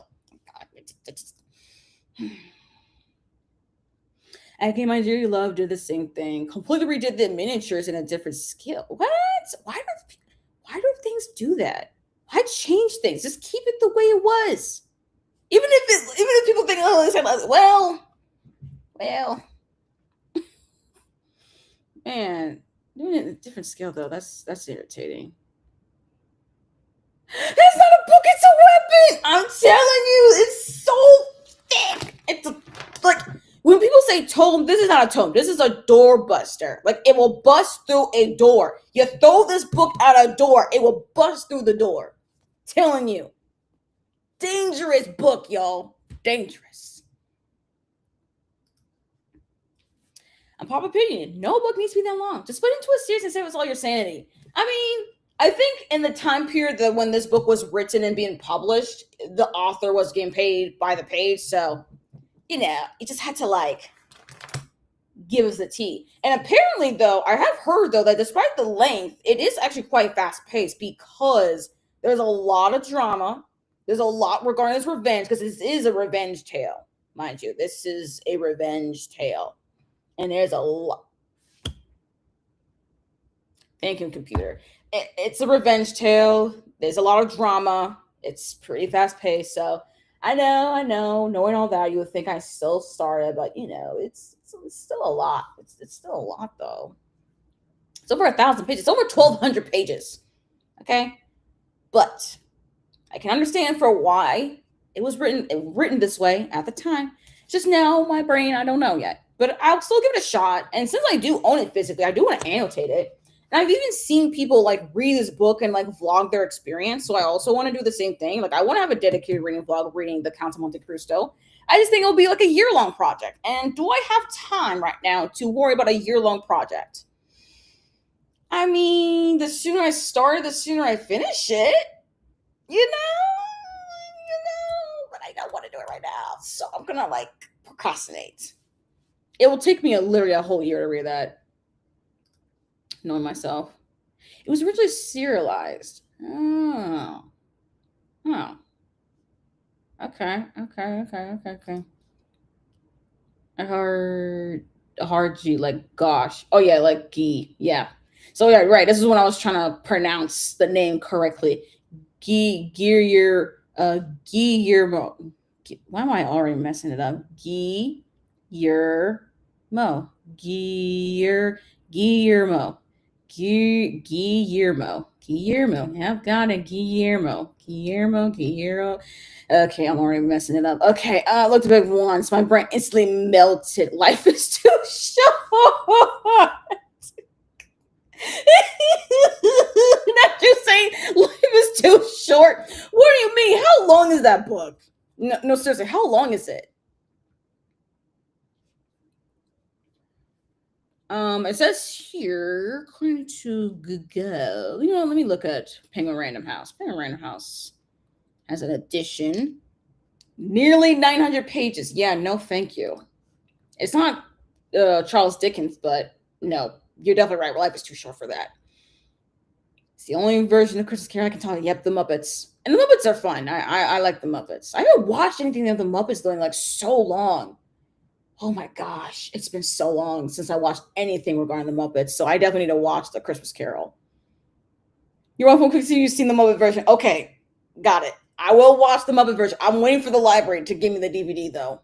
I Game My Dearly Love did the same thing. Completely redid the miniatures in a different scale. What? Why do things do that? Why change things? Just keep it the way it was. Even if people think, oh, it's like, well, man, doing it in a different scale though, that's irritating. It's not a book, it's a weapon. I'm telling you, it's so thick. It's like when people say tome, this is not a tome. This is a door buster. Like, it will bust through a door. You throw this book at a door, it will bust through the door. Telling you. Dangerous book, y'all. Dangerous. Unpopular opinion. No book needs to be that long. Just put it into a series and save us all your sanity. I mean, I think in the time period that when this book was written and being published, the author was getting paid by the page. So, you just had to, like, give us the tea. And apparently, though, I have heard, though, that despite the length, it is actually quite fast-paced because there's a lot of drama. There's a lot regarding this revenge, because this is a revenge tale, mind you. This is a revenge tale. And there's a lot. Thank you, computer. It's a revenge tale. There's a lot of drama. It's pretty fast paced. So I know. Knowing all that, you would think I still started, but it's still a lot. It's still a lot though. It's over 1,000 pages. It's over 1,200 pages. Okay, but I can understand for why it was written this way at the time. Just now, my brain, I don't know yet, but I'll still give it a shot. And since I do own it physically, I do want to annotate it. And I've even seen people like read this book and like vlog their experience. So I also want to do the same thing. Like I want to have a dedicated reading vlog reading the Count of Monte Cristo. I just think it'll be like a year-long project. And do I have time right now to worry about a year-long project? I mean, the sooner I start, the sooner I finish it. But I don't want to do it right now. So I'm gonna like procrastinate. It will take me literally a whole year to read that. Knowing myself. It was originally serialized. Oh. Okay. A hard G, like gosh. Oh yeah, like G. Yeah. So yeah, right. This is when I was trying to pronounce the name correctly. Guillermo. Why am I already messing it up? Guillermo. Guillermo. Yeah, I've got it. Guillermo. Okay, I'm already messing it up. Okay, I looked at it once. My brain instantly melted. Life is too short. Not just saying life is too short. What do you mean? How long is that book? No, seriously, how long is it? It says here, according to Google, let me look at Penguin Random House. Penguin Random House has an edition, nearly 900 pages. Yeah, no, thank you. It's not Charles Dickens, but no, you're definitely right. Life is too short for that. It's the only version of Christmas Carol I can tell you. Yep, the Muppets. And the Muppets are fun. I like the Muppets. I haven't watched anything of the Muppets doing like so long. Oh my gosh, it's been so long since I watched anything regarding the Muppets. So I definitely need to watch the Christmas Carol. You're welcome, Quixie. You've seen the Muppet version. Okay, got it. I will watch the Muppet version. I'm waiting for the library to give me the DVD though.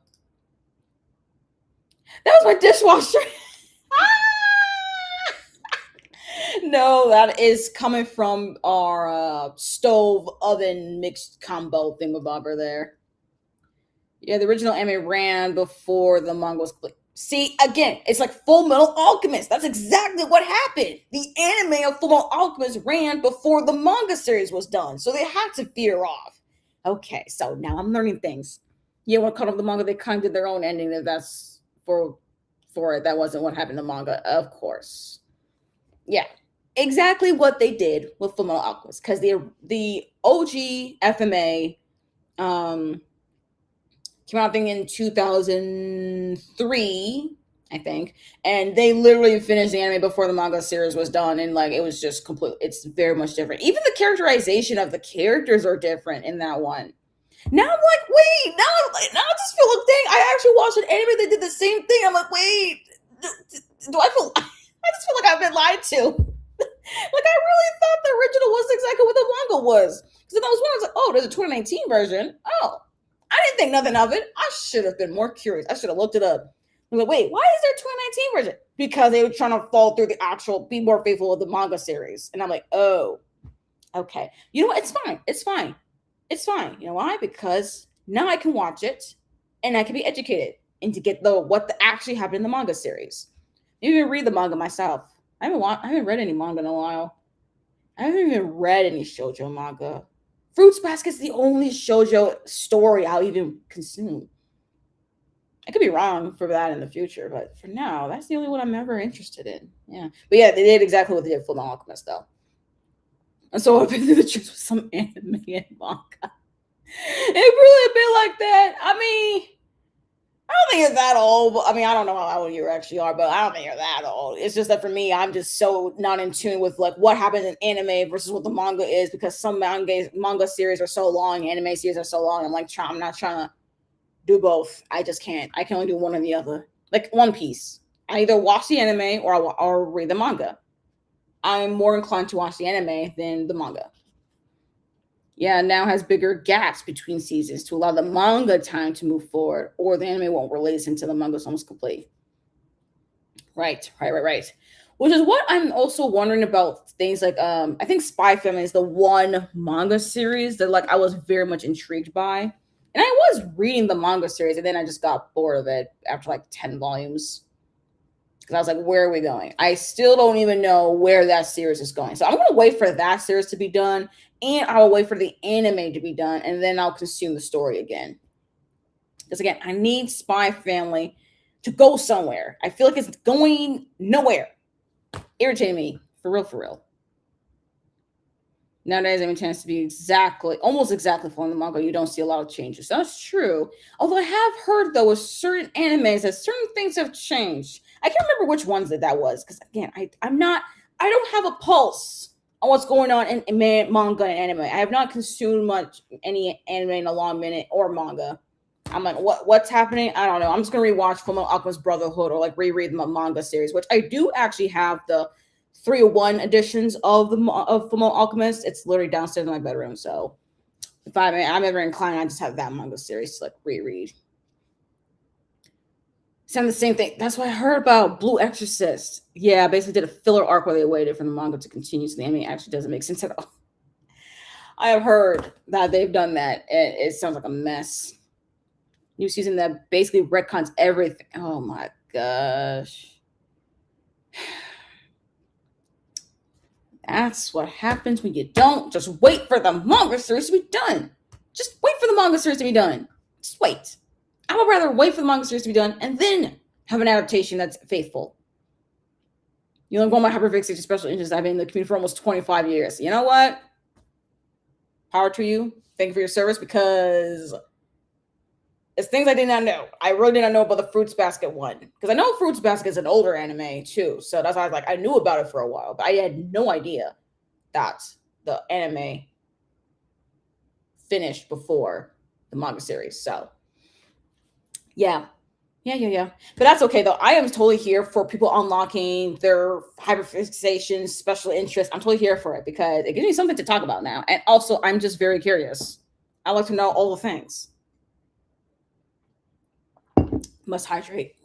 That was my dishwasher. No, that is coming from our stove oven mixed combo thingamabobber there. Yeah, the original anime ran before the manga was complete. See, again, it's like Full Metal Alchemist. That's exactly what happened. The anime of Full Metal Alchemist ran before the manga series was done, so they had to veer off. Okay, so now I'm learning things. Yeah, when cut off the manga, they kind of did their own ending. That's for it. That wasn't what happened in the manga, of course. Yeah, exactly what they did with Full Metal Alchemist, because the OG FMA came out, I think, in 2003, I think, and they literally finished the anime before the manga series was done, and like it was just complete. It's very much different. Even the characterization of the characters are different in that one. Now I'm like, wait, now I just feel like, dang, I actually watched an anime that did the same thing. I'm like, wait, do I feel? I just feel like I've been lied to. Like I really thought the original was exactly what the manga was. Because then I was like, oh, there's a 2019 version. Oh, I didn't think nothing of it. I should have been more curious. I should have looked it up. I'm like, wait, why is there a 2019 version? Because they were trying to fall through the actual, be more faithful of the manga series. And I'm like, oh, okay. You know what? It's fine. It's fine. You know why? Because now I can watch it and I can be educated and to get what actually happened in the manga series. Maybe even read the manga myself. I haven't read any manga in a while. I haven't even read any shoujo manga. Fruits Basket's the only shoujo story I'll even consume. I could be wrong for that in the future, but for now, that's the only one I'm ever interested in. Yeah. But yeah, they did exactly what they did for Full Metal Alchemist, though. And so I've been through the truth with some anime and manga. It really been like that. I mean, I don't think it's that old. I mean, I don't know how old you actually are, but I don't think you're that old. It's just that for me, I'm just so not in tune with like what happens in anime versus what the manga is, because some manga series are so long, anime series are so long. I'm like, I'm not trying to do both. I just can't. I can only do one or the other. Like One Piece. I either watch the anime or read the manga. I'm more inclined to watch the anime than the manga. Yeah, now has bigger gaps between seasons to allow the manga time to move forward, or the anime won't release until the manga's almost complete. Right. Which is what I'm also wondering about things like I think Spy Family is the one manga series that like I was very much intrigued by. And I was reading the manga series and then I just got bored of it after like 10 volumes. Because I was like, where are we going? I still don't even know where that series is going. So I'm gonna wait for that series to be done, and I'll wait for the anime to be done, and then I'll consume the story again. Because again, I need Spy Family to go somewhere. I feel like it's going nowhere. Irritating me. For real. Nowadays, I mean, tends to be almost exactly following the manga. You don't see a lot of changes. That's true. Although I have heard, though, with certain animes that certain things have changed. I can't remember which ones that was. Because, again, I don't have a pulse on what's going on in manga and anime. I have not consumed any anime in a long minute or manga. I'm like, what's happening? I don't know. I'm just gonna rewatch Fullmetal Alchemist Brotherhood or like reread the manga series, which I do actually have the 301 editions of Fullmetal Alchemist. It's literally downstairs in my bedroom. So if I'm ever inclined, I just have that manga series to like reread. Sound the same thing. That's what I heard about Blue Exorcist. Yeah, I basically did a filler arc where they waited for the manga to continue, so the anime actually doesn't make sense at all. I have heard that they've done that. It sounds like a mess. New season that basically retcons everything. Oh my gosh. That's what happens when you don't just wait for the manga series to be done. Just wait for the manga series to be done. Just wait. I would rather wait for the manga series to be done and then have an adaptation that's faithful. You know, one of my hyperfixation special interests, I've been in the community for almost 25 years. You know what? Power to you. Thank you for your service, because it's things I did not know. I really did not know about the Fruits Basket one. Because I know Fruits Basket is an older anime too. So that's why I was like, I knew about it for a while, but I had no idea that the anime finished before the manga series. So yeah. But that's okay though. I am totally here for people unlocking their hyperfixation special interest. I'm totally here for it because it gives me something to talk about now. And also, I'm just very curious. I like to know all the things. Must hydrate.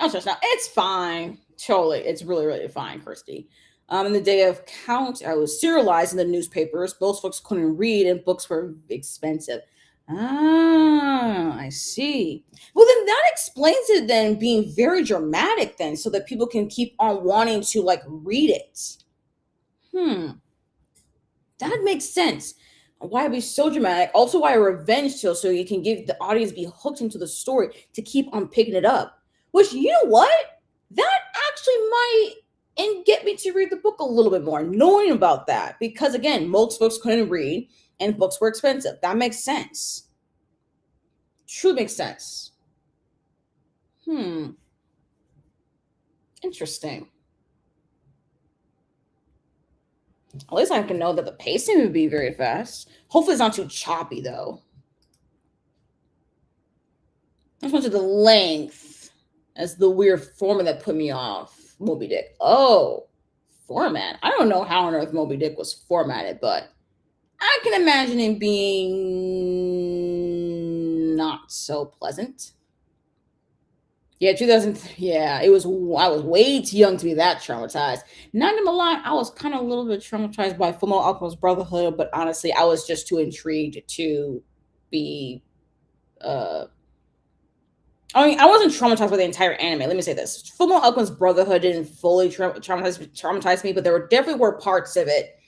Oh, just now. It's fine. Totally. It's really fine, Kirsty. In the day of count, I was serialized in the newspapers. Most folks couldn't read and books were expensive. Ah, I see. Well, then that explains it then being very dramatic then, so that people can keep on wanting to like read it. That makes sense. Why it'd be so dramatic. Also, why a revenge tale, so you can give the audience be hooked into the story to keep on picking it up. Which, you know what? That actually might and get me to read the book a little bit more, knowing about that. Because again, most folks couldn't read and books were expensive. That makes sense. Truly makes sense. Interesting. At least I can know that the pacing would be very fast. Hopefully it's not too choppy though. Not so much of the length as the weird format that put me off. Moby Dick. Oh, format. I don't know how on earth Moby Dick was formatted, but I can imagine it being not so pleasant. Yeah, 2000. Yeah, it was. I was way too young to be that traumatized. Not gonna lie, I was kind of a little bit traumatized by Fullmetal Alchemist Brotherhood, but honestly, I was just too intrigued to be. I mean, I wasn't traumatized by the entire anime. Let me say this: Fullmetal Alchemist Brotherhood didn't fully traumatize me, but there definitely were parts of it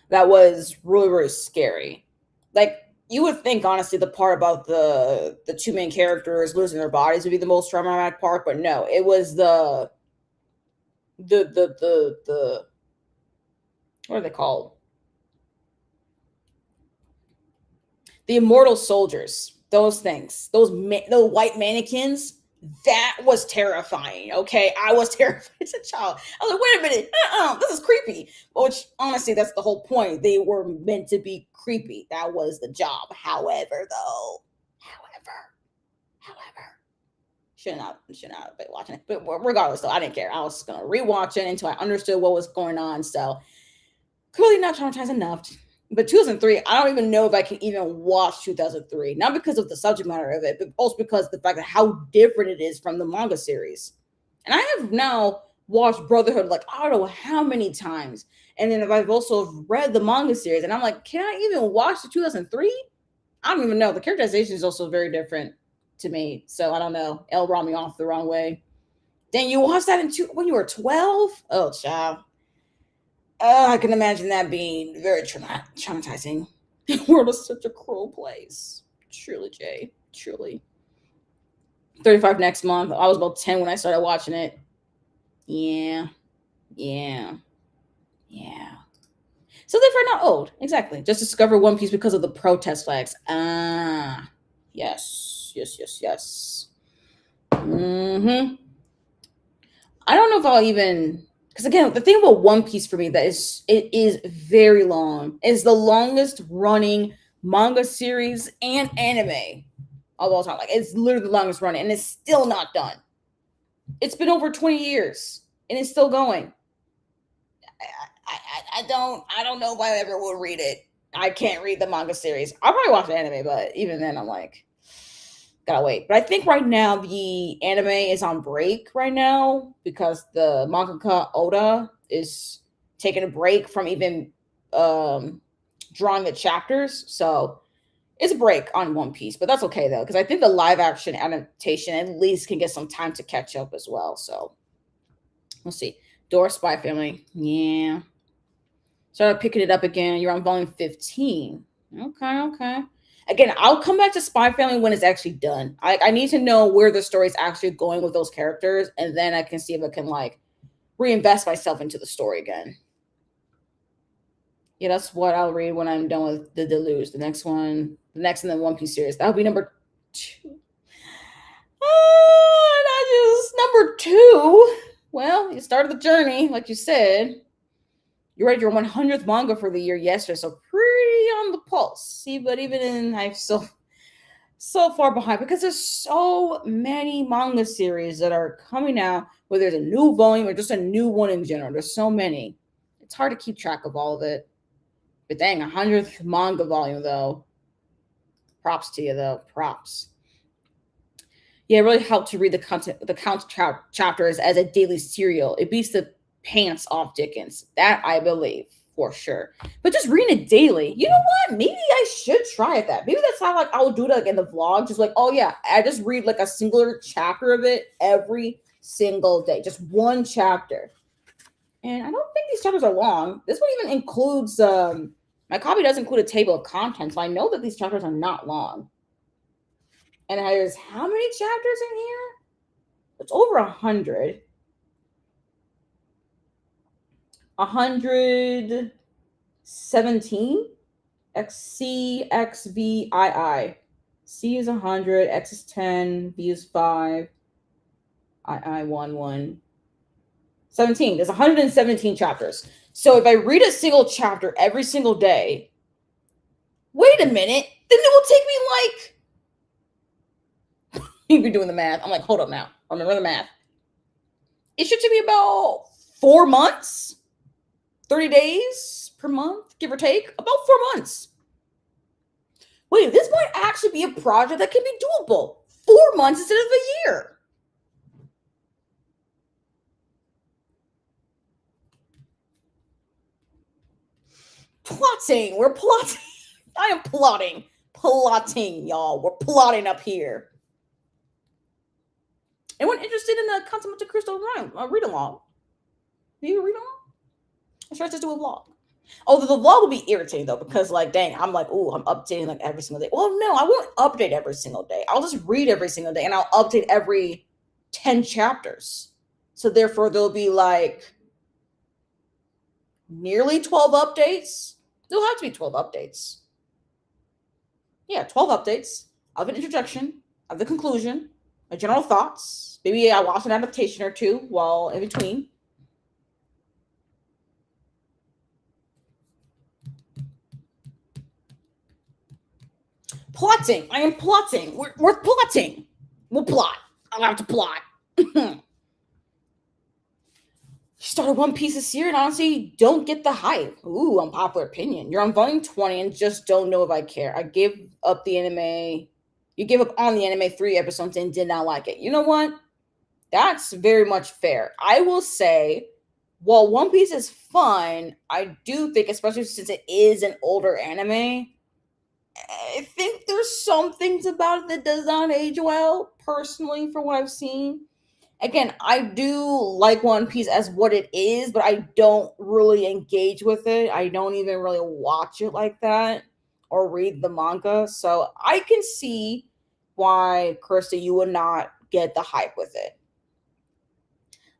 that was really scary. Like, you would think, honestly, the part about the two main characters losing their bodies would be the most traumatic part, but no, it was the what are they called? The immortal soldiers. Those things. The white mannequins. That was terrifying. Okay, I was terrified as a child. I was like, wait a minute, this is creepy. Which honestly, that's the whole point. They were meant to be creepy. That was the job. However, Should not have been watching it. But regardless, though, I didn't care. I was gonna rewatch it until I understood what was going on. So clearly not traumatized enough. But 2003, I don't even know if I can even watch 2003. Not because of the subject matter of it, but also because of the fact of how different it is from the manga series. And I have now watched Brotherhood like I don't know how many times. And then I've also read the manga series, and I'm like, can I even watch the 2003? I don't even know. The characterization is also very different to me. So I don't know. L brought me off the wrong way. Then you watched that when you were 12? Oh, child. I can imagine that being very traumatizing. The world is such a cruel place. Truly, Jay. Truly. 35 next month. I was about 10 when I started watching it. Yeah. Yeah. Yeah. So they're not old. Exactly. Just discovered One Piece because of the protest flags. Ah. Yes. Yes, yes, yes. Mm-hmm. I don't know if I'll even because again, the thing about One Piece for me that is it is very long. It's the longest running manga series and anime of all time. Like it's literally the longest running, and it's still not done. It's been over 20 years and it's still going. I don't know if I ever will read it. I can't read the manga series. I'll probably watch the anime, but even then I'm like, gotta wait. But I think right now the anime is on break right now because the mangaka Oda is taking a break from even drawing the chapters. So it's a break on One Piece, but that's okay though, because I think the live action adaptation at least can get some time to catch up as well. So we'll see. Dora Spy Family. Yeah. Started picking it up again. You're on volume 15. Okay, okay. Again, I'll come back to Spy Family when it's actually done. I need to know where the story's actually going with those characters, and then I can see if I can like reinvest myself into the story again. Yeah, that's what I'll read when I'm done with the Deluge. The next one, the next in the One Piece series. That'll be number 2. Not just number 2. Well, you started the journey, like you said. You read your 100th manga for the year yesterday, so pretty on the pulse. See, but even in I'm so far behind because there's so many manga series that are coming out, whether there's a new volume or just a new one in general. There's so many. It's hard to keep track of all of it. But dang, 100th manga volume though. Props to you though. Props. Yeah, it really helped to read the count chapters as a daily serial. It beats the pants off Dickens. That I believe for sure. But just reading it daily, you know what? Maybe I should try it that. Maybe that's how like I'll do it like in the vlog. Just like, oh yeah, I just read like a singular chapter of it every single day. Just one chapter. And I don't think these chapters are long. This one even includes my copy does include a table of contents, so I know that these chapters are not long. And there's how many chapters in here? It's over 100. 117. XC, XVII. C is 100, X is 10, V is 5, II 1. 17. There's 117 chapters. So if I read a single chapter every single day, wait a minute, then it will take me like you've been doing the math. I'm like, hold up now. Remember the math. It should take me about 4 months, 30 days per month, give or take, about 4 months. Wait, this might actually be a project that can be doable. 4 months instead of a year. Plotting. We're plotting. I am plotting. Plotting, y'all. We're plotting up here. Anyone interested in the Consummate Crystal Rhyme? Read along. Do you read along? I should just do a vlog. Although the vlog will be irritating though, because like, dang, I'm like, oh, I'm updating like every single day. Well, no, I won't update every single day. I'll just read every single day, and I'll update every 10 chapters. So therefore, there'll be like nearly 12 updates. There'll have to be 12 updates. Yeah, 12 updates of an introduction, of the conclusion, my general thoughts. Maybe I watch an adaptation or two while in between. Plotting. I am plotting. We're plotting. We'll plot. I'll have to plot. Started One Piece this year and honestly don't get the hype. Ooh, unpopular opinion. You're on volume 20 and just don't know if I care. I gave up the anime. You gave up on the anime 3 episodes and did not like it. You know what? That's very much fair. I will say, while One Piece is fun, I do think, especially since it is an older anime, I think there's some things about it that does not age well, personally, from what I've seen. Again, I do like One Piece as what it is, but I don't really engage with it. I don't even really watch it like that or read the manga. So I can see why, Kirsty, you would not get the hype with it.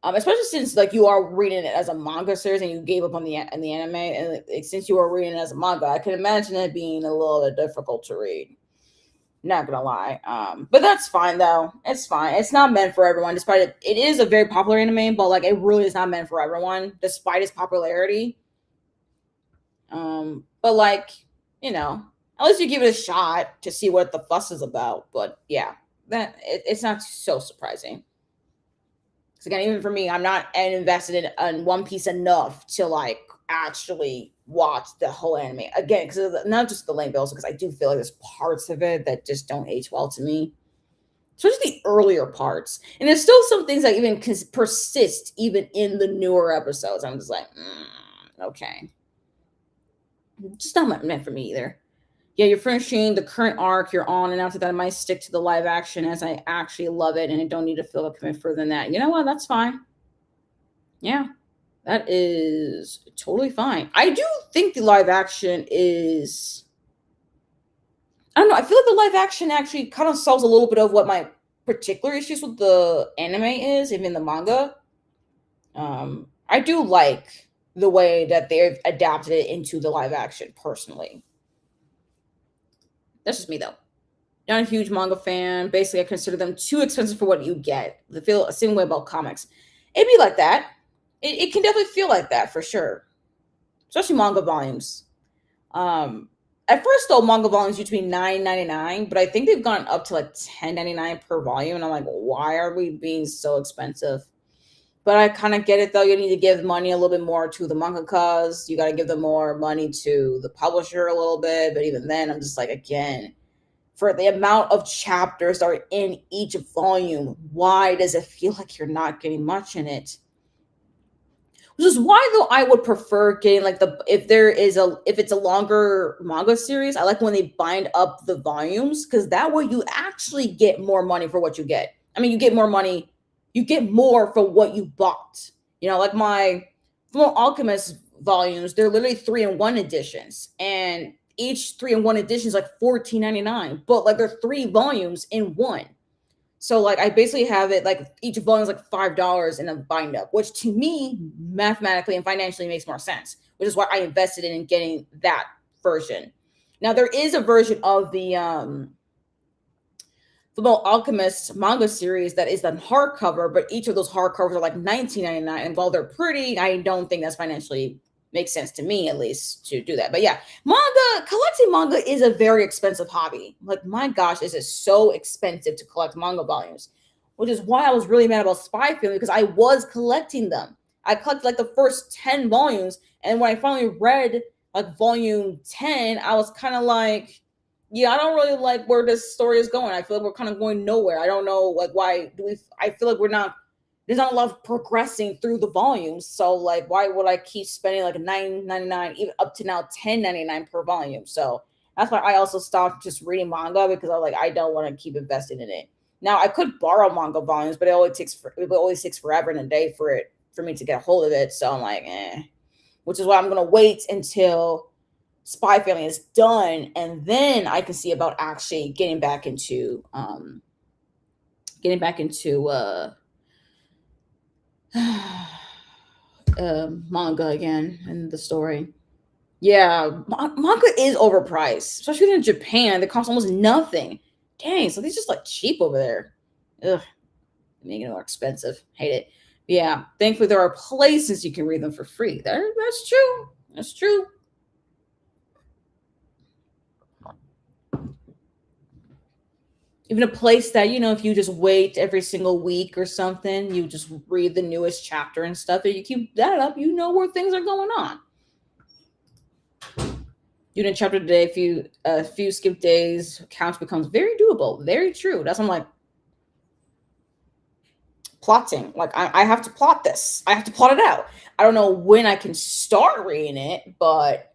Especially since like you are reading it as a manga series and you gave up on the anime, and like, since you are reading it as a manga, I can imagine it being a little bit difficult to read. Not gonna lie, but that's fine though. It's fine. It's not meant for everyone. Despite it is a very popular anime, but like it really is not meant for everyone, despite its popularity. But like at least you give it a shot to see what the fuss is about. But yeah, it's not so surprising. Because again, even for me, I'm not invested in One Piece enough to like actually watch the whole anime again. Because not just the length, but also because I do feel like there's parts of it that just don't age well to me, especially the earlier parts. And there's still some things that even persist even in the newer episodes. I'm just like, okay, just not meant for me either. Yeah, you're finishing the current arc you're on, and after that, I might stick to the live action as I actually love it, and I don't need to feel a commit further than that. You know what? That's fine. Yeah, that is totally fine. I do think the live action is. I don't know. I feel like the live action actually kind of solves a little bit of what my particular issues with the anime is, even the manga. I do like the way that they've adapted it into the live action, personally. That's just me, though. Not a huge manga fan. Basically, I consider them too expensive for what you get. I feel the same way about comics. It'd be like that. It can definitely feel like that for sure, especially manga volumes. At first, though, manga volumes used to be $9.99, but I think they've gone up to like $10.99 per volume, and I'm like, why are we being so expensive? But I kind of get it, though. You need to give money a little bit more to the mangakas. You got to give them more money to the publisher a little bit. But even then, I'm just like, again, for the amount of chapters that are in each volume, why does it feel like you're not getting much in it? Which is why, though, I would prefer getting like if it's a longer manga series, I like when they bind up the volumes, because that way you actually get more money for what you get. I mean, you get more money, you get more for what you bought. Like my Full Alchemist volumes, they're literally 3-in-1 editions, and each 3-in-1 edition is like $14.99, but like they're 3 volumes in one. So like I basically have it like each volume is like $5 in a bind up, which to me mathematically and financially makes more sense, which is why I invested in getting that version. Now there is a version of the Alchemist manga series that is the hardcover, but each of those hardcovers are like $19.99, and while they're pretty, I don't think that's financially makes sense to me, at least, to do that. But yeah, collecting manga is a very expensive hobby. Like, my gosh, is it so expensive to collect manga volumes, which is why I was really mad about Spy Family, because I was collecting them. I collected like the first 10 volumes, and when I finally read like volume 10, I was kind of like, yeah, I don't really like where this story is going. I feel like we're kind of going nowhere. I don't know, like, I feel like there's not a lot of progressing through the volumes. So like, why would I keep spending like $9.99, even up to now $10.99 per volume? So that's why I also stopped just reading manga, because I was like, I don't want to keep investing in it. Now I could borrow manga volumes, but it always takes forever and a day for me to get a hold of it. So I'm like, which is why I'm gonna wait until Spy Family is done, and then I can see about actually getting back into manga again and the story. Yeah, manga is overpriced, especially in Japan. They cost almost nothing. Dang, so they're just like cheap over there. Ugh, making it more expensive. Hate it. But yeah, thankfully there are places you can read them for free. That's true. That's true. even a place that, if you just wait every single week or something, you just read the newest chapter and stuff, and you keep that up, you know where things are going on. Doing a chapter a day, a few skip days, counts becomes very doable. Very true. That's what I'm like, plotting. Like I have to plot this. I have to plot it out. I don't know when I can start reading it, but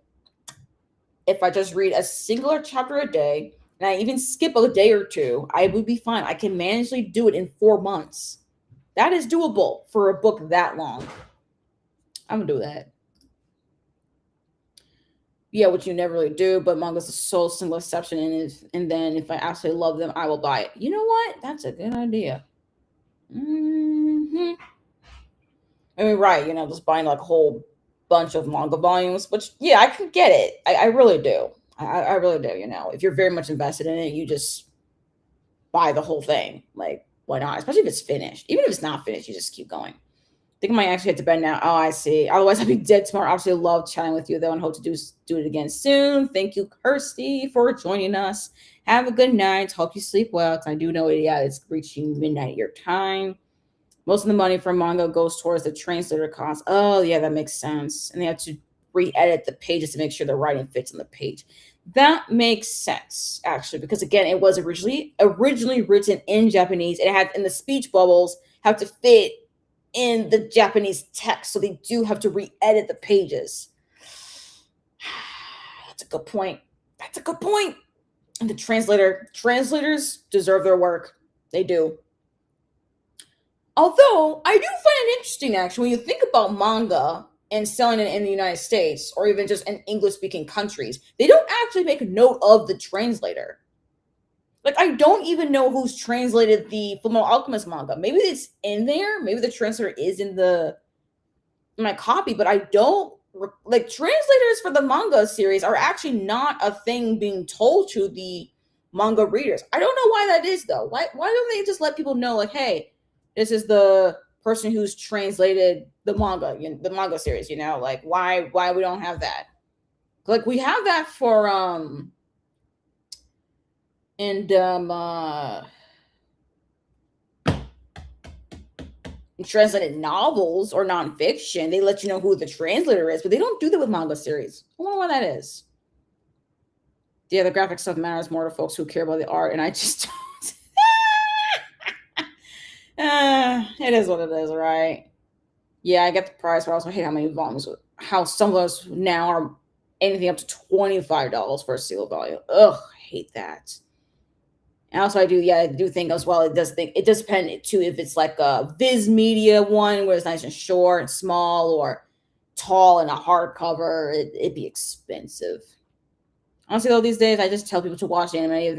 if I just read a singular chapter a day, and I even skip a day or two, I would be fine. I can managely do it in 4 months. That is doable for a book that long. I'm gonna do that. Yeah, which you never really do, but manga's a sole single exception, and then if I absolutely love them, I will buy it. You know what? That's a good idea. I mean, right? Just buying like a whole bunch of manga volumes, which yeah, I can get it. I really do. I really do. If you're very much invested in it, you just buy the whole thing. Like, why not? Especially if it's finished. Even if it's not finished, you just keep going. I think I might actually head to bed now. Oh, I see. Otherwise, I'd be dead tomorrow. Obviously, love chatting with you, though, and hope to do it again soon. Thank you, Kirsty, for joining us. Have a good night. Hope you sleep well, because I do know, yeah, it's reaching midnight your time. Most of the money from manga goes towards the translator cost. Oh, yeah, that makes sense. And they have to re-edit the pages to make sure the writing fits on the page. That makes sense, actually, because again, it was originally written in Japanese. It had, and the speech bubbles have to fit in the Japanese text, so they do have to re-edit the pages. That's a good point. And the translators deserve their work. They do. Although I do find it interesting, actually, when you think about manga and selling it in the United States, or even just in English-speaking countries, they don't actually make a note of the translator. Like, I don't even know who's translated the Fullmetal Alchemist manga. Maybe it's in there. Maybe the translator is in my copy, but I don't like translators for the manga series are actually not a thing being told to the manga readers. I don't know why that is though. Why don't they just let people know, like, hey, this is the person who's translated the manga series, like why we don't have that? Like, we have that for translated novels or nonfiction. They let you know who the translator is, but they don't do that with manga series. I wonder why that is. Yeah, the graphic stuff matters more to folks who care about the art, and I just don't. It is what it is, right? Yeah, I get the price, but I also hate how many volumes, how some of those now are anything up to $25 for a single volume. Ugh, I hate that. And also, I do think as well. It does depend too if it's like a Viz Media one where it's nice and short and small, or tall and a hardcover. It'd be expensive. Honestly, though, these days I just tell people to watch anime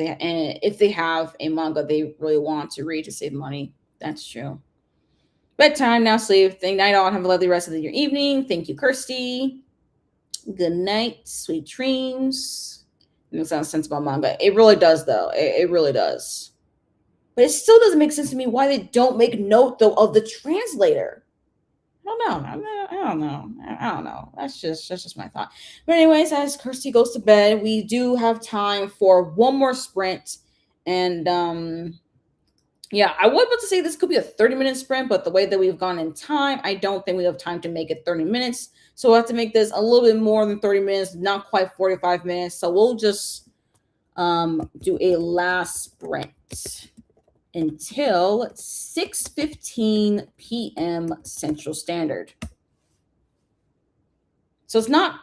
if they have a manga they really want to read to save money. That's true. Bedtime, now sleep. Thank night all. Have a lovely rest of your evening. Thank you, Kirsty. Good night. Sweet dreams. It makes sense about manga. It really does, though. It really does. But it still doesn't make sense to me why they don't make note, though, of the translator. I don't know. That's just my thought. But anyways, as Kirsty goes to bed, we do have time for one more sprint. And yeah, I was about to say this could be a 30-minute sprint, but the way that we've gone in time, I don't think we have time to make it 30 minutes. So we'll have to make this a little bit more than 30 minutes, not quite 45 minutes. So we'll just do a last sprint until 6:15 p.m. Central Standard. So it's not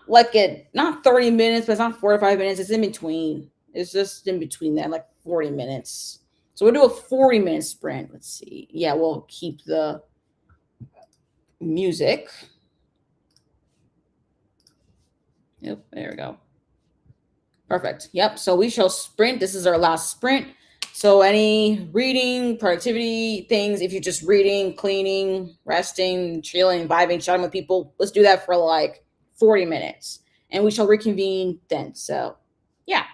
not 30 minutes, but it's not 45 minutes. It's in between. It's just in between that, like 40 minutes. So we'll do a 40-minute sprint. Let's see. Yeah, we'll keep the music. Yep, there we go. Perfect. Yep, so we shall sprint. This is our last sprint. So any reading, productivity things, if you're just reading, cleaning, resting, chilling, vibing, chatting with people, let's do that for like 40 minutes. And we shall reconvene then. So, yeah.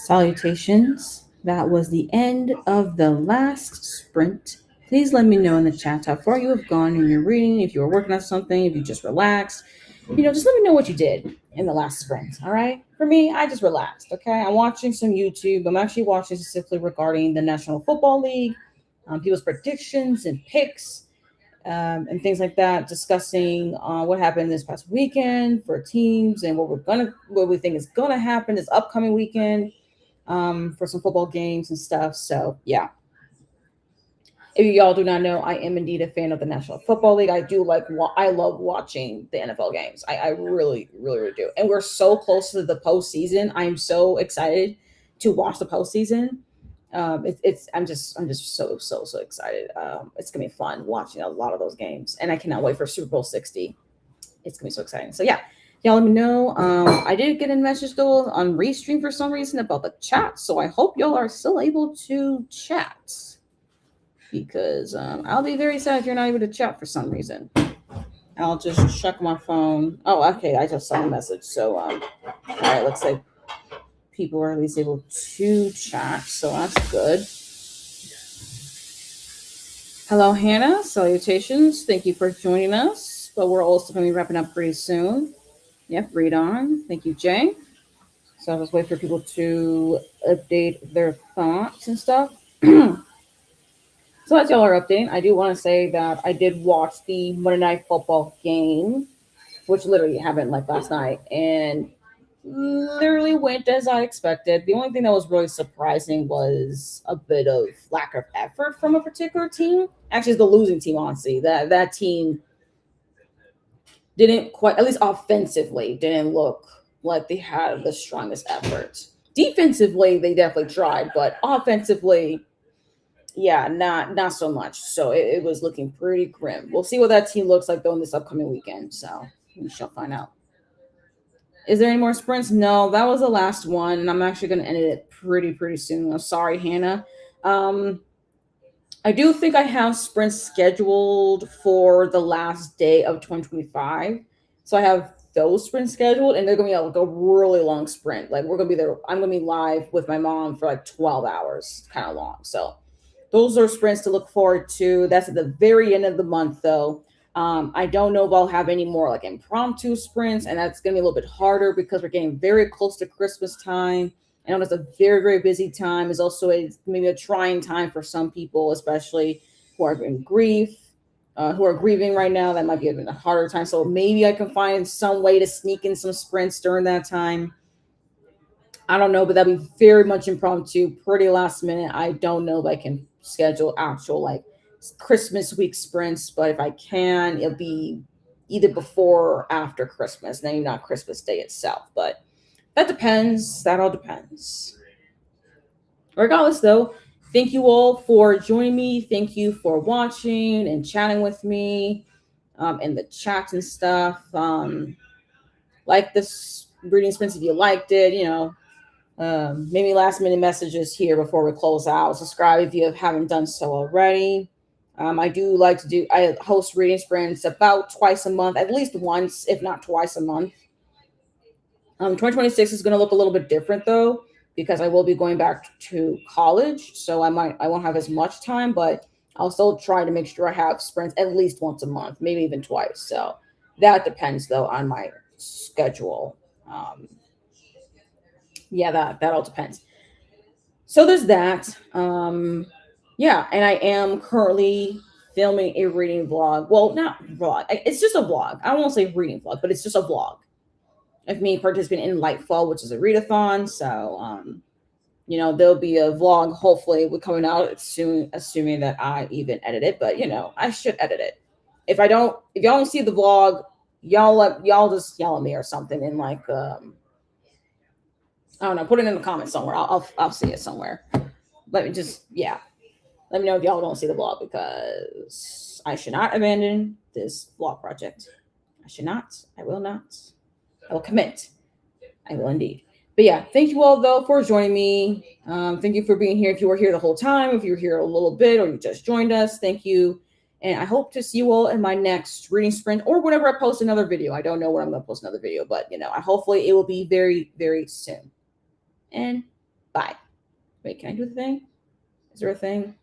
Salutations. That was the end of the last sprint. Please let me know in the chat how far you have gone in your reading, if you were working on something, if you just relaxed. Just let me know what you did in the last sprint. All right. For me, I just relaxed. Okay. I'm watching some YouTube. I'm actually watching specifically regarding the National Football League, people's predictions and picks, and things like that, discussing what happened this past weekend for teams and what we think is gonna happen this upcoming weekend, for some football games and stuff. So yeah, if y'all do not know, I am indeed a fan of the National Football League. I do I love watching the NFL games. I really, really, really do. And we're so close to the postseason. I am so excited to watch the postseason. I'm just so excited. It's gonna be fun watching a lot of those games, and I cannot wait for Super Bowl 60. It's gonna be so exciting. So yeah, y'all let me know. I did get a message though on Restream for some reason about the chat, so I hope y'all are still able to chat, because I'll be very sad if you're not able to chat for some reason. I'll just check my phone. Oh, okay, I just saw the message. So all right, looks like people are at least able to chat, so that's good. Hello, Hannah. Salutations. Thank you for joining us. But we're also going to be wrapping up pretty soon. Yep, read on. Thank you, Jay. So I'll just wait for people to update their thoughts and stuff. So as y'all are updating, I do want to say that I did watch the Monday Night Football game, which literally happened like last night, and literally went as I expected. The only thing that was really surprising was a bit of lack of effort from a particular team. Actually, it's the losing team, honestly. That team didn't quite, at least offensively, didn't look like they had the strongest effort. Defensively, they definitely tried, but offensively, yeah, not so much. So it was looking pretty grim. We'll see what that team looks like though in this upcoming weekend. So we shall find out. Is there any more sprints? No, that was the last one, and I'm actually going to end it pretty soon. I'm sorry, Hannah. I do think I have sprints scheduled for the last day of 2025. So I have those sprints scheduled, and they're gonna be like a really long sprint. Like we're gonna be there. I'm gonna be live with my mom for like 12 hours, kind of long. So those are sprints to look forward to. That's at the very end of the month, though. I don't know if I'll have any more like impromptu sprints, and that's gonna be a little bit harder because we're getting very close to Christmas time. I know it's a very, very busy time. It's also maybe a trying time for some people, especially who are in grief, who are grieving right now. That might be a harder time. So maybe I can find some way to sneak in some sprints during that time. I don't know, but that'd be very much impromptu, pretty last minute. I don't know if I can schedule actual like Christmas week sprints, but if I can, it'll be either before or after Christmas, maybe not Christmas Day itself. But that depends. That all depends. Regardless, though, thank you all for joining me. Thank you for watching and chatting with me in the chats and stuff. Like this reading sprints if you liked it, maybe last minute messages here before we close out. Subscribe if you haven't done so already. I host reading sprints about twice a month, at least once, if not twice a month. 2026 is going to look a little bit different though, because I will be going back to college. So I won't have as much time, but I'll still try to make sure I have sprints at least once a month, maybe even twice. So that depends though on my schedule. That all depends. So there's that. Yeah, and I am currently filming a reading vlog. Well, not vlog. It's just a vlog. I won't say reading vlog, but it's just a vlog of me participating in Lightfall, which is a readathon. So, there'll be a vlog. Hopefully, we're coming out soon, assuming that I even edit it. But I should edit it. If y'all don't see the vlog, y'all just yell at me or something, and like I don't know, put it in the comments somewhere. I'll see it somewhere. Let me know if y'all don't see the vlog, because I should not abandon this vlog project. I should not. I will not. I will commit. I will indeed. But yeah, thank you all though for joining me. Thank you for being here. If you were here the whole time, if you were here a little bit, or you just joined us, thank you. And I hope to see you all in my next reading sprint, or whenever I post another video. I don't know when I'm going to post another video, but hopefully it will be very, very soon. And bye. Wait, can I do the thing? Is there a thing?